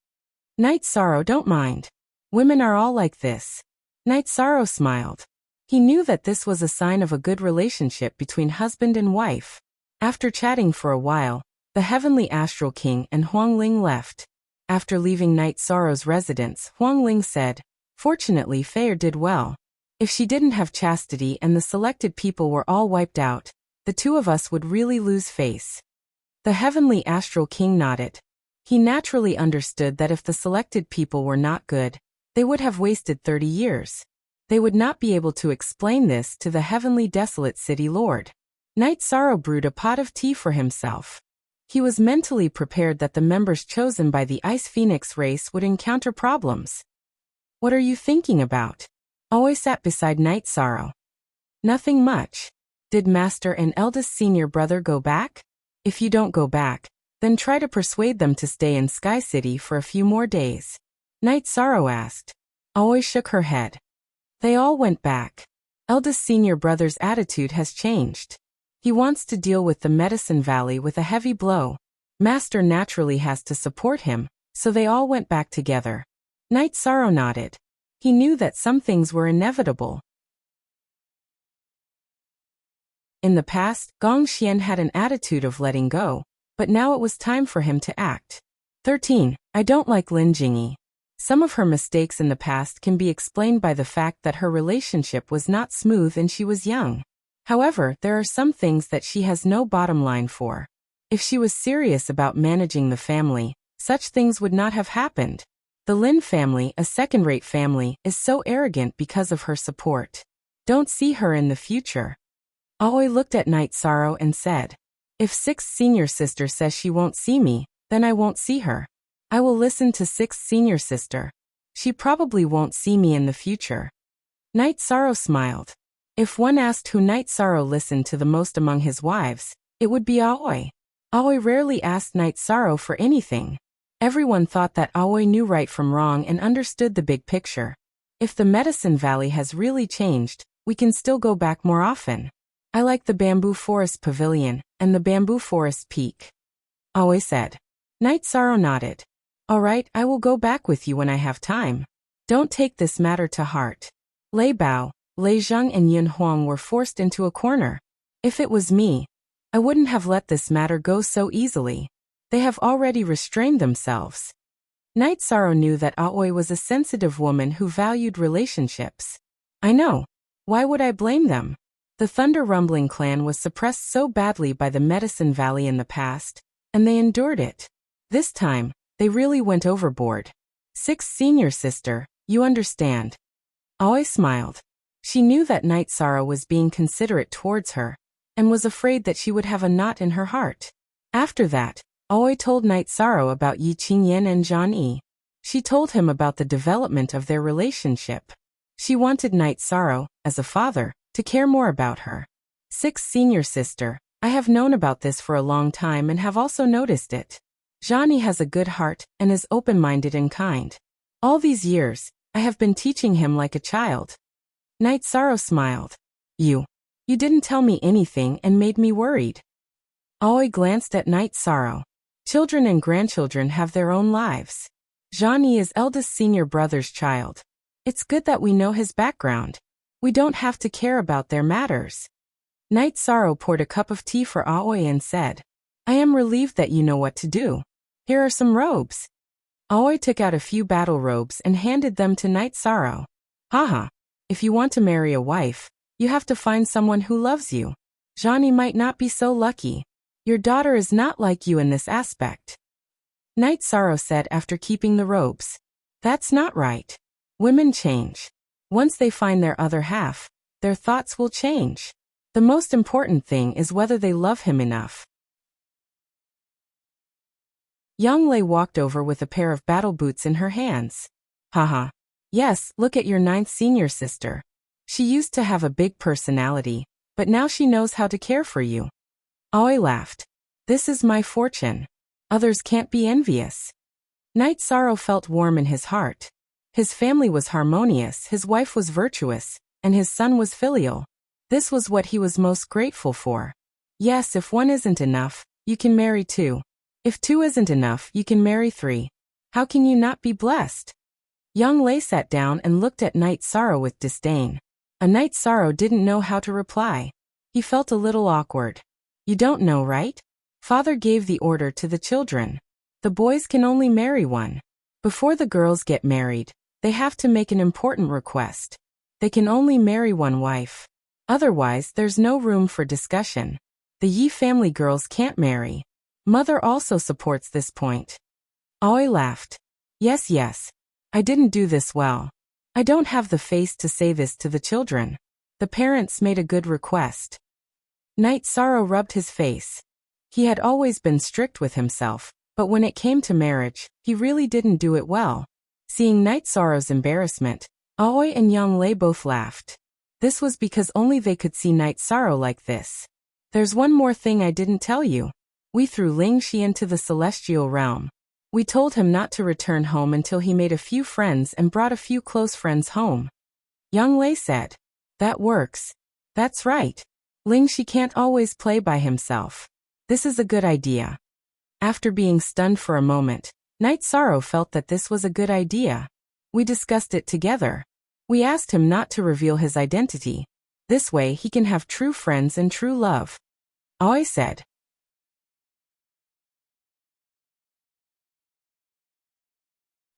Night Sorrow, don't mind. Women are all like this. Night Sorrow smiled. He knew that this was a sign of a good relationship between husband and wife. After chatting for a while, the Heavenly Astral King and Huang Ling left. After leaving Night Sorrow's residence, Huang Ling said, Fortunately Fei did well. If she didn't have chastity and the selected people were all wiped out, the two of us would really lose face. The Heavenly Astral King nodded. He naturally understood that if the selected people were not good, they would have wasted 30 years. They would not be able to explain this to the Heavenly Desolate City Lord. Night Sorrow brewed a pot of tea for himself. He was mentally prepared that the members chosen by the Ice Phoenix race would encounter problems. What are you thinking about? Always sat beside Night Sorrow. Nothing much. Did Master and eldest senior brother go back? If you don't go back, then try to persuade them to stay in Sky City for a few more days. Night Sorrow asked. Aoi shook her head. They all went back. Eldest senior brother's attitude has changed. He wants to deal with the Medicine Valley with a heavy blow. Master naturally has to support him, so they all went back together. Night Sorrow nodded. He knew that some things were inevitable. In the past, Gong Xian had an attitude of letting go, but now it was time for him to act. 13. I don't like Lin Jingyi. Some of her mistakes in the past can be explained by the fact that her relationship was not smooth and she was young. However, there are some things that she has no bottom line for. If she was serious about managing the family, such things would not have happened. The Lin family, a second-rate family, is so arrogant because of her support. Don't see her in the future. Aoi looked at Night Sorrow and said, If 6th senior sister says she won't see me, then I won't see her. I will listen to 6th senior sister. She probably won't see me in the future. Night Sorrow smiled. If one asked who Night Sorrow listened to the most among his wives, it would be Aoi. Aoi rarely asked Night Sorrow for anything. Everyone thought that Aoi knew right from wrong and understood the big picture. If the Medicine Valley has really changed, we can still go back more often. I like the Bamboo Forest Pavilion and the Bamboo Forest Peak. Aoi said. Night Sorrow nodded. All right, I will go back with you when I have time. Don't take this matter to heart. Lei Bao, Lei Zheng and Yun Huang were forced into a corner. If it was me, I wouldn't have let this matter go so easily. They have already restrained themselves. Night Sorrow knew that Aoi was a sensitive woman who valued relationships. I know. Why would I blame them? The Thunder Rumbling clan was suppressed so badly by the Medicine Valley in the past, and they endured it. This time, they really went overboard. 6th senior sister, you understand. Aoi smiled. She knew that Night Sorrow was being considerate towards her, and was afraid that she would have a knot in her heart. After that, Aoi told Night Sorrow about Yi Qingyan and Zhang Yi. She told him about the development of their relationship. She wanted Night Sorrow, as a father, to care more about her. 6th senior sister, I have known about this for a long time and have also noticed it. Zhang Yi has a good heart and is open-minded and kind. All these years, I have been teaching him like a child. Night Sorrow smiled. You didn't tell me anything and made me worried. Aoi glanced at Night Sorrow. Children and grandchildren have their own lives. Jean-Yi is eldest senior brother's child. It's good that we know his background. We don't have to care about their matters. Night Sorrow poured a cup of tea for Aoi and said, I am relieved that you know what to do. Here are some robes. Aoi took out a few battle robes and handed them to Night Sorrow. Haha, if you want to marry a wife, you have to find someone who loves you. Jean-Yi might not be so lucky. Your daughter is not like you in this aspect. Night Sorrow said after keeping the robes. That's not right. Women change. Once they find their other half, their thoughts will change. The most important thing is whether they love him enough. Yang Lei walked over with a pair of battle boots in her hands. Haha. Yes, look at your 9th senior sister. She used to have a big personality, but now she knows how to care for you. Aoi laughed. This is my fortune. Others can't be envious. Night Sorrow felt warm in his heart. His family was harmonious, his wife was virtuous, and his son was filial. This was what he was most grateful for. Yes, if 1 isn't enough, you can marry 2. If 2 isn't enough, you can marry 3. How can you not be blessed? Young Lei sat down and looked at Night Sorrow with disdain. A Night Sorrow didn't know how to reply. He felt a little awkward. You don't know, right? Father gave the order to the children. The boys can only marry 1. Before the girls get married, they have to make an important request. They can only marry 1 wife. Otherwise, there's no room for discussion. The Yi family girls can't marry. Mother also supports this point. Aoi laughed. Yes. I didn't do this well. I don't have the face to say this to the children. The parents made a good request. Night Sorrow rubbed his face. He had always been strict with himself, but when it came to marriage, he really didn't do it well. Seeing Night Sorrow's embarrassment, Aoi and Yang Lei both laughed. This was because only they could see Night Sorrow like this. There's one more thing I didn't tell you. We threw Ling Shi into the celestial realm. We told him not to return home until he made a few friends and brought a few close friends home. Yang Lei said. That works. That's right. Ling Shi can't always play by himself. This is a good idea. After being stunned for a moment, Night Sorrow felt that this was a good idea. We discussed it together. We asked him not to reveal his identity. This way he can have true friends and true love. Aoi said.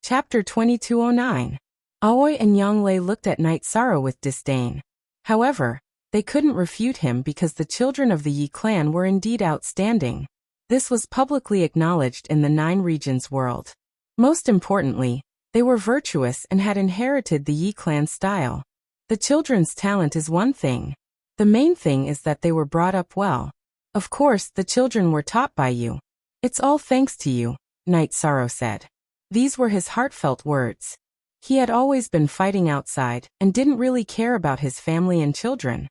Chapter 2209. Aoi and Yang Lei looked at Night Sorrow with disdain. However, they couldn't refute him because the children of the Yi clan were indeed outstanding. This was publicly acknowledged in the 9 regions world. Most importantly, they were virtuous and had inherited the Yi clan style. The children's talent is one thing. The main thing is that they were brought up well. Of course, the children were taught by you. It's all thanks to you, Night Sorrow said. These were his heartfelt words. He had always been fighting outside and didn't really care about his family and children.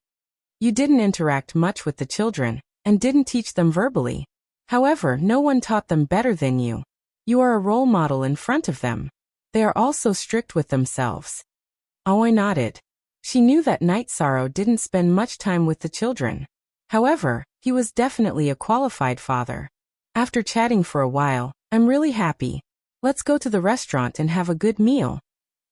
You didn't interact much with the children and didn't teach them verbally. However, no one taught them better than you. You are a role model in front of them. They are also strict with themselves. Aoi nodded. She knew that Night Sorrow didn't spend much time with the children. However, he was definitely a qualified father. After chatting for a while, I'm really happy. Let's go to the restaurant and have a good meal.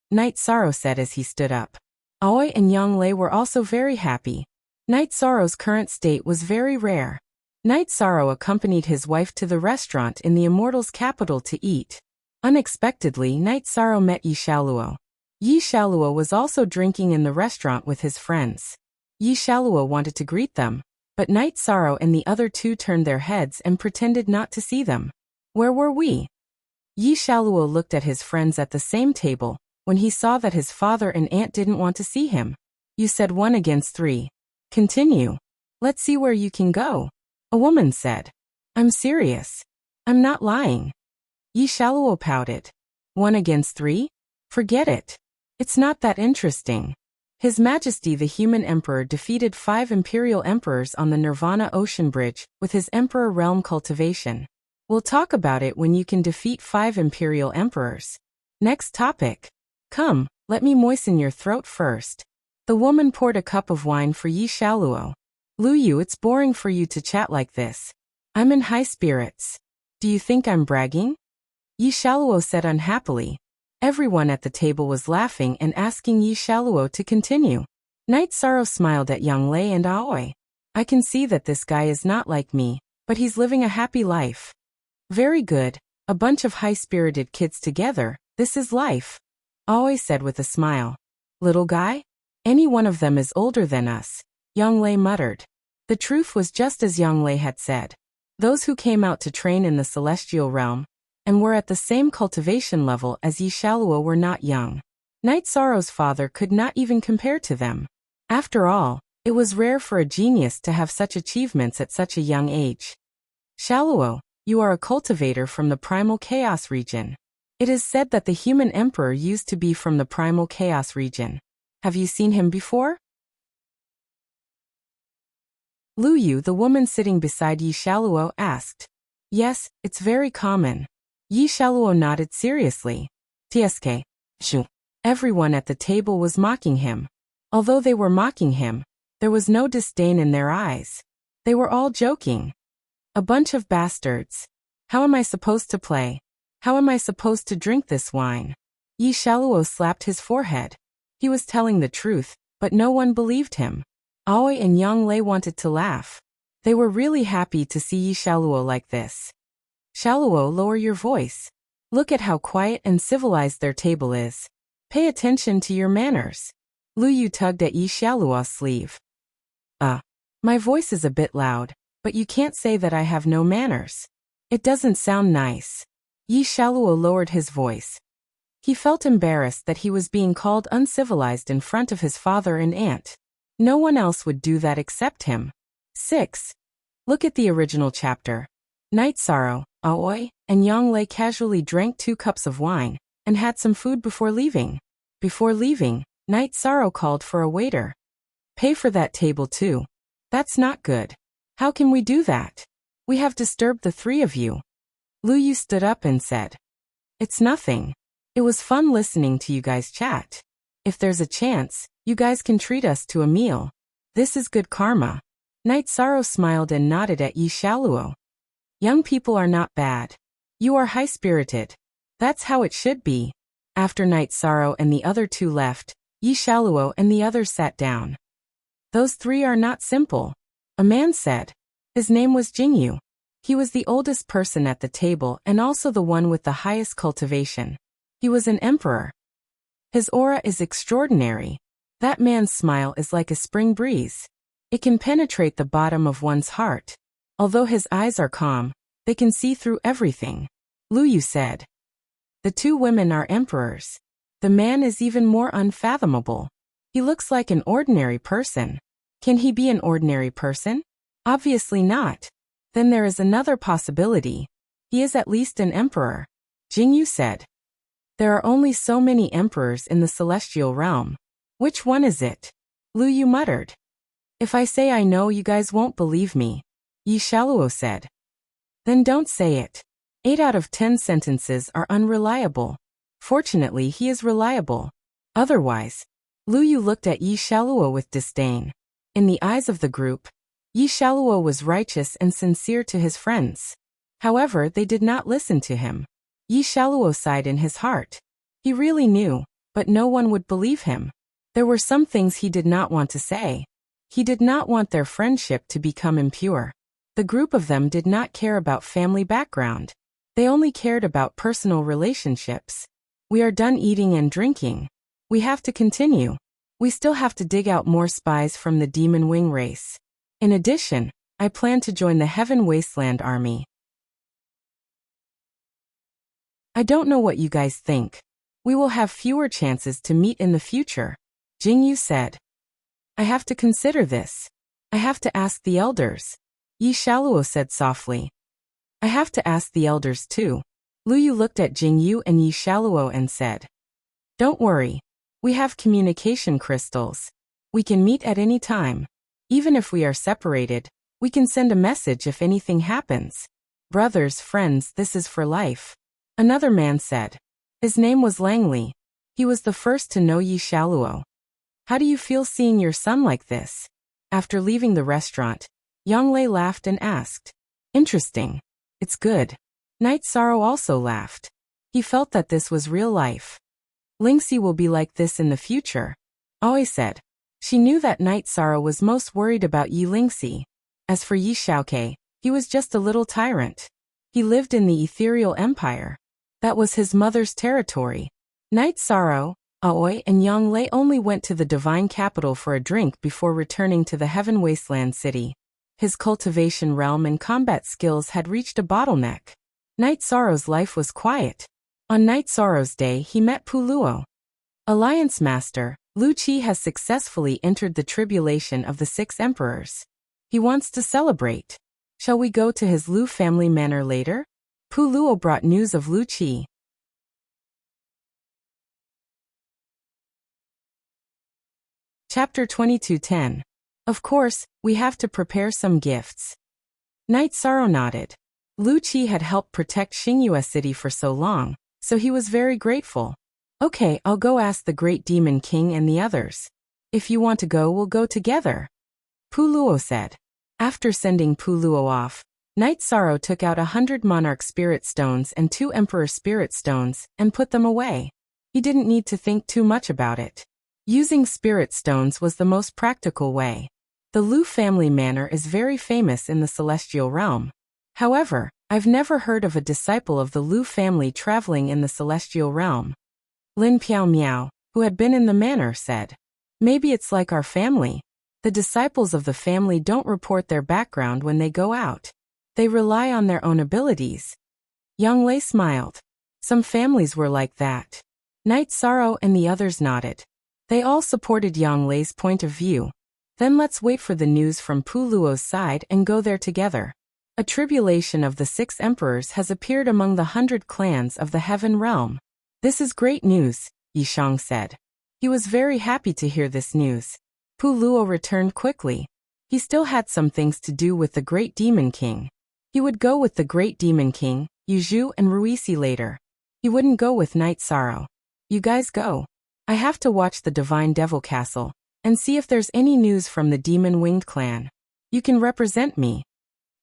Night Sorrow said as he stood up. Aoi and Yang Lei were also very happy. Night Sorrow's current state was very rare. Night Sorrow accompanied his wife to the restaurant in the Immortals' capital to eat. Unexpectedly, Night Sorrow met Yi Xiaoluo. Yi Xiaoluo was also drinking in the restaurant with his friends. Yi Xiaoluo wanted to greet them, but Night Sorrow and the other 2 turned their heads and pretended not to see them. Where were we? Yi Xiaoluo looked at his friends at the same table when he saw that his father and aunt didn't want to see him. You said 1 against 3. Continue. Let's see where you can go. A woman said. I'm serious. I'm not lying. Yi Xiaoluo pouted. 1 against 3? Forget it. It's not that interesting. His Majesty the Human Emperor defeated 5 Imperial Emperors on the Nirvana Ocean Bridge with his Emperor Realm cultivation. We'll talk about it when you can defeat 5 Imperial Emperors. Next topic. Come, Let me moisten your throat first. The woman poured a cup of wine for Yi Xiaoluo. Lu Yu, it's boring for you to chat like this. I'm in high spirits. Do you think I'm bragging? Yi Xiaoluo said unhappily. Everyone at the table was laughing and asking Yi Xiaoluo to continue. Night Sorrow smiled at Yang Lei and Aoi. I can see that this guy is not like me, but he's living a happy life. Very good, a bunch of high-spirited kids together, this is life. Aoi said with a smile. Little guy? Any one of them is older than us, Yang Lei muttered. The truth was just as Yang Lei had said. Those who came out to train in the celestial realm and were at the same cultivation level as Yi Xiaoluo were not young. Night Sorrow's father could not even compare to them. After all, it was rare for a genius to have such achievements at such a young age. Xiaoluo, you are a cultivator from the primal chaos region. It is said that the human emperor used to be from the primal chaos region. Have you seen him before? Lu Yu, the woman sitting beside Yi Xiaoluo, asked. Yes, it's very common. Yi Xiaoluo nodded seriously. Tsk. Shu. Everyone at the table was mocking him. Although they were mocking him, there was no disdain in their eyes. They were all joking. A bunch of bastards. How am I supposed to play? How am I supposed to drink this wine? Yi Xiaoluo slapped his forehead. He was telling the truth, but no one believed him. Aoi and Yang Lei wanted to laugh. They were really happy to see Yi Xiaoluo like this. Xiaoluo, lower your voice. Look at how quiet and civilized their table is. Pay attention to your manners. Lu Yu tugged at Yi Xiaoluo's sleeve. My voice is a bit loud, but you can't say that I have no manners. It doesn't sound nice. Yi Xiaoluo lowered his voice. He felt embarrassed that he was being called uncivilized in front of his father and aunt. No one else would do that except him. 6. Look at the original chapter. Night Sorrow, Aoi, and Yang Lei casually drank 2 cups of wine and had some food before leaving. Before leaving, Night Sorrow called for a waiter. Pay for that table too. That's not good. How can we do that? We have disturbed the 3 of you. Lu Yu stood up and said. It's nothing. It was fun listening to you guys chat. If there's a chance, you guys can treat us to a meal. This is good karma. Night Sorrow smiled and nodded at Yi Xiaoluo. Young people are not bad. You are high-spirited. That's how it should be. After Night Sorrow and the other 2 left, Yi Xiaoluo and the others sat down. Those 3 are not simple, a man said. His name was Jingyu. He was the oldest person at the table and also the one with the highest cultivation. He was an emperor. His aura is extraordinary. That man's smile is like a spring breeze. It can penetrate the bottom of one's heart. Although his eyes are calm, they can see through everything. Lu Yu said. The 2 women are emperors. The man is even more unfathomable. He looks like an ordinary person. Can he be an ordinary person? Obviously not. Then there is another possibility. He is at least an emperor. Jingyu said. There are only so many emperors in the celestial realm. Which one is it? Lu Yu muttered. If I say I know, you guys won't believe me. Yi Xiaoluo said. Then don't say it. 8 out of 10 sentences are unreliable. Fortunately, he is reliable. Otherwise, Lu Yu looked at Yi Xiaoluo with disdain. In the eyes of the group, Yi Xiaoluo was righteous and sincere to his friends. However, they did not listen to him. Yi Xiaoluo sighed in his heart. He really knew, but no one would believe him. There were some things he did not want to say. He did not want their friendship to become impure. The group of them did not care about family background. They only cared about personal relationships. We are done eating and drinking. We have to continue. We still have to dig out more spies from the Demon Wing race. In addition, I plan to join the Heaven Wasteland Army. I don't know what you guys think. We will have fewer chances to meet in the future, Jingyu said. I have to consider this. I have to ask the elders. Yi Xiaoluo said softly. I have to ask the elders too. Lu Yu looked at Jingyu and Yi Xiaoluo and said. Don't worry. We have communication crystals. We can meet at any time. Even if we are separated, we can send a message if anything happens. Brothers, friends, this is for life. Another man said. His name was Langley. He was the first to know Yi Xiaoluo. How do you feel seeing your son like this? After leaving the restaurant, Yang Lei laughed and asked. Interesting. It's good. Night Sorrow also laughed. He felt that this was real life. Lingxi will be like this in the future, Aoi said. She knew that Night Sorrow was most worried about Yi Lingxi. As for Yi Xiaoke, he was just a little tyrant. He lived in the ethereal empire. That was his mother's territory. Night Sorrow, Aoi and Yang Lei only went to the divine capital for a drink before returning to the Heaven Wasteland city. His cultivation realm and combat skills had reached a bottleneck. Night Sorrow's life was quiet. On Night Sorrow's day he met Pu Luo. Alliance Master, Lu Qi has successfully entered the tribulation of the 6 emperors. He wants to celebrate. Shall we go to his Lu family manor later? Pu Luo brought news of Lu Qi. Chapter 22:10. Of course, we have to prepare some gifts. Night Sorrow nodded. Lu Qi had helped protect Xingyue City for so long, so he was very grateful. Okay, I'll go ask the Great Demon King and the others. If you want to go, we'll go together, Pu Luo said. After sending Pu Luo off, Night Sorrow took out 100 Monarch Spirit Stones and 2 Emperor Spirit Stones and put them away. He didn't need to think too much about it. Using Spirit Stones was the most practical way. The Lu family manor is very famous in the celestial realm. However, I've never heard of a disciple of the Lu family traveling in the celestial realm. Lin Piao Miao, who had been in the manor, said. Maybe it's like our family. The disciples of the family don't report their background when they go out. They rely on their own abilities. Yang Lei smiled. Some families were like that. Night Sorrow and the others nodded. They all supported Yang Lei's point of view. Then let's wait for the news from Pu Luo's side and go there together. A tribulation of the 6 emperors has appeared among the 100 clans of the Heaven Realm. This is great news, Yishang said. He was very happy to hear this news. Pu Luo returned quickly. He still had some things to do with the Great Demon King. He would go with the Great Demon King, Yuzhu and Ruisi later. He wouldn't go with Night Sorrow. You guys go. I have to watch the Divine Devil Castle and see if there's any news from the Demon Winged clan. You can represent me,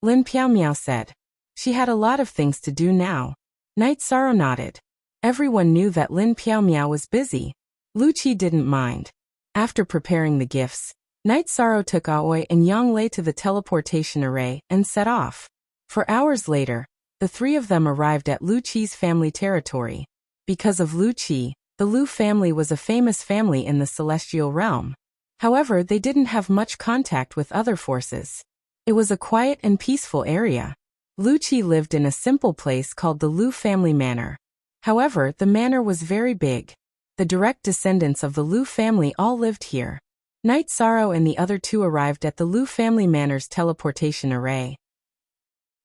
Lin Piao Miao said. She had a lot of things to do now. Night Sorrow nodded. Everyone knew that Lin Piao Miao was busy. Lu Qi didn't mind. After preparing the gifts, Night Sorrow took Aoi and Yang Lei to the teleportation array and set off. For hours later, the 3 of them arrived at Lu Qi's family territory. Because of Lu Qi, the Lu family was a famous family in the celestial realm. However, they didn't have much contact with other forces. It was a quiet and peaceful area. Lu Qi lived in a simple place called the Lu family manor. However, the manor was very big. The direct descendants of the Lu family all lived here. Night Sorrow and the other 2 arrived at the Lu family manor's teleportation array.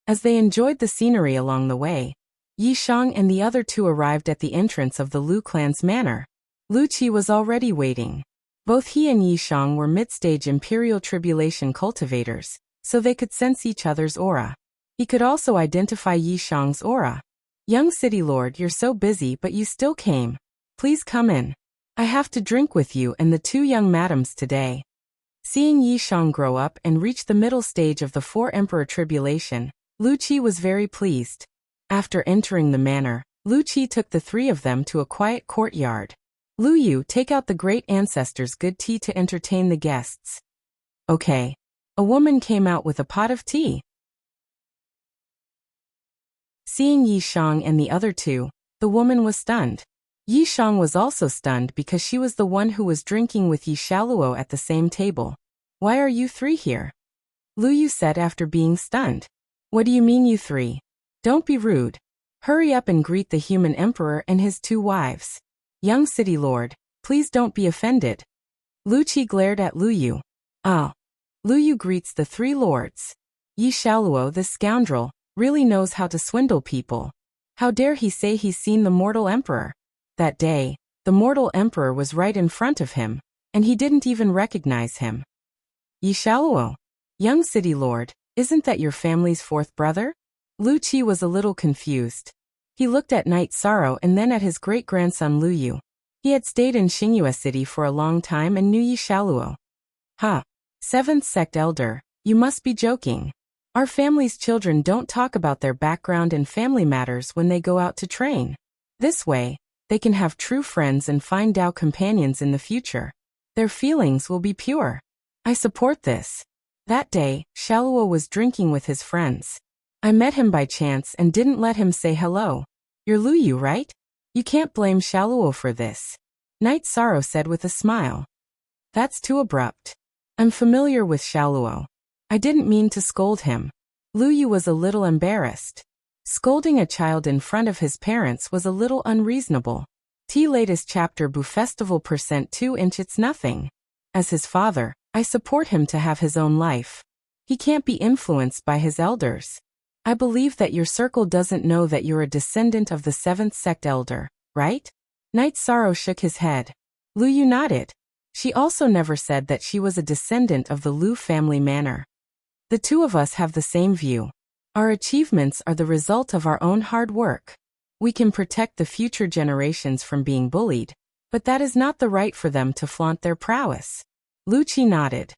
As they enjoyed the scenery along the way, Yi Shang and the other 2 arrived at the entrance of the Lu clan's manor. Lu Qi was already waiting. Both he and Yi Shang were mid-stage Imperial Tribulation cultivators, so they could sense each other's aura. He could also identify Yi Shang's aura. Young City Lord, you're so busy but you still came. Please come in. I have to drink with you and the 2 young madams today. Seeing Yi Shang grow up and reach the middle stage of the 4 Emperor Tribulation, Lu Qi was very pleased. After entering the manor, Lu Qi took the 3 of them to a quiet courtyard. Lu Yu, take out the great ancestors' good tea to entertain the guests. Okay. A woman came out with a pot of tea. Seeing Yi Shang and the other 2, the woman was stunned. Yi Shang was also stunned because she was the one who was drinking with Yi Xiaoluo at the same table. Why are you 3 here? Lu Yu said after being stunned. What do you mean you 3? Don't be rude. Hurry up and greet the human emperor and his 2 wives. Young City Lord, please don't be offended. Lu Qi glared at Lu Yu. Ah. Lu Yu greets the 3 lords. Yi Xiaoluo, this scoundrel, really knows how to swindle people. How dare he say he's seen the mortal emperor? That day, the mortal emperor was right in front of him, and he didn't even recognize him. Yi Xiaoluo, young City Lord, isn't that your family's 4th brother? Lu Qi was a little confused. He looked at Night Sorrow and then at his great-grandson Lu Yu. He had stayed in Xingyue City for a long time and knew Yi Shaluo. Ha! Seventh sect elder, you must be joking. Our family's children don't talk about their background and family matters when they go out to train. This way, they can have true friends and find Dao companions in the future. Their feelings will be pure. I support this. That day, Shaluo was drinking with his friends. I met him by chance and didn't let him say hello. You're Lu Yu, right? You can't blame Shaluo for this. Knight Sorrow said with a smile. That's too abrupt. I'm familiar with Shaluo. I didn't mean to scold him. Lu Yu was a little embarrassed. Scolding a child in front of his parents was a little unreasonable. T latest chapter Bu Festival %2 inch it's nothing. As his father, I support him to have his own life. He can't be influenced by his elders. I believe that your circle doesn't know that you're a descendant of the 7th sect elder, right? Knight Sorrow shook his head. Lu Yu nodded. She also never said that she was a descendant of the Lu family manor. The two of us have the same view. Our achievements are the result of our own hard work. We can protect the future generations from being bullied, but that is not the right for them to flaunt their prowess. Lu Qi nodded.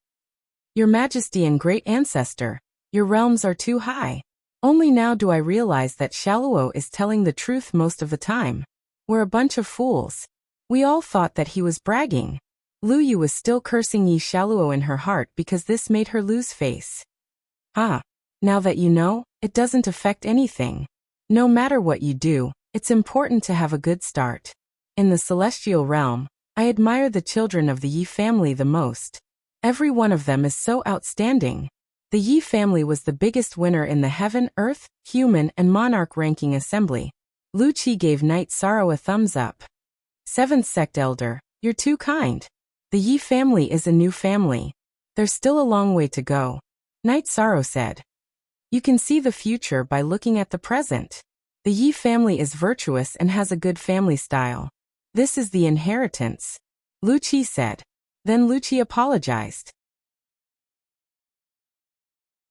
Your Majesty and Great Ancestor, your realms are too high. Only now do I realize that Shaluo is telling the truth most of the time. We're a bunch of fools. We all thought that he was bragging. Lu Yu was still cursing Yi Shaluo in her heart because this made her lose face. Now that you know, it doesn't affect anything. No matter what you do, it's important to have a good start. In the celestial realm, I admire the children of the Yi family the most. Every one of them is so outstanding. The Yi family was the biggest winner in the Heaven, Earth, Human, and Monarch ranking assembly. Lu Qi gave Knight Sorrow a thumbs up. 7th sect elder, you're too kind. The Yi family is a new family. There's still a long way to go. Knight Sorrow said. You can see the future by looking at the present. The Yi family is virtuous and has a good family style. This is the inheritance. Lu Qi said. Then Lu Qi apologized.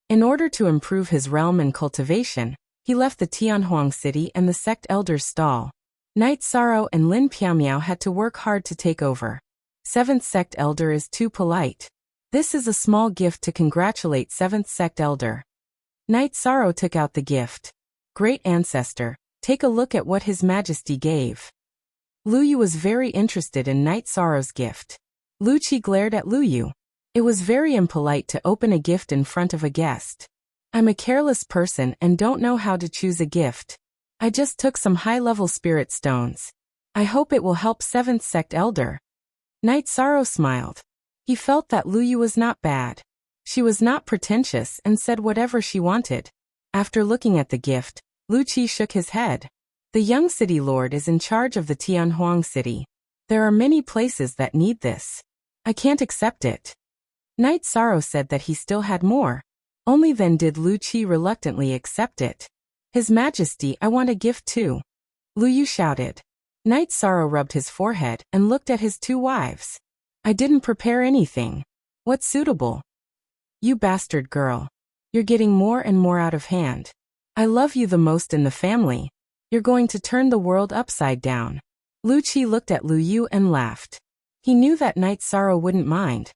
In order to improve his realm and cultivation, he left the Tianhuang city and the sect elder's stall. Knight Sorrow and Lin Piaomiao had to work hard to take over. 7th sect elder is too polite. This is a small gift to congratulate 7th sect elder. Knight Sorrow took out the gift. Great Ancestor, take a look at what His Majesty gave. Lu Yu was very interested in Knight Sorrow's gift. Lu Qi glared at Lu Yu. It was very impolite to open a gift in front of a guest. I'm a careless person and don't know how to choose a gift. I just took some high-level spirit stones. I hope it will help 7th sect elder. Knight Sorrow smiled. He felt that Lu Yu was not bad. She was not pretentious and said whatever she wanted. After looking at the gift, Lu Qi shook his head. The young city lord is in charge of the Tianhuang city. There are many places that need this. I can't accept it. Knight Sorrow said that he still had more. Only then did Lu Qi reluctantly accept it. His Majesty, I want a gift too. Lu Yu shouted. Knight Sorrow rubbed his forehead and looked at his two wives. I didn't prepare anything. What's suitable? You bastard girl. You're getting more and more out of hand. I love you the most in the family. You're going to turn the world upside down. Lu Qi looked at Lu Yu and laughed. He knew that Knight Sorrow wouldn't mind.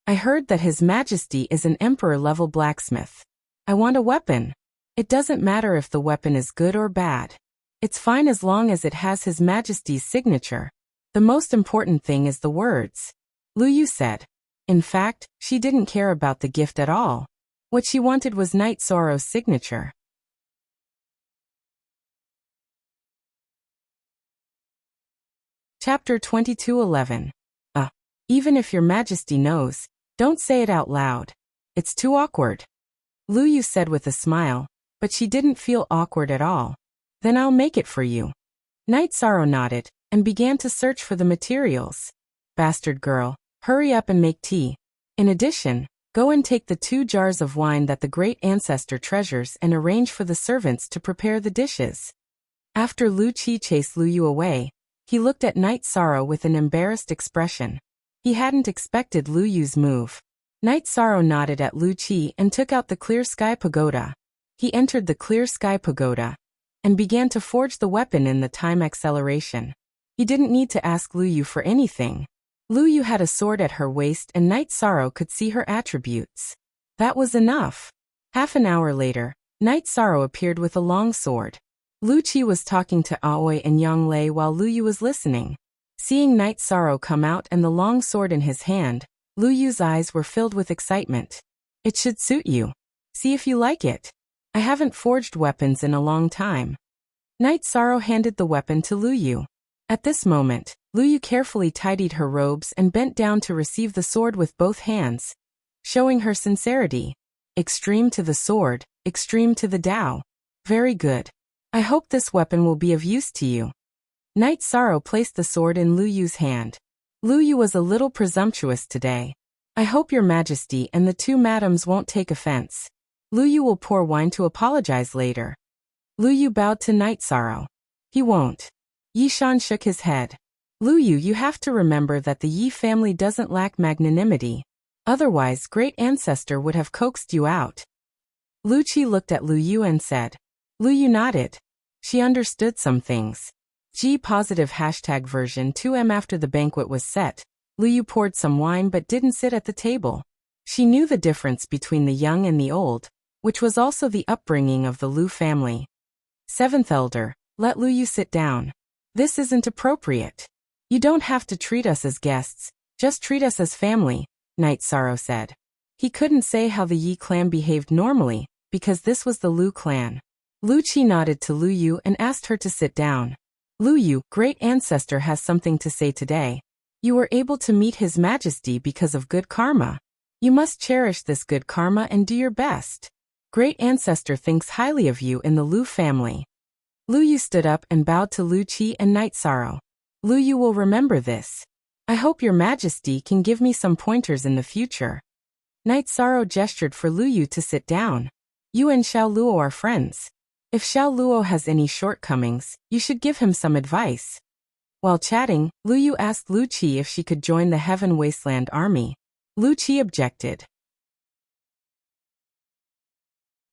I heard that His Majesty is an emperor-level blacksmith. I want a weapon. It doesn't matter if the weapon is good or bad. It's fine as long as it has His Majesty's signature. The most important thing is the words. Lu Yu said. In fact, she didn't care about the gift at all. What she wanted was Knight Sorrow's signature. Chapter 22:11. Even if Your Majesty knows, don't say it out loud. It's too awkward. Lu Yu said with a smile, but she didn't feel awkward at all. Then I'll make it for you. Knight Sorrow nodded and began to search for the materials. Bastard girl, hurry up and make tea. In addition, go and take the 2 jars of wine that the Great Ancestor treasures and arrange for the servants to prepare the dishes. After Lu Qi chased Lu Yu away, he looked at Knight Sorrow with an embarrassed expression. He hadn't expected Lu Yu's move. Knight Sorrow nodded at Lu Qi and took out the Clear Sky Pagoda. He entered the Clear Sky Pagoda and began to forge the weapon in the time acceleration. He didn't need to ask Lu Yu for anything. Lu Yu had a sword at her waist and Night Sorrow could see her attributes. That was enough. Half an hour later, Night Sorrow appeared with a long sword. Lu Qi was talking to Aoi and Yang Lei while Lu Yu was listening. Seeing Night Sorrow come out and the long sword in his hand, Lu Yu's eyes were filled with excitement. It should suit you. See if you like it. I haven't forged weapons in a long time. Night Sorrow handed the weapon to Lu Yu. At this moment, Lu Yu carefully tidied her robes and bent down to receive the sword with both hands, showing her sincerity. Extreme to the sword, extreme to the Tao. Very good. I hope this weapon will be of use to you. Night Sorrow placed the sword in Lu Yu's hand. Lu Yu was a little presumptuous today. I hope your majesty and the two madams won't take offense. Lu Yu will pour wine to apologize later. Lu Yu bowed to Night Sorrow. He won't. Yi Shan shook his head. Lu Yu, you have to remember that the Yi family doesn't lack magnanimity. Otherwise, great ancestor would have coaxed you out. Lu Qi looked at Lu Yu and said. Lu Yu nodded. She understood some things. G positive hashtag version 2M. After the banquet was set, Lu Yu poured some wine but didn't sit at the table. She knew the difference between the young and the old, which was also the upbringing of the Lu family. Seventh elder, let Lu Yu sit down. This isn't appropriate. You don't have to treat us as guests, just treat us as family, Night Sorrow said. He couldn't say how the Yi clan behaved normally, because this was the Lu clan. Lu Qi nodded to Lu Yu and asked her to sit down. Lu Yu, great ancestor has something to say today. You were able to meet His Majesty because of good karma. You must cherish this good karma and do your best. Great ancestor thinks highly of you in the Lu family. Lu Yu stood up and bowed to Lu Qi and Night Sorrow. Lu Yu will remember this. I hope your majesty can give me some pointers in the future. Night Sorrow gestured for Lu Yu to sit down. You and Xiao Luo are friends. If Xiao Luo has any shortcomings, you should give him some advice. While chatting, Lu Yu asked Lu Qi if she could join the Heaven Wasteland army. Lu Qi objected.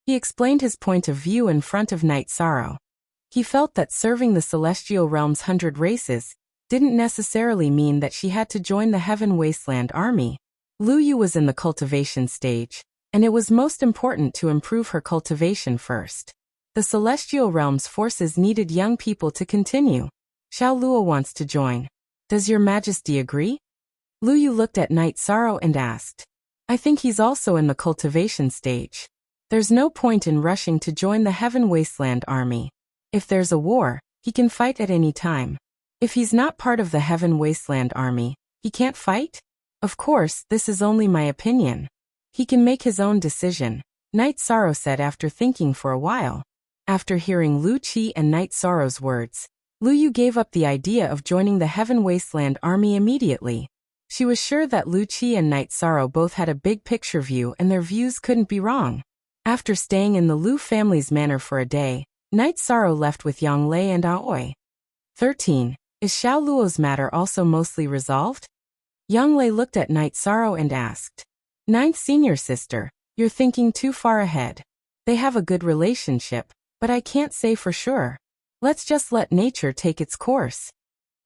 He explained his point of view in front of Night Sorrow. He felt that serving the Celestial Realm's 100 races didn't necessarily mean that she had to join the Heaven Wasteland army. Lu Yu was in the cultivation stage, and it was most important to improve her cultivation first. The Celestial Realm's forces needed young people to continue. Xiao Luo wants to join. Does your majesty agree? Lu Yu looked at Night Sorrow and asked. I think he's also in the cultivation stage. There's no point in rushing to join the Heaven Wasteland army. If there's a war, he can fight at any time. If he's not part of the Heaven Wasteland army, he can't fight? Of course, this is only my opinion. He can make his own decision, Night Sorrow said after thinking for a while. After hearing Lu Qi and Night Sorrow's words, Lu Yu gave up the idea of joining the Heaven Wasteland army immediately. She was sure that Lu Qi and Night Sorrow both had a big picture view and their views couldn't be wrong. After staying in the Lu family's manor for a day, Night Sorrow left with Yang Lei and Aoi. 13. Is Xiao Luo's matter also mostly resolved? Yang Lei looked at Night Sorrow and asked. Ninth senior sister, you're thinking too far ahead. They have a good relationship, but I can't say for sure. Let's just let nature take its course.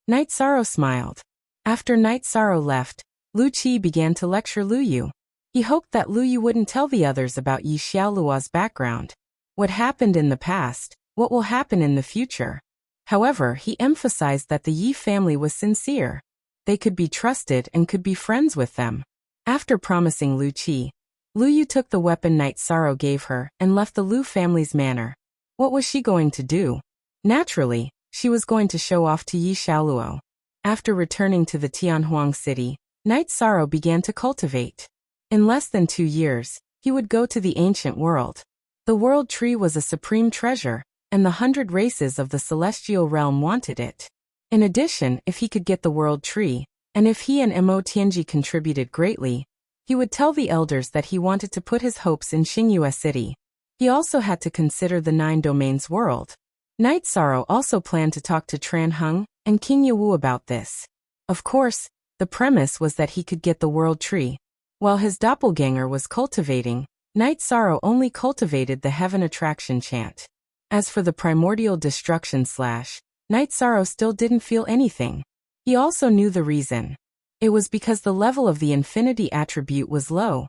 Night Sorrow smiled. After Night Sorrow left, Lu Qi began to lecture Lu Yu. He hoped that Lu Yu wouldn't tell the others about Yi Xiaoluo's background. What happened in the past, what will happen in the future. However, he emphasized that the Yi family was sincere. They could be trusted and could be friends with them. After promising Lu Qi, Lu Yu took the weapon Night Sorrow gave her and left the Lu family's manor. What was she going to do? Naturally, she was going to show off to Yi Xiaoluo. After returning to the Tianhuang city, Night Sorrow began to cultivate. In less than 2 years, he would go to the ancient world. The world tree was a supreme treasure, and the 100 races of the celestial realm wanted it. In addition, if he could get the world tree, and if he and Mo Tianji contributed greatly, he would tell the elders that he wanted to put his hopes in Xingyue City. He also had to consider the 9 domains world. Night Sorrow also planned to talk to Tran Heng and King Yewu about this. Of course, the premise was that he could get the world tree. While his doppelganger was cultivating, Night Sorrow only cultivated the Heaven Attraction chant. As for the primordial destruction / Night Sorrow still didn't feel anything. He also knew the reason. It was because the level of the infinity attribute was low,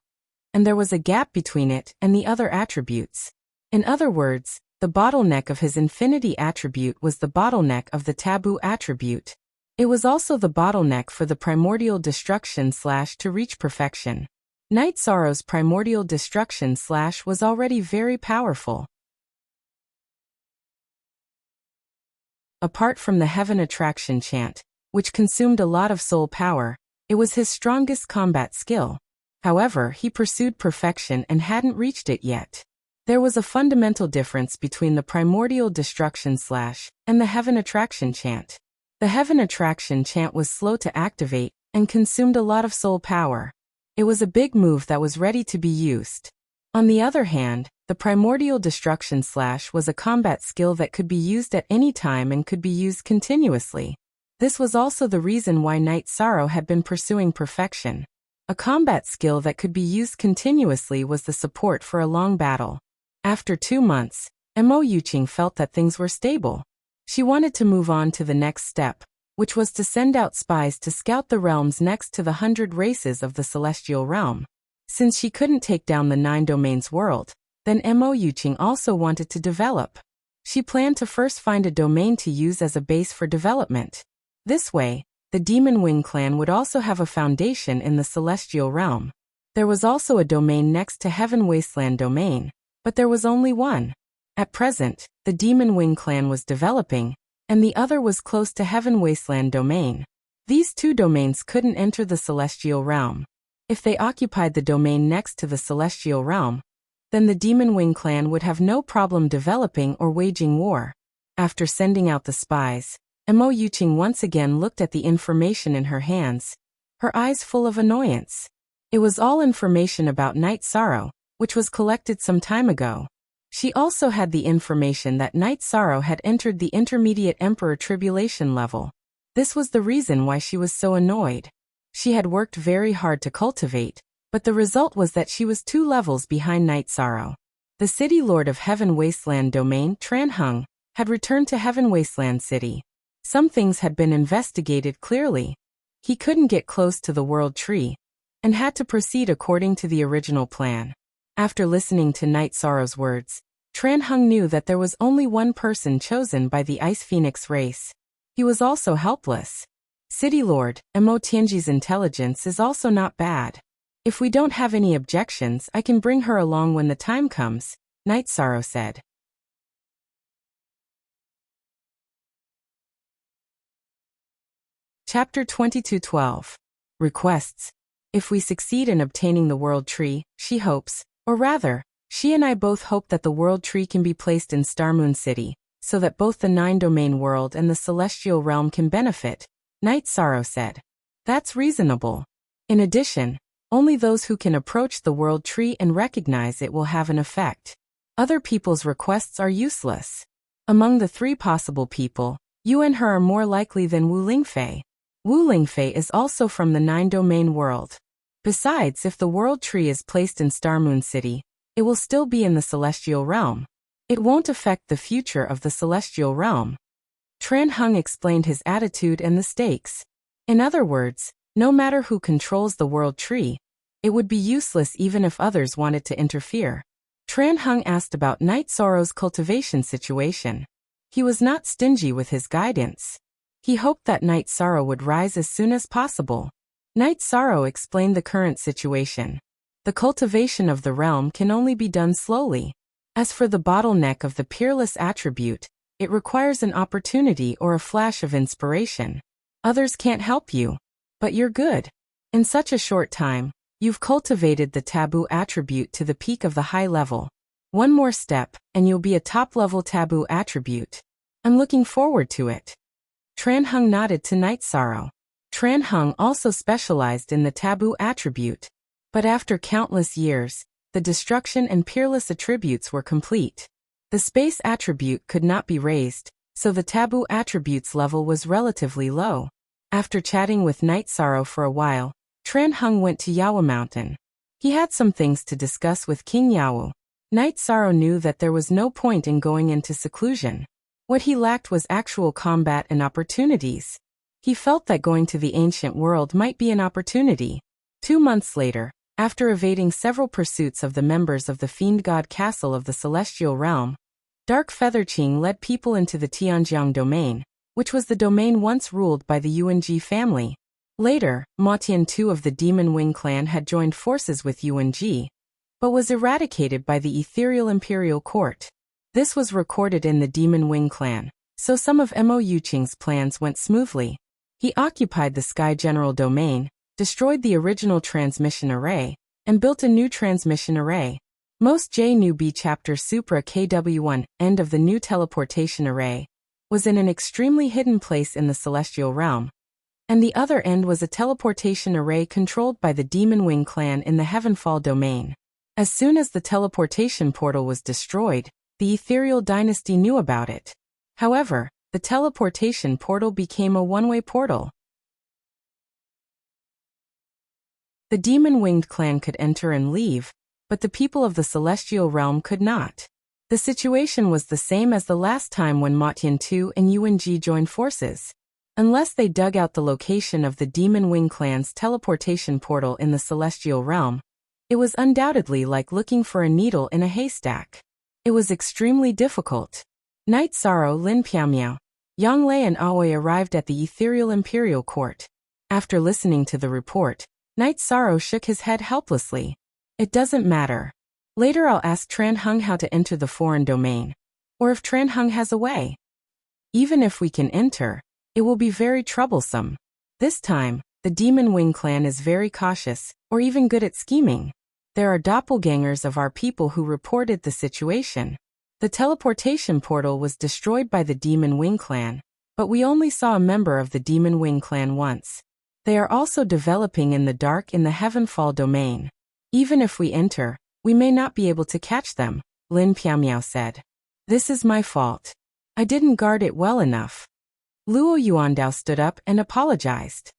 and there was a gap between it and the other attributes. In other words, the bottleneck of his infinity attribute was the bottleneck of the taboo attribute. It was also the bottleneck for the primordial destruction / to reach perfection. Night Sorrow's primordial destruction / was already very powerful. Apart from the Heaven Attraction chant, which consumed a lot of soul power, it was his strongest combat skill. However, he pursued perfection and hadn't reached it yet. There was a fundamental difference between the primordial destruction / and the Heaven Attraction chant. The Heaven Attraction chant was slow to activate and consumed a lot of soul power. It was a big move that was ready to be used. On the other hand, the primordial destruction / was a combat skill that could be used at any time and could be used continuously. This was also the reason why Night Sorrow had been pursuing perfection. A combat skill that could be used continuously was the support for a long battle. After 2 months, Mo Yuqing felt that things were stable. She wanted to move on to the next step, which was to send out spies to scout the realms next to the 100 races of the celestial realm. Since she couldn't take down the 9 domains world, then Mo Yuqing also wanted to develop. She planned to first find a domain to use as a base for development. This way, the Demon Wing clan would also have a foundation in the celestial realm. There was also a domain next to Heaven Wasteland domain, but there was only one. At present, the Demon Wing clan was developing, and the other was close to Heaven Wasteland domain. These 2 domains couldn't enter the celestial realm. If they occupied the domain next to the celestial realm, then the Demon Wing clan would have no problem developing or waging war. After sending out the spies, Mo Yuqing once again looked at the information in her hands, her eyes full of annoyance. It was all information about Night Sorrow, which was collected some time ago. She also had the information that Night Sorrow had entered the intermediate Emperor Tribulation level. This was the reason why she was so annoyed. She had worked very hard to cultivate, but the result was that she was 2 levels behind Night Sorrow. The City Lord of Heaven Wasteland domain, Tran Hung, had returned to Heaven Wasteland City. Some things had been investigated clearly. He couldn't get close to the World Tree, and had to proceed according to the original plan. After listening to Night Sorrow's words, Tran Hung knew that there was only one person chosen by the Ice Phoenix race. He was also helpless. City Lord, Mo Tianji's intelligence is also not bad. If we don't have any objections, I can bring her along when the time comes, Night Sorrow said. Chapter 22:12. Requests. If we succeed in obtaining the World Tree, she hopes, or rather, she and I both hope that the World Tree can be placed in Starmoon City, so that both the 9-domain world and the celestial realm can benefit, Night Sorrow said. That's reasonable. In addition, only those who can approach the World Tree and recognize it will have an effect. Other people's requests are useless. Among the 3 possible people, you and her are more likely than Wu Lingfei. Wu Lingfei is also from the 9-domain world. Besides, if the World Tree is placed in Starmoon City, it will still be in the celestial realm. It won't affect the future of the celestial realm. Tran Hung explained his attitude and the stakes. In other words, no matter who controls the World Tree, it would be useless even if others wanted to interfere. Tran Hung asked about Night Sorrow's cultivation situation. He was not stingy with his guidance. He hoped that Night Sorrow would rise as soon as possible. Night Sorrow explained the current situation. The cultivation of the realm can only be done slowly. As for the bottleneck of the peerless attribute, it requires an opportunity or a flash of inspiration. Others can't help you, but you're good. In such a short time, you've cultivated the taboo attribute to the peak of the high level. One more step, and you'll be a top-level taboo attribute. I'm looking forward to it. Tran Hung nodded to Night Sorrow. Tran Hung also specialized in the taboo attribute. But after countless years, the destruction and peerless attributes were complete. The space attribute could not be raised, so the taboo attribute's level was relatively low. After chatting with Night Sorrow for a while, Tran Hung went to Yawu Mountain. He had some things to discuss with King Yawu. Night Sorrow knew that there was no point in going into seclusion. What he lacked was actual combat and opportunities. He felt that going to the ancient world might be an opportunity. 2 months later, after evading several pursuits of the members of the Fiend God Castle of the Celestial Realm, Dark Feather Qing led people into the Tianjiang domain, which was the domain once ruled by the Yuanji family. Later, Ma Tian II of the Demon Wing clan had joined forces with Yuanji, but was eradicated by the ethereal imperial court. This was recorded in the Demon Wing clan, so some of Mo Yuqing's plans went smoothly. He occupied the Sky General domain, destroyed the original transmission array, and built a new transmission array. Most J-New-B chapter Supra KW1, end of the new teleportation array, was in an extremely hidden place in the celestial realm, and the other end was a teleportation array controlled by the Demon Wing clan in the Heavenfall domain. As soon as the teleportation portal was destroyed, the Ethereal Dynasty knew about it. However, the teleportation portal became a one-way portal. The Demon-Winged clan could enter and leave, but the people of the Celestial Realm could not. The situation was the same as the last time when Ma Tian II and Yuanji joined forces. Unless they dug out the location of the Demon Wing clan's teleportation portal in the Celestial Realm, it was undoubtedly like looking for a needle in a haystack. It was extremely difficult. Night Sorrow, Lin Piaomiao, Yang Lei and Aoi arrived at the Ethereal Imperial Court. After listening to the report, Night Sorrow shook his head helplessly. It doesn't matter. Later I'll ask Tran Hung how to enter the foreign domain, or if Tran Hung has a way. Even if we can enter, it will be very troublesome. This time, the Demon Wing clan is very cautious, or even good at scheming. There are doppelgangers of our people who reported the situation. The teleportation portal was destroyed by the Demon Wing clan, but we only saw a member of the Demon Wing clan once. They are also developing in the dark in the Heavenfall domain. Even if we enter, we may not be able to catch them, Lin Piaomiao said. This is my fault. I didn't guard it well enough. Luo Yuandao stood up and apologized.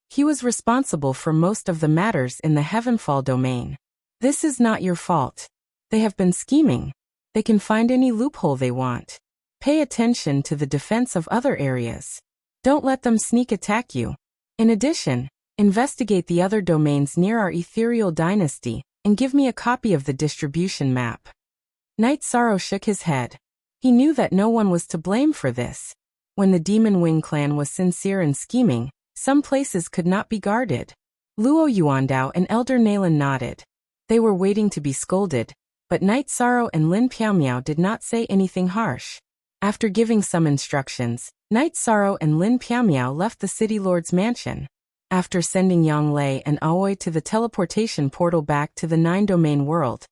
He was responsible for most of the matters in the Heavenfall domain. This is not your fault. They have been scheming. They can find any loophole they want. Pay attention to the defense of other areas. Don't let them sneak attack you. In addition, investigate the other domains near our Ethereal Dynasty, and give me a copy of the distribution map. Night Sorrow shook his head. He knew that no one was to blame for this. When the Demon Wing clan was sincere in scheming, some places could not be guarded. Luo Yuandao and Elder Nalan nodded. They were waiting to be scolded, but Night Sorrow and Lin Piaomiao did not say anything harsh. After giving some instructions, Night Sorrow and Lin Piaomiao left the City Lord's mansion. After sending Yang Lei and Aoi to the teleportation portal back to the 9-domain world,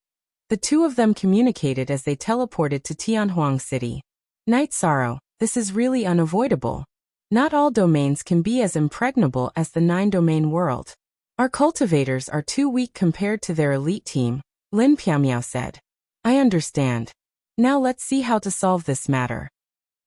the two of them communicated as they teleported to Tianhuang City. Night Sorrow, this is really unavoidable. Not all domains can be as impregnable as the 9-domain world. Our cultivators are too weak compared to their elite team, Lin Piaomiao said. I understand. Now let's see how to solve this matter.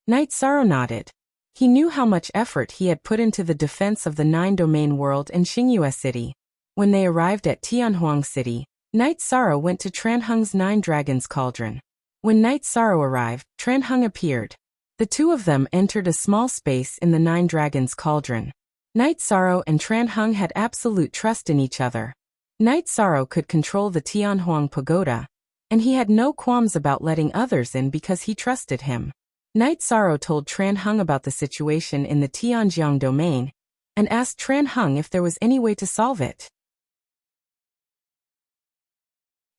Night Sorrow nodded. He knew how much effort he had put into the defense of the 9-domain world in Xingyue City. When they arrived at Tianhuang City, Night Sorrow went to Tran Hung's 9 Dragons Cauldron. When Night Sorrow arrived, Tran Hung appeared. The two of them entered a small space in the 9 Dragons Cauldron. Night Sorrow and Tran Hung had absolute trust in each other. Night Sorrow could control the Tianhuang Pagoda, and he had no qualms about letting others in because he trusted him. Night Sorrow told Tran Hung about the situation in the Tianjiang domain, and asked Tran Hung if there was any way to solve it.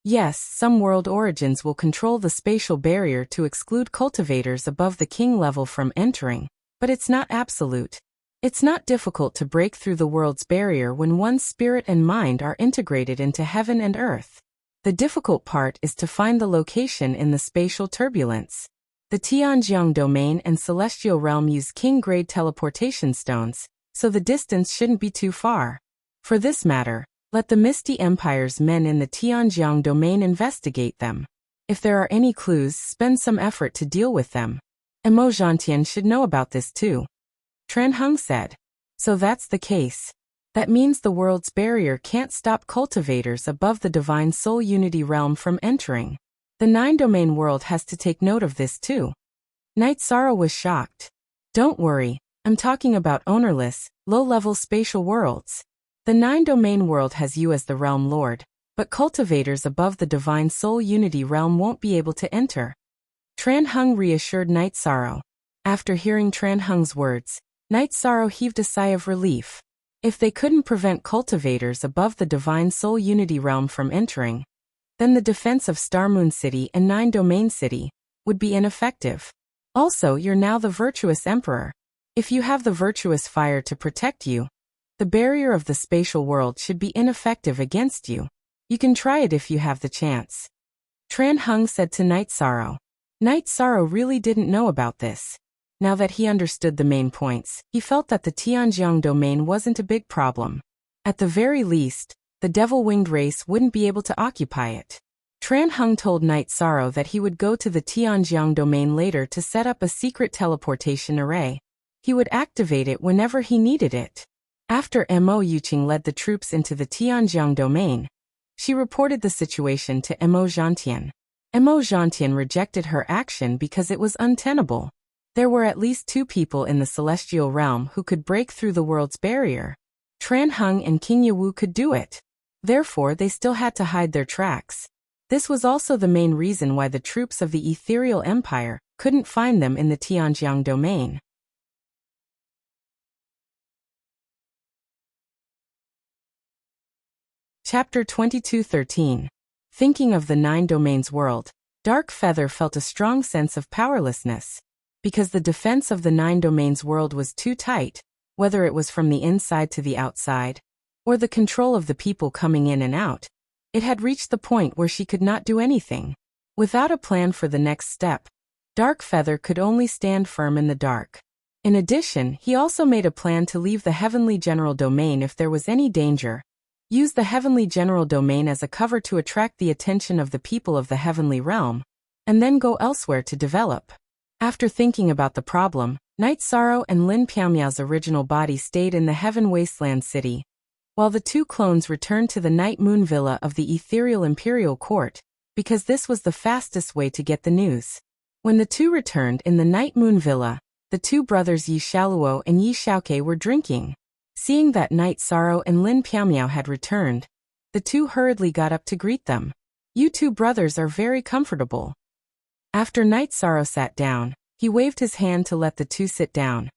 Yes, some world origins will control the spatial barrier to exclude cultivators above the king level from entering, but it's not absolute. It's not difficult to break through the world's barrier when one's spirit and mind are integrated into heaven and earth. The difficult part is to find the location in the spatial turbulence. The Tianjiang domain and celestial realm use king-grade teleportation stones, so the distance shouldn't be too far. For this matter, let the Misty Empire's men in the Tianjiang domain investigate them. If there are any clues, spend some effort to deal with them. And Mo Zhantian should know about this too. Tran Hung said. So that's the case. That means the world's barrier can't stop cultivators above the Divine Soul Unity realm from entering. The 9-domain world has to take note of this too. Night Sorrow was shocked. Don't worry, I'm talking about ownerless, low-level spatial worlds. The 9-domain world has you as the realm lord, but cultivators above the divine soul unity realm won't be able to enter. Tran Hung reassured Night Sorrow. After hearing Tran Hung's words, Night Sorrow heaved a sigh of relief. If they couldn't prevent cultivators above the divine soul unity realm from entering, then the defense of Star Moon City and 9-domain city would be ineffective. Also, you're now the virtuous emperor. If you have the virtuous fire to protect you, the barrier of the spatial world should be ineffective against you. You can try it if you have the chance. Tran Hung said to Night Sorrow. Night Sorrow really didn't know about this. Now that he understood the main points, he felt that the Tianjiang domain wasn't a big problem. At the very least, the devil-winged race wouldn't be able to occupy it. Tran Hung told Night Sorrow that he would go to the Tianjiang domain later to set up a secret teleportation array. He would activate it whenever he needed it. After Mo Yuqing led the troops into the Tianjiang domain, she reported the situation to Mo Zhantian. Mo Zhantian rejected her action because it was untenable. There were at least 2 people in the celestial realm who could break through the world's barrier. Tran Hung and King Yewu could do it. Therefore, they still had to hide their tracks. This was also the main reason why the troops of the Ethereal Empire couldn't find them in the Tianjiang domain. Chapter 22:13. Thinking of the 9 domains world, Dark Feather felt a strong sense of powerlessness. Because the defense of the 9 domains world was too tight, whether it was from the inside to the outside, or the control of the people coming in and out, it had reached the point where she could not do anything. Without a plan for the next step, Dark Feather could only stand firm in the dark. In addition, he also made a plan to leave the Heavenly General Domain if there was any danger, use the Heavenly General Domain as a cover to attract the attention of the people of the Heavenly Realm, and then go elsewhere to develop. After thinking about the problem, Night Sorrow and Lin Piaomiao's original body stayed in the Heaven Wasteland City, while the 2 clones returned to the Night Moon Villa of the Ethereal Imperial Court, because this was the fastest way to get the news. When the 2 returned in the Night Moon Villa, the 2 brothers Yi Shaluo and Yi Xiaoke were drinking. Seeing that Night Sorrow and Lin Piaomiao had returned, the 2 hurriedly got up to greet them. You 2 brothers are very comfortable. After Night Sorrow sat down, he waved his hand to let the 2 sit down,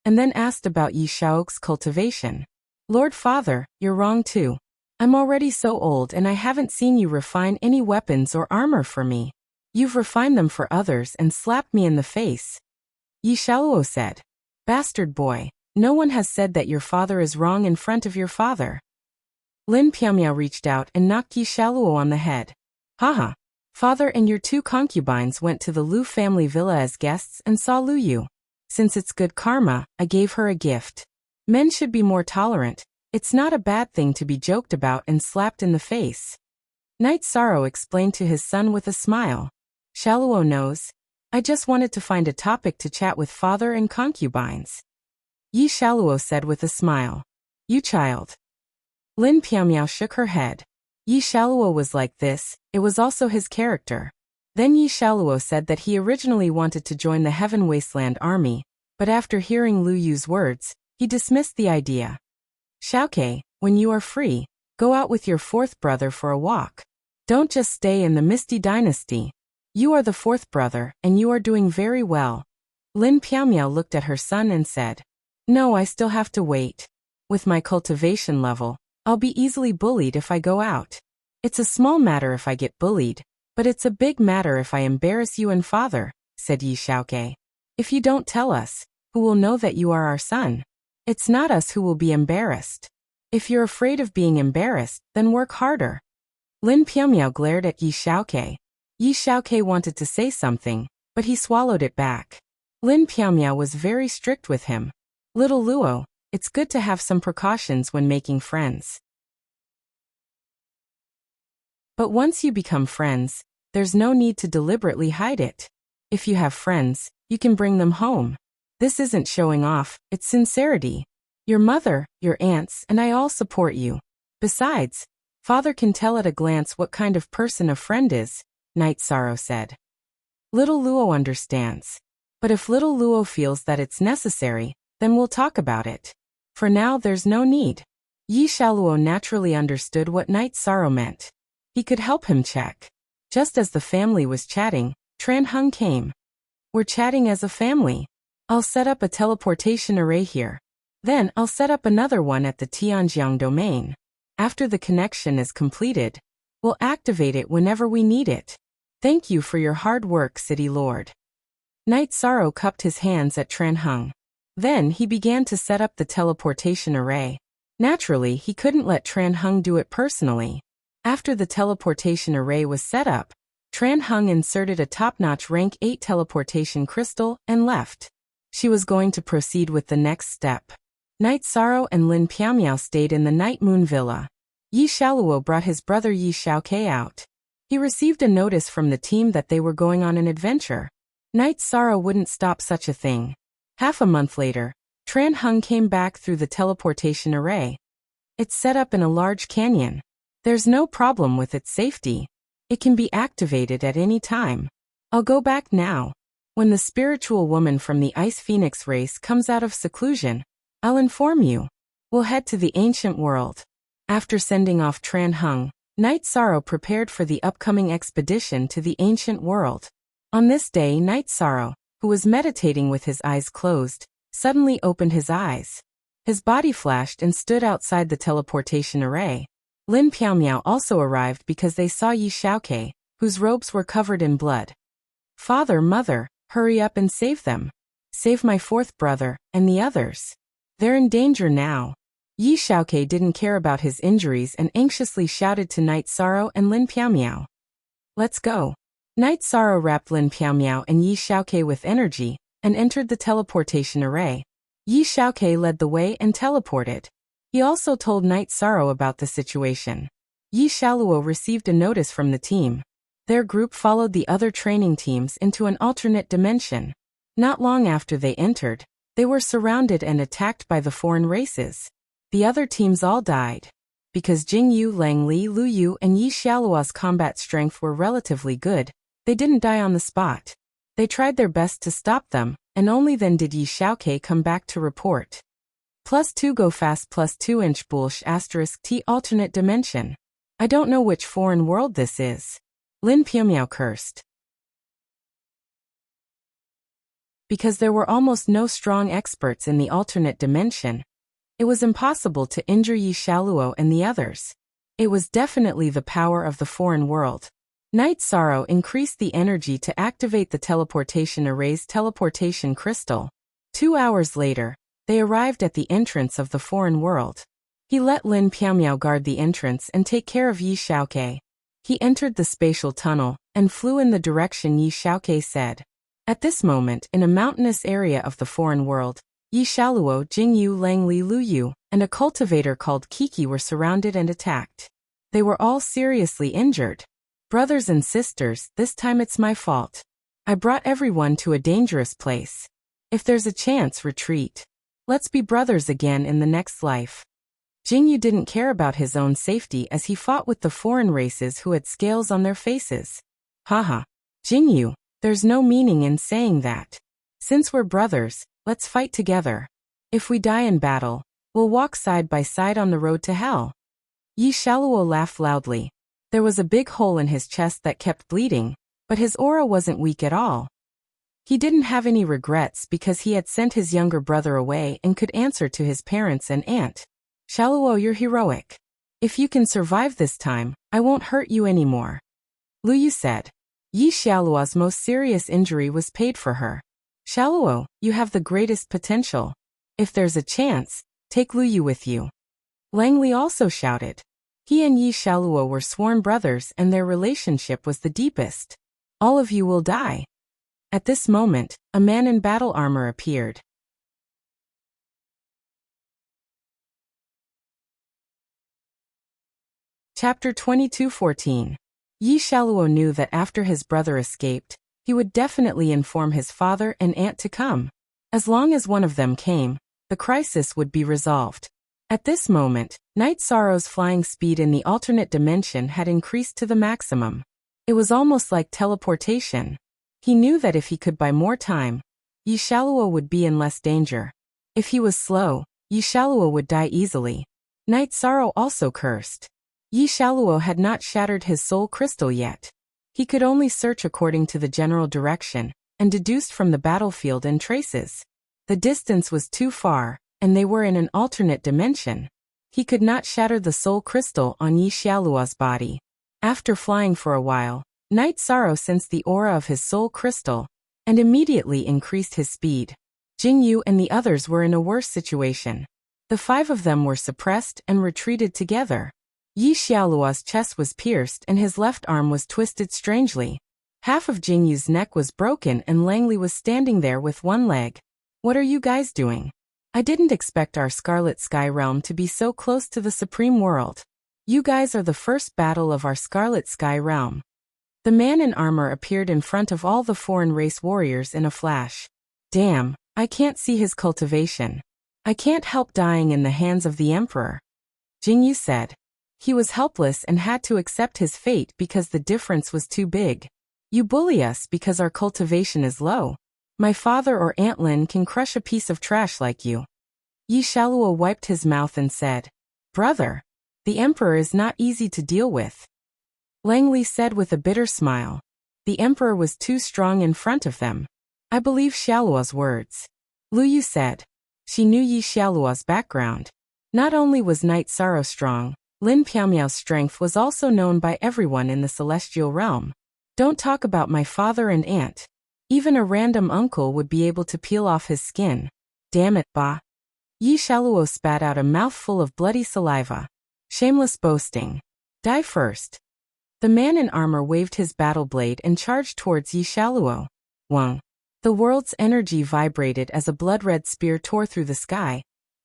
and then asked about Yi Xiaoke's cultivation. Lord Father, you're wrong too. I'm already so old and I haven't seen you refine any weapons or armor for me. You've refined them for others and slapped me in the face. Yi Xiaoluo said. Bastard boy, no one has said that your father is wrong in front of your father. Lin Piaomiao reached out and knocked Yi Xiaoluo on the head. Haha. Father and your 2 concubines went to the Lu family villa as guests and saw Lu Yu. Since it's good karma, I gave her a gift. Men should be more tolerant. It's not a bad thing to be joked about and slapped in the face. Night Sorrow explained to his son with a smile. Xiaoluo knows. I just wanted to find a topic to chat with father and concubines. Yi Xiaoluo said with a smile. You child. Lin Piaomiao shook her head. Yi Xiaoluo was like this, it was also his character. Then Yi Xiaoluo said that he originally wanted to join the Heaven Wasteland army, but after hearing Lu Yu's words, he dismissed the idea. Xiaoke, when you are free, go out with your 4th brother for a walk. Don't just stay in the Misty Dynasty. You are the 4th brother, and you are doing very well. Lin Piaomiao looked at her son and said, No, I still have to wait. With my cultivation level, I'll be easily bullied if I go out. It's a small matter if I get bullied, but it's a big matter if I embarrass you and father, said Yi Xiaoke. If you don't tell us, who will know that you are our son? It's not us who will be embarrassed. If you're afraid of being embarrassed, then work harder. Lin Piaomiao glared at Yi Xiaoke. Yi Xiaoke wanted to say something, but he swallowed it back. Lin Piaomiao was very strict with him. Little Luo, it's good to have some precautions when making friends. But once you become friends, there's no need to deliberately hide it. If you have friends, you can bring them home. This isn't showing off, it's sincerity. Your mother, your aunts, and I all support you. Besides, father can tell at a glance what kind of person a friend is, Night Sorrow said. Little Luo understands. But if little Luo feels that it's necessary, then we'll talk about it. For now there's no need. Yi Xiaoluo naturally understood what Night Sorrow meant. He could help him check. Just as the family was chatting, Tran Hung came. We're chatting as a family. I'll set up a teleportation array here. Then I'll set up another one at the Tianjiang domain. After the connection is completed, we'll activate it whenever we need it. Thank you for your hard work, City Lord. Night Sorrow cupped his hands at Tran Hung. Then he began to set up the teleportation array. Naturally, he couldn't let Tran Hung do it personally. After the teleportation array was set up, Tran Hung inserted a top-notch rank 8 teleportation crystal and left. She was going to proceed with the next step. Night Sorrow and Lin Piaomiao stayed in the Night Moon Villa. Yi Xiaoluo brought his brother Yi Xiaoke out. He received a notice from the team that they were going on an adventure. Night Sorrow wouldn't stop such a thing. Half a month later, Tran Hung came back through the teleportation array. It's set up in a large canyon. There's no problem with its safety. It can be activated at any time. I'll go back now. When the spiritual woman from the Ice Phoenix race comes out of seclusion, I'll inform you. We'll head to the ancient world. After sending off Tran Hung, Night Sorrow prepared for the upcoming expedition to the ancient world. On this day, Night Sorrow, who was meditating with his eyes closed, suddenly opened his eyes. His body flashed and stood outside the teleportation array. Lin Piaomiao also arrived because they saw Yi Xiaoke, whose robes were covered in blood. Father, mother, hurry up and save them. Save my fourth brother, and the others. They're in danger now. Yi Xiaoke didn't care about his injuries and anxiously shouted to Night Sorrow and Lin Piaomiao. Let's go. Night Sorrow wrapped Lin Piaomiao and Yi Xiaoke with energy, and entered the teleportation array. Yi Xiaoke led the way and teleported. He also told Night Sorrow about the situation. Yi Xiaoluo received a notice from the team. Their group followed the other training teams into an alternate dimension. Not long after they entered, they were surrounded and attacked by the foreign races. The other teams all died. Because Jing Yu, Lang Li, Lu Yu, and Yi Xiaoluo's combat strength were relatively good, they didn't die on the spot. They tried their best to stop them, and only then did Yi Xiaoke come back to report. +2 go fast +2 inch bullsh *t alternate dimension. I don't know which foreign world this is. Lin Piaomiao cursed. Because there were almost no strong experts in the alternate dimension, it was impossible to injure Yi Xiaoluo and the others. It was definitely the power of the foreign world. Night Sorrow increased the energy to activate the teleportation array's teleportation crystal. 2 hours later, they arrived at the entrance of the foreign world. He let Lin Piaomiao guard the entrance and take care of Yi Xiaoke. He entered the spatial tunnel and flew in the direction Yi Xiaoke said. At this moment, in a mountainous area of the foreign world, Yi Xiaoluo, Jingyu, Langli, Lu Yu, and a cultivator called Kiki were surrounded and attacked. They were all seriously injured. Brothers and sisters, this time it's my fault. I brought everyone to a dangerous place. If there's a chance, retreat. Let's be brothers again in the next life. Jingyu didn't care about his own safety as he fought with the foreign races who had scales on their faces. Haha. Jingyu, there's no meaning in saying that. Since we're brothers, let's fight together. If we die in battle, we'll walk side by side on the road to hell. Yi Xiaoluo laughed loudly. There was a big hole in his chest that kept bleeding, but his aura wasn't weak at all. He didn't have any regrets because he had sent his younger brother away and could answer to his parents and aunt. Xiaoluo, you're heroic. If you can survive this time, I won't hurt you anymore. Lu Yu said. Yi Xiaoluo's most serious injury was paid for her. Xiaoluo, you have the greatest potential. If there's a chance, take Lu Yu with you. Lang Li also shouted. He and Yi Xiaoluo were sworn brothers and their relationship was the deepest. All of you will die. At this moment, a man in battle armor appeared. Chapter 22:14. Yi Xiaoluo knew that after his brother escaped, he would definitely inform his father and aunt to come. As long as one of them came, the crisis would be resolved. At this moment, Night Sorrow's flying speed in the alternate dimension had increased to the maximum. It was almost like teleportation. He knew that if he could buy more time, Yi Shaluo would be in less danger. If he was slow, Yi Shaluo would die easily. Night Sorrow also cursed. Yi Shaluo had not shattered his soul crystal yet. He could only search according to the general direction, and deduced from the battlefield and traces. The distance was too far, and they were in an alternate dimension. He could not shatter the soul crystal on Yi Shaluo's body. After flying for a while, Night Sorrow sensed the aura of his soul crystal, and immediately increased his speed. Jing Yu and the others were in a worse situation. The 5 of them were suppressed and retreated together. Yi Xiaoluo's chest was pierced and his left arm was twisted strangely. Half of Jing Yu's neck was broken and Langley was standing there with one leg. What are you guys doing? I didn't expect our Scarlet Sky realm to be so close to the Supreme World. You guys are the first battle of our Scarlet Sky realm. The man in armor appeared in front of all the foreign race warriors in a flash. Damn, I can't see his cultivation. I can't help dying in the hands of the Emperor. Jing Yu said. He was helpless and had to accept his fate because the difference was too big. You bully us because our cultivation is low. My father or Aunt Lin can crush a piece of trash like you. Yi Shaluo wiped his mouth and said, Brother, the Emperor is not easy to deal with. Langley said with a bitter smile. The Emperor was too strong in front of them. I believe Xiaoluo's words. Lu Yu said. She knew Yi Xiaoluo's background. Not only was Night Sorrow strong, Lin Piaomiao's strength was also known by everyone in the celestial realm. Don't talk about my father and aunt. Even a random uncle would be able to peel off his skin. Damn it, Ba. Yi Shaluo spat out a mouthful of bloody saliva. Shameless boasting. Die first. The man in armor waved his battle blade and charged towards Yi Shaluo. Wang. The world's energy vibrated as a blood-red spear tore through the sky,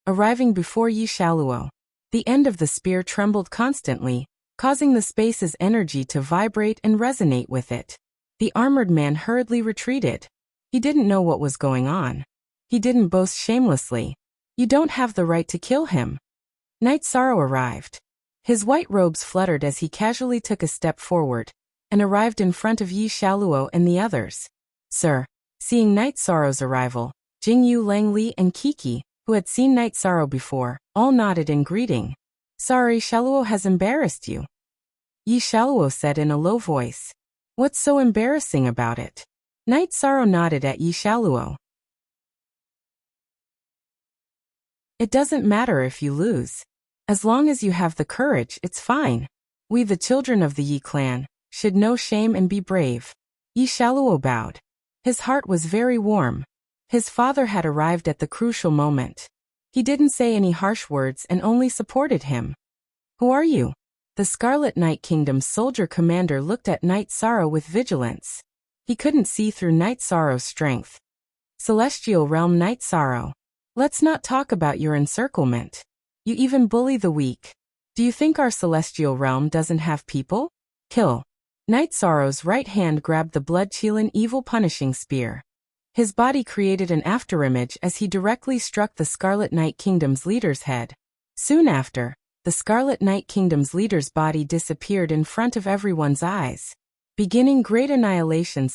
arriving before Yi Shaluo. The end of the spear trembled constantly, causing the space's energy to vibrate and resonate with it. The armored man hurriedly retreated. He didn't know what was going on. He didn't boast shamelessly. You don't have the right to kill him. Night Sorrow arrived. His white robes fluttered as he casually took a step forward, and arrived in front of Yi Shaluo and the others. Sir. Seeing Night Sorrow's arrival, Jing Yu, Langley, and Kiki, who had seen Night Sorrow before, all nodded in greeting. Sorry, Shaluo has embarrassed you. Yi Shaluo said in a low voice. What's so embarrassing about it? Night Sorrow nodded at Yi Shaluo. It doesn't matter if you lose. As long as you have the courage, it's fine. We, the children of the Yi clan, should know shame and be brave. Yi Shaluo bowed. His heart was very warm. His father had arrived at the crucial moment. He didn't say any harsh words and only supported him. Who are you? The Scarlet Night Kingdom's soldier commander looked at Night Sorrow with vigilance. He couldn't see through Night Sorrow's strength. Celestial Realm Night Sorrow. Let's not talk about your encirclement. You even bully the weak. Do you think our celestial realm doesn't have people? Kill. Night Sorrow's right hand grabbed the blood-chilling evil punishing spear. His body created an afterimage as he directly struck the Scarlet Night Kingdom's leader's head. Soon after, the Scarlet Night Kingdom's leader's body disappeared in front of everyone's eyes. Beginning Great Annihilation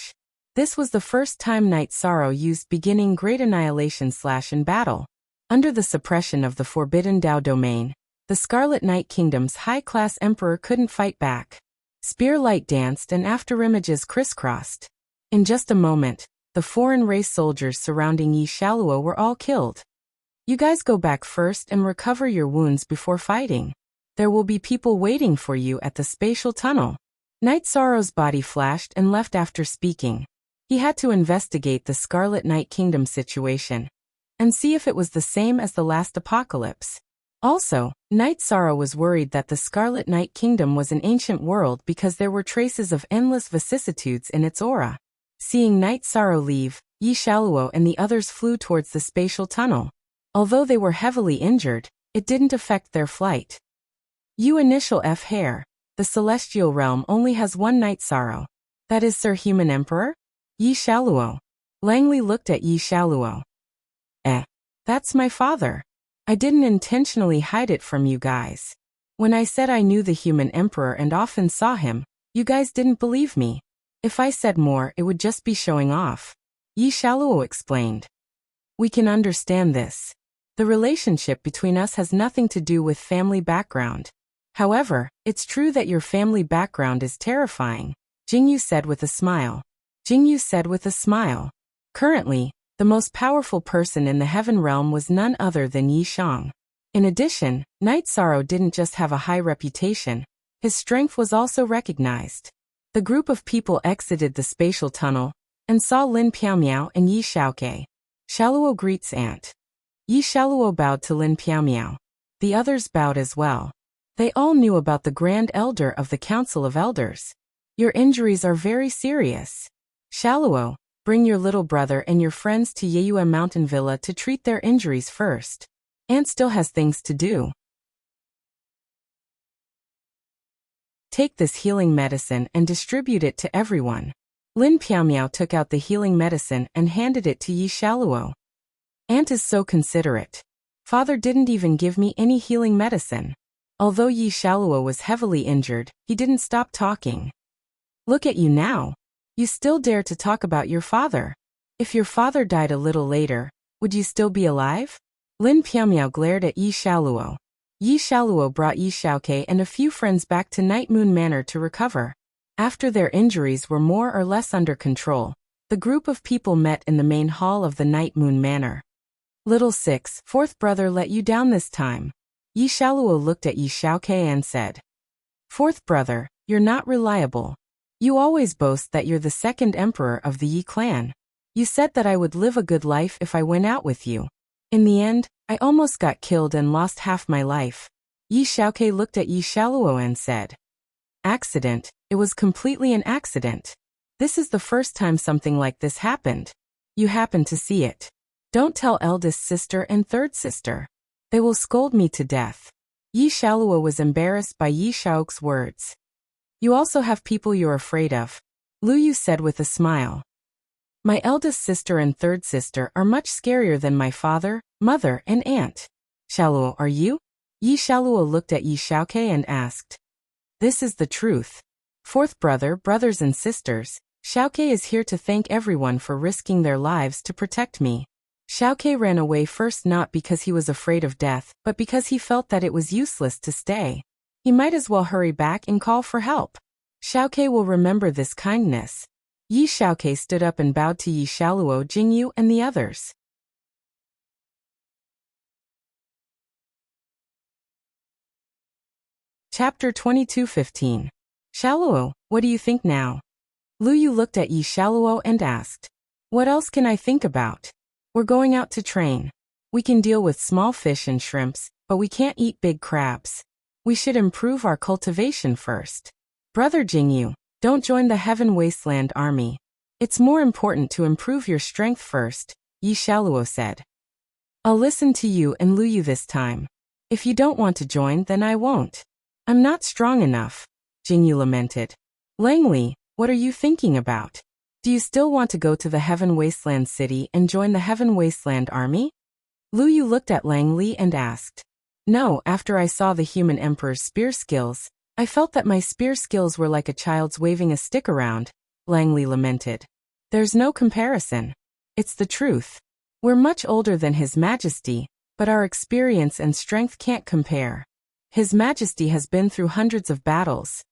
/ This was the first time Night Sorrow used Beginning Great Annihilation / in battle. Under the suppression of the Forbidden Dao Domain, the Scarlet Night Kingdom's high-class emperor couldn't fight back. Spear light danced and afterimages crisscrossed. In just a moment, the foreign race soldiers surrounding Yi Shaluo were all killed. You guys go back first and recover your wounds before fighting. There will be people waiting for you at the spatial tunnel. Night Sorrow's body flashed and left after speaking. He had to investigate the Scarlet Night Kingdom situation and see if it was the same as the last apocalypse. Also, Night Sorrow was worried that the Scarlet Night Kingdom was an ancient world because there were traces of endless vicissitudes in its aura. Seeing Night Sorrow leave, Yi Shaluo and the others flew towards the spatial tunnel. Although they were heavily injured, it didn't affect their flight. You initial F hair. The celestial realm only has one Night Sorrow. That is Sir Human Emperor? Yi Shaluo. Langley looked at Yi Shaluo. That's my father. I didn't intentionally hide it from you guys. When I said I knew the Human Emperor and often saw him, you guys didn't believe me. If I said more, it would just be showing off. Yi Shaluo explained. We can understand this. The relationship between us has nothing to do with family background. However, it's true that your family background is terrifying, Jingyu said with a smile. Jingyu said with a smile. Currently, the most powerful person in the heaven realm was none other than Yi Shang. In addition, Night Sorrow didn't just have a high reputation, his strength was also recognized. The group of people exited the spatial tunnel and saw Lin Piaomiao and Yi Xiaoke. Shaluo greets aunt. Yi Shaluo bowed to Lin Piaomiao. The others bowed as well. They all knew about the Grand Elder of the Council of Elders. Your injuries are very serious. Shaluo, bring your little brother and your friends to Yeyue Mountain Villa to treat their injuries first. Aunt still has things to do. Take this healing medicine and distribute it to everyone. Lin Piaomiao took out the healing medicine and handed it to Yi Shaluo. Aunt is so considerate. Father didn't even give me any healing medicine. Although Yi Shaluo was heavily injured, he didn't stop talking. Look at you now. You still dare to talk about your father. If your father died a little later, would you still be alive? Lin Piaomiao glared at Yi Shaluo. Yi Shaluo brought Yi Xiaoke and a few friends back to Night Moon Manor to recover. After their injuries were more or less under control, the group of people met in the main hall of the Night Moon Manor. Little Six, fourth brother let you down this time. Yi Shaluo looked at Yi Xiaoke and said. Fourth brother, you're not reliable. You always boast that you're the second emperor of the Yi clan. You said that I would live a good life if I went out with you. In the end, I almost got killed and lost half my life. Yi Xiaoke looked at Yi Shaluo and said. Accident, it was completely an accident. This is the first time something like this happened. You happened to see it. Don't tell eldest sister and third sister. They will scold me to death. Yi Shaluo was embarrassed by Yi Xiaoke's words. You also have people you're afraid of, Lu Yu said with a smile. My eldest sister and third sister are much scarier than my father, mother, and aunt. Shaluo, are you? Yi Shaluo looked at Yi Xiaoke and asked. This is the truth. Fourth brother, brothers and sisters, Xiaoke is here to thank everyone for risking their lives to protect me. Xiaoke ran away first not because he was afraid of death, but because he felt that it was useless to stay. He might as well hurry back and call for help. Xiaoke will remember this kindness. Yi Xiaoke stood up and bowed to Yi Shaluo, Jingyu, and the others. Chapter 22:15. Shaluo, what do you think now? Lu Yu looked at Yi Shaluo and asked. What else can I think about? We're going out to train. We can deal with small fish and shrimps, but we can't eat big crabs. We should improve our cultivation first. Brother Jingyu, don't join the Heaven Wasteland army. It's more important to improve your strength first, Yi Shaluo said. I'll listen to you and Lu Yu this time. If you don't want to join, then I won't. I'm not strong enough, Jingyu lamented. Langley, what are you thinking about? Do you still want to go to the Heaven Wasteland city and join the Heaven Wasteland army? Lu Yu looked at Langley and asked. No, after I saw the human emperor's spear skills, I felt that my spear skills were like a child's waving a stick around, Langley lamented. There's no comparison. It's the truth. We're much older than His Majesty, but our experience and strength can't compare. His Majesty has been through hundreds of battles,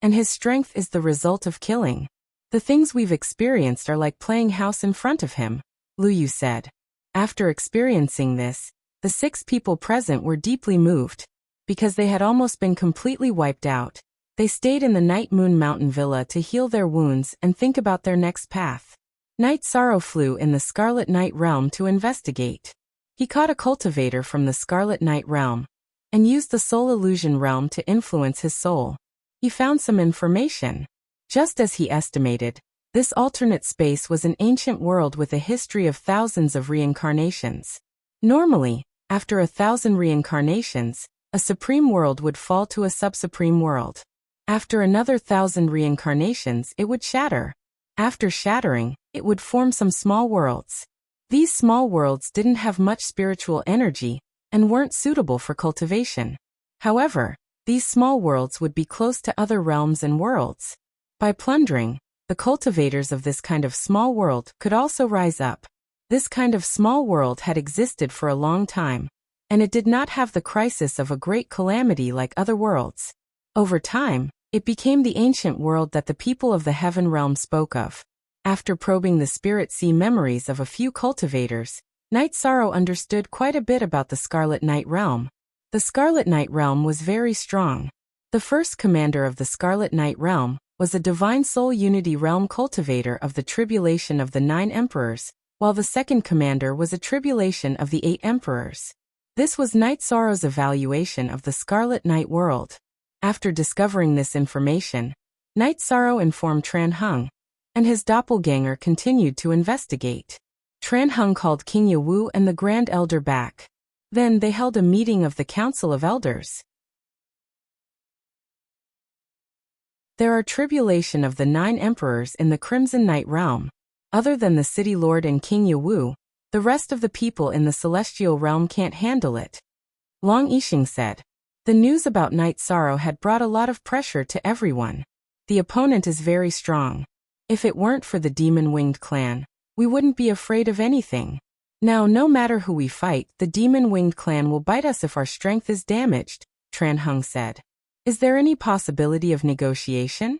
and his strength is the result of killing. The things we've experienced are like playing house in front of him, Lu Yu said. After experiencing this, the 6 people present were deeply moved. Because they had almost been completely wiped out, they stayed in the Night Moon Mountain Villa to heal their wounds and think about their next path. Night Sorrow flew in the Scarlet Night Realm to investigate. He caught a cultivator from the Scarlet Night Realm and used the Soul Illusion Realm to influence his soul. He found some information. Just as he estimated, this alternate space was an ancient world with a history of thousands of reincarnations. Normally, after 1,000 reincarnations, a supreme world would fall to a sub-supreme world. After another 1,000 reincarnations, it would shatter. After shattering, it would form some small worlds. These small worlds didn't have much spiritual energy and weren't suitable for cultivation. However, these small worlds would be close to other realms and worlds. By plundering, The cultivators of this kind of small world could also rise up. This kind of small world had existed for a long time, and it did not have the crisis of a great calamity like other worlds. Over time, it became the ancient world that the people of the heaven realm spoke of. After probing the spirit sea memories of a few cultivators, Night Sorrow understood quite a bit about the Scarlet Night realm. The Scarlet Night realm was very strong. The first commander of the Scarlet Night realm was a divine soul unity realm cultivator of the tribulation of the 9 emperors, while the second commander was a tribulation of the 8 emperors. This was Night Sorrow's evaluation of the Scarlet Night world. After discovering this information, Night Sorrow informed Tran Hung, and his doppelganger continued to investigate. Tran Hung called King Yawu and the Grand Elder back. Then they held a meeting of the Council of Elders. There are tribulation of the 9 emperors in the Crimson Night realm. Other than the City Lord and King Yawu, the rest of the people in the Celestial realm can't handle it. Long Yixing said. The news about Night Sorrow had brought a lot of pressure to everyone. The opponent is very strong. If it weren't for the Demon-Winged clan, we wouldn't be afraid of anything. Now no matter who we fight, the Demon-Winged clan will bite us if our strength is damaged, Tran Hung said. Is there any possibility of negotiation?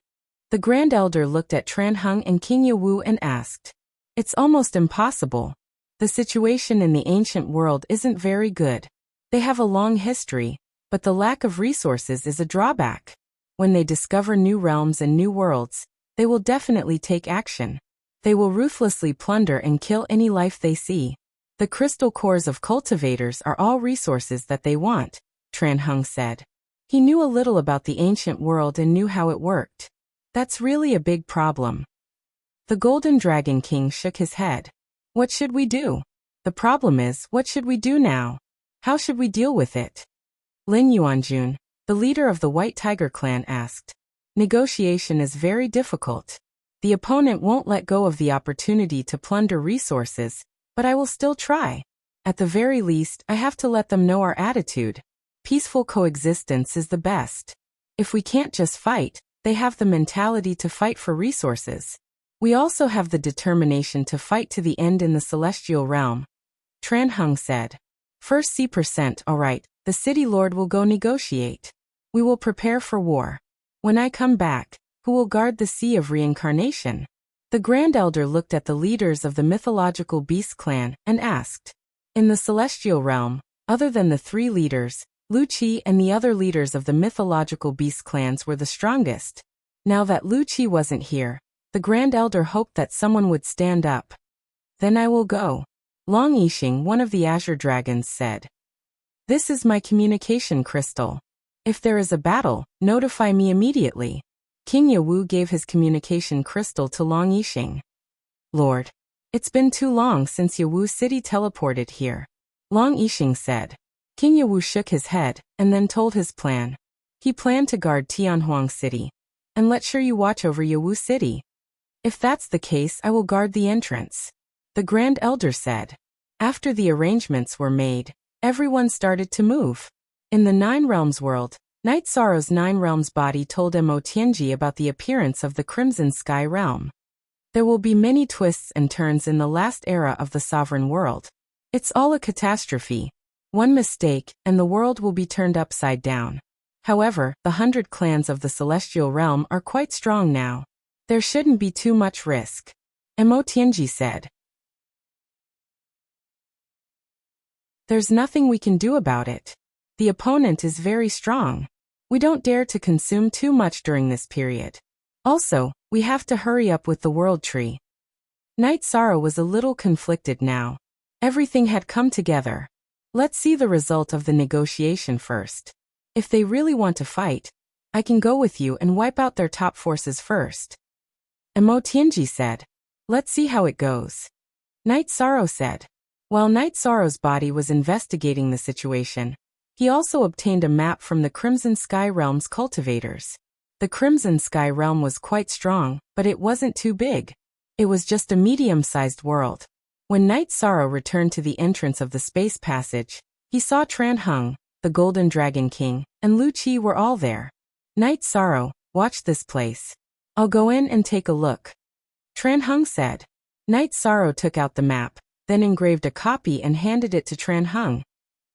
The Grand Elder looked at Tran Hung and King Yawu and asked. It's almost impossible. The situation in the ancient world isn't very good. They have a long history, but the lack of resources is a drawback. When they discover new realms and new worlds, they will definitely take action. They will ruthlessly plunder and kill any life they see. The crystal cores of cultivators are all resources that they want, Tran Hung said. He knew a little about the ancient world and knew how it worked. That's really a big problem. The Golden Dragon King shook his head. What should we do? The problem is, what should we do now? How should we deal with it? Lin Yuanjun, the leader of the White Tiger clan, asked. Negotiation is very difficult. The opponent won't let go of the opportunity to plunder resources, but I will still try. At the very least, I have to let them know our attitude. Peaceful coexistence is the best. If we can't just fight, they have the mentality to fight for resources. We also have the determination to fight to the end in the Celestial realm. Tran Hung said. First C%, alright, the City Lord will go negotiate. We will prepare for war. When I come back, who will guard the Sea of Reincarnation? The Grand Elder looked at the leaders of the mythological beast clan and asked. In the Celestial realm, other than the 3 leaders, Lu Qi and the other leaders of the mythological beast clans were the strongest. Now that Lu Qi wasn't here, the Grand Elder hoped that someone would stand up. Then I will go. Long Yixing, one of the Azure Dragons, said. This is my communication crystal. If there is a battle, notify me immediately. King Yawu gave his communication crystal to Long Yixing. Lord, it's been too long since Yawu City teleported here. Long Yixing said. King Yawu shook his head, and then told his plan. He planned to guard Tianhuang City, and let sure you watch over Yawu City. If that's the case, I will guard the entrance. The Grand Elder said. After the arrangements were made, everyone started to move. In the 9 Realms world, Night Sorrow's 9 Realms body told Mo Tianji about the appearance of the Crimson Sky realm. There will be many twists and turns in the last era of the Sovereign world. It's all a catastrophe. One mistake, and the world will be turned upside down. However, the 100 clans of the Celestial realm are quite strong now. There shouldn't be too much risk. Mo Tianji said. There's nothing we can do about it. The opponent is very strong. We don't dare to consume too much during this period. Also, we have to hurry up with the World Tree. Night Sorrow was a little conflicted now. Everything had come together. Let's see the result of the negotiation first. If they really want to fight, I can go with you and wipe out their top forces first. Mo Tianji said. Let's see how it goes. Night Sorrow said. While Night Sorrow's body was investigating the situation, he also obtained a map from the Crimson Sky Realm's cultivators. The Crimson Sky Realm was quite strong, but it wasn't too big. It was just a medium-sized world. When Night Sorrow returned to the entrance of the space passage, he saw Tran Hung, the Golden Dragon King, and Lu Qi were all there. Night Sorrow, watch this place. I'll go in and take a look, Tran Hung said. Night Sorrow took out the map, then engraved a copy and handed it to Tran Hung.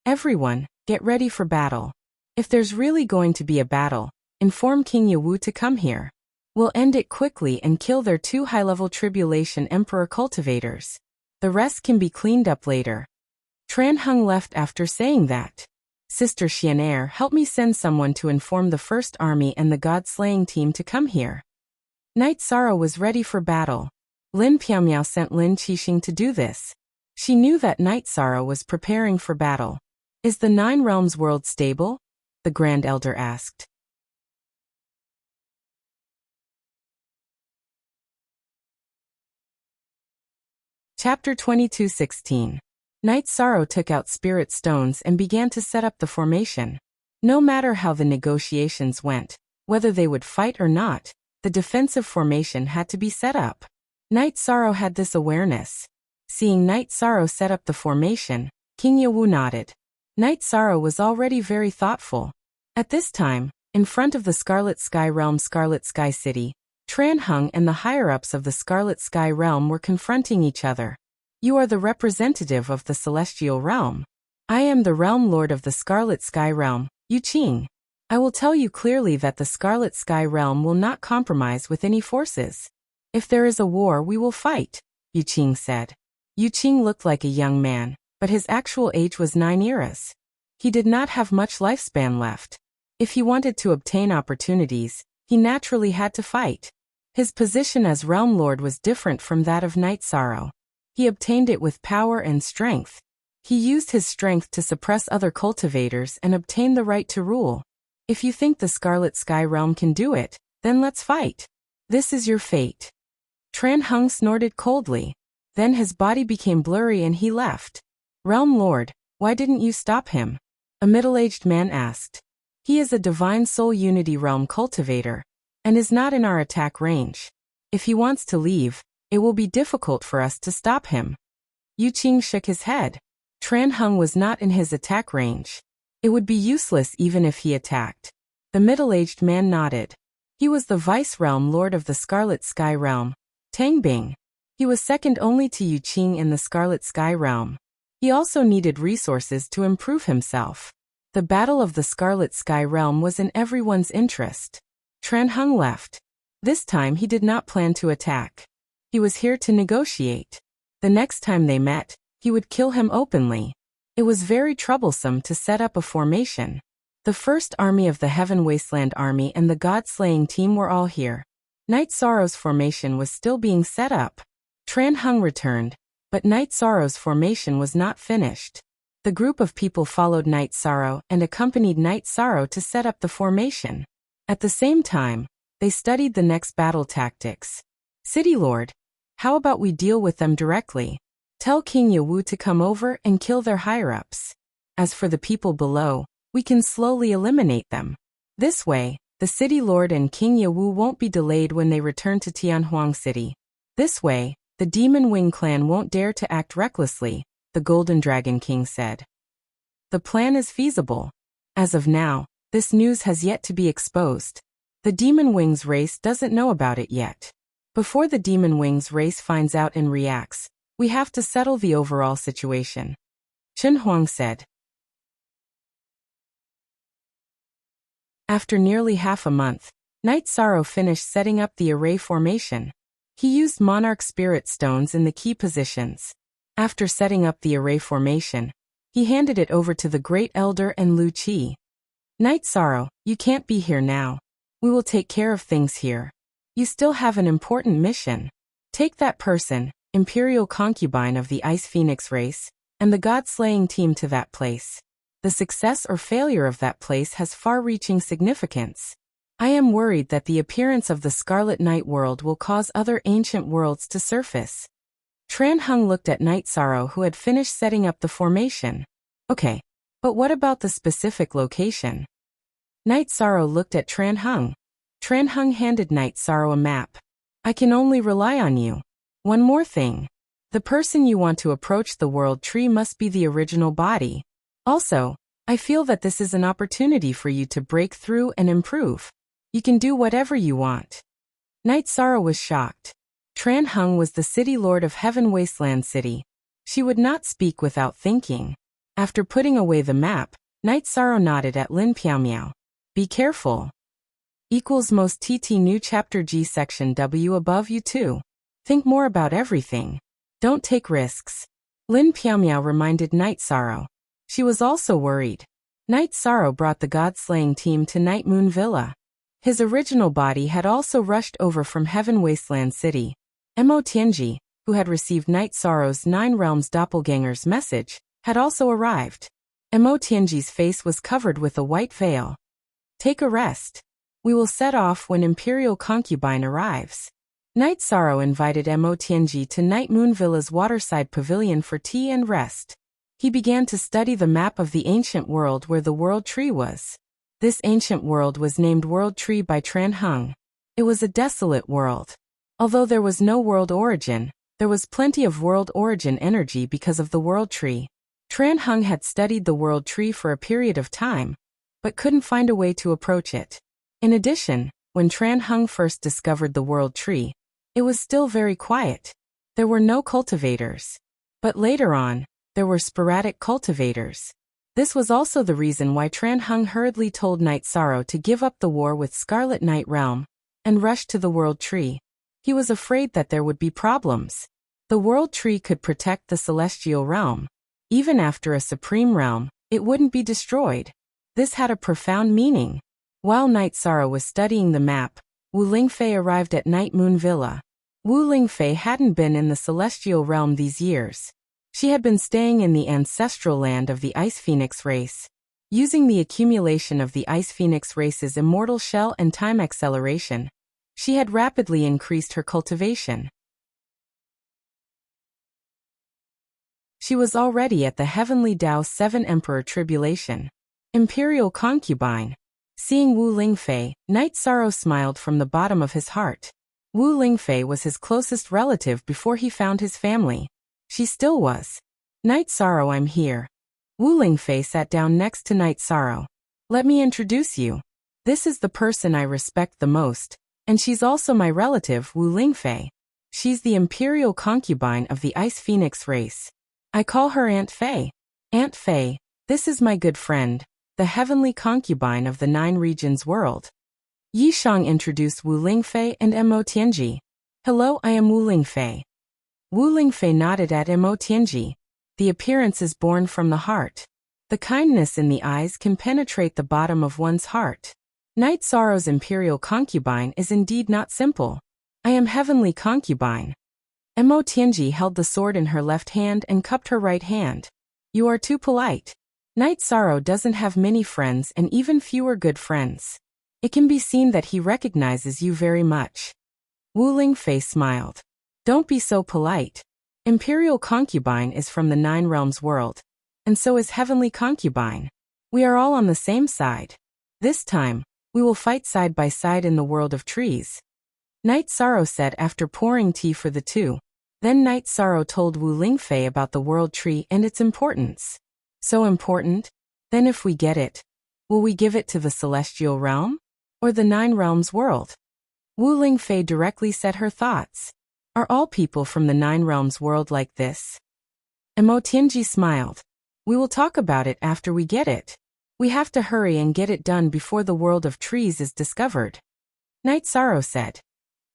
Everyone, get ready for battle. If there's really going to be a battle, inform King Yewu to come here. We'll end it quickly and kill their 2 high-level Tribulation Emperor cultivators. The rest can be cleaned up later. Tran Hung left after saying that. Sister Xianair, help me send someone to inform the First Army and the God-slaying team to come here. Night Sorrow was ready for battle. Lin Piaomiao sent Lin Qixing to do this. She knew that Night Sorrow was preparing for battle. Is the 9 Realms world stable? The Grand Elder asked. Chapter 22:16. Night Sorrow took out spirit stones and began to set up the formation. No matter how the negotiations went, whether they would fight or not, the defensive formation had to be set up. Night Sorrow had this awareness. Seeing Night Sorrow set up the formation, King Yewu nodded. Night Sorrow was already very thoughtful. At this time, in front of the Scarlet Sky Realm Scarlet Sky City, Tran Hung and the higher-ups of the Scarlet Sky Realm were confronting each other. You are the representative of the Celestial Realm. I am the Realm Lord of the Scarlet Sky Realm, Yu Qing. I will tell you clearly that the Scarlet Sky Realm will not compromise with any forces. If there is a war, we will fight, Yu Qing said. Yu Qing looked like a young man, but his actual age was 9 eras. He did not have much lifespan left. If he wanted to obtain opportunities, he naturally had to fight. His position as Realm Lord was different from that of Night Sorrow. He obtained it with power and strength. He used his strength to suppress other cultivators and obtain the right to rule. If you think the Scarlet Sky Realm can do it, then let's fight. This is your fate. Tran Hung snorted coldly. Then his body became blurry and he left. Realm Lord, why didn't you stop him? A middle-aged man asked. He is a Divine Soul Unity Realm cultivator, and is not in our attack range. If he wants to leave, it will be difficult for us to stop him. Yu Qing shook his head. Tran Hung was not in his attack range. It would be useless even if he attacked. The middle-aged man nodded. He was the Vice Realm Lord of the Scarlet Sky Realm, Tang Bing. He was second only to Yu Qing in the Scarlet Sky Realm. He also needed resources to improve himself. The Battle of the Scarlet Sky Realm was in everyone's interest. Tran Hung left. This time he did not plan to attack. He was here to negotiate. The next time they met, he would kill him openly. It was very troublesome to set up a formation. The First Army of the Heaven Wasteland Army and the God-slaying team were all here. Night Sorrow's formation was still being set up. Tran Hung returned, but Night Sorrow's formation was not finished. The group of people followed Night Sorrow and accompanied Night Sorrow to set up the formation. At the same time, they studied the next battle tactics. City Lord, how about we deal with them directly? Tell King Yewu to come over and kill their higher-ups. As for the people below, we can slowly eliminate them. This way, the City Lord and King Yewu won't be delayed when they return to Tianhuang City. This way, the Demon Wing clan won't dare to act recklessly, the Golden Dragon King said. The plan is feasible. As of now, this news has yet to be exposed. The Demon Wings race doesn't know about it yet. Before the Demon Wings race finds out and reacts, we have to settle the overall situation, Chen Huang said. After nearly half a month, Night Sorrow finished setting up the array formation. He used Monarch Spirit Stones in the key positions. After setting up the array formation, he handed it over to the Great Elder and Lu Qi. Night Sorrow, you can't be here now. We will take care of things here. You still have an important mission. Take that person, Imperial Concubine of the Ice Phoenix race, and the God-slaying team to that place. The success or failure of that place has far-reaching significance. I am worried that the appearance of the Scarlet Night world will cause other ancient worlds to surface. Tran Hung looked at Night Sorrow, who had finished setting up the formation. Okay, but what about the specific location? Night Sorrow looked at Tran Hung. Tran Hung handed Night Sorrow a map. I can only rely on you. One more thing. The person you want to approach the world tree must be the original body. Also, I feel that this is an opportunity for you to break through and improve. You can do whatever you want. Night Sorrow was shocked. Tran Hung was the city lord of Heaven Wasteland City. She would not speak without thinking. After putting away the map, Night Sorrow nodded at Lin Piaomiao. Be careful. Equals most TT new chapter G section W above you too. Think more about everything. Don't take risks. Lin Piaomiao reminded Night Sorrow. She was also worried. Night Sorrow brought the god-slaying team to Night Moon Villa. His original body had also rushed over from Heaven Wasteland City. Mo Tianji, who had received Night Sorrow's 9 Realms doppelganger's message, had also arrived. Mo Tianji's face was covered with a white veil. Take a rest. We will set off when Imperial Concubine arrives. Night Sorrow invited Mo Tianji to Night Moon Villa's waterside pavilion for tea and rest. He began to study the map of the ancient world where the World Tree was. This ancient world was named World Tree by Tran Hung. It was a desolate world. Although there was no world origin, there was plenty of world origin energy because of the World Tree. Tran Hung had studied the World Tree for a period of time, but couldn't find a way to approach it. In addition, when Tran Hung first discovered the World Tree, it was still very quiet. There were no cultivators. But later on, there were sporadic cultivators. This was also the reason why Tran Hung hurriedly told Night Sorrow to give up the war with Scarlet Night Realm and rush to the World Tree. He was afraid that there would be problems. The World Tree could protect the Celestial Realm. Even after a Supreme Realm, it wouldn't be destroyed. This had a profound meaning. While Night Sorrow was studying the map, Wu Lingfei arrived at Night Moon Villa. Wu Lingfei hadn't been in the Celestial Realm these years. She had been staying in the ancestral land of the Ice Phoenix race. Using the accumulation of the Ice Phoenix race's immortal shell and time acceleration, she had rapidly increased her cultivation. She was already at the Heavenly Tao 7 Emperor Tribulation. Imperial Concubine. Seeing Wu Lingfei, Night Sorrow smiled from the bottom of his heart. Wu Lingfei was his closest relative before he found his family. She still was. Night Sorrow, I'm here. Wu Lingfei sat down next to Night Sorrow. Let me introduce you. This is the person I respect the most, and she's also my relative, Wu Lingfei. She's the Imperial Concubine of the Ice Phoenix race. I call her Aunt Fei. Aunt Fei, this is my good friend, the Heavenly Concubine of the 9 Regions world. Yi Shang introduced Wu Lingfei and Mo Tianji. Hello, I am Wu Lingfei. Wu Lingfei nodded at Mo Tianji. The appearance is born from the heart. The kindness in the eyes can penetrate the bottom of one's heart. Night Sorrow's Imperial Concubine is indeed not simple. I am Heavenly Concubine. Mo Tianji held the sword in her left hand and cupped her right hand. You are too polite. Night Sorrow doesn't have many friends and even fewer good friends. It can be seen that he recognizes you very much. Wu Lingfei smiled. Don't be so polite. Imperial Concubine is from the 9 Realms world, and so is Heavenly Concubine. We are all on the same side. This time, we will fight side by side in the world of trees. Night Sorrow said after pouring tea for the two. Then Night Sorrow told Wu Lingfei about the World Tree and its importance. So important? Then if we get it, will we give it to the Celestial Realm? Or the 9 Realms world? Wu Lingfei directly said her thoughts. Are all people from the 9 Realms world like this? Mo Tianji smiled. We will talk about it after we get it. We have to hurry and get it done before the world of trees is discovered. Night Sorrow said.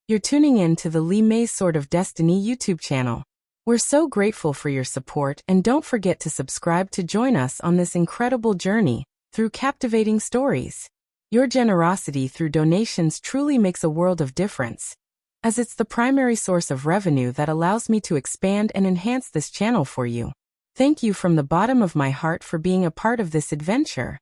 You're tuning in to the Li Mei Sword of Destiny YouTube channel. We're so grateful for your support, and don't forget to subscribe to join us on this incredible journey through captivating stories. Your generosity through donations truly makes a world of difference, as it's the primary source of revenue that allows me to expand and enhance this channel for you. Thank you from the bottom of my heart for being a part of this adventure.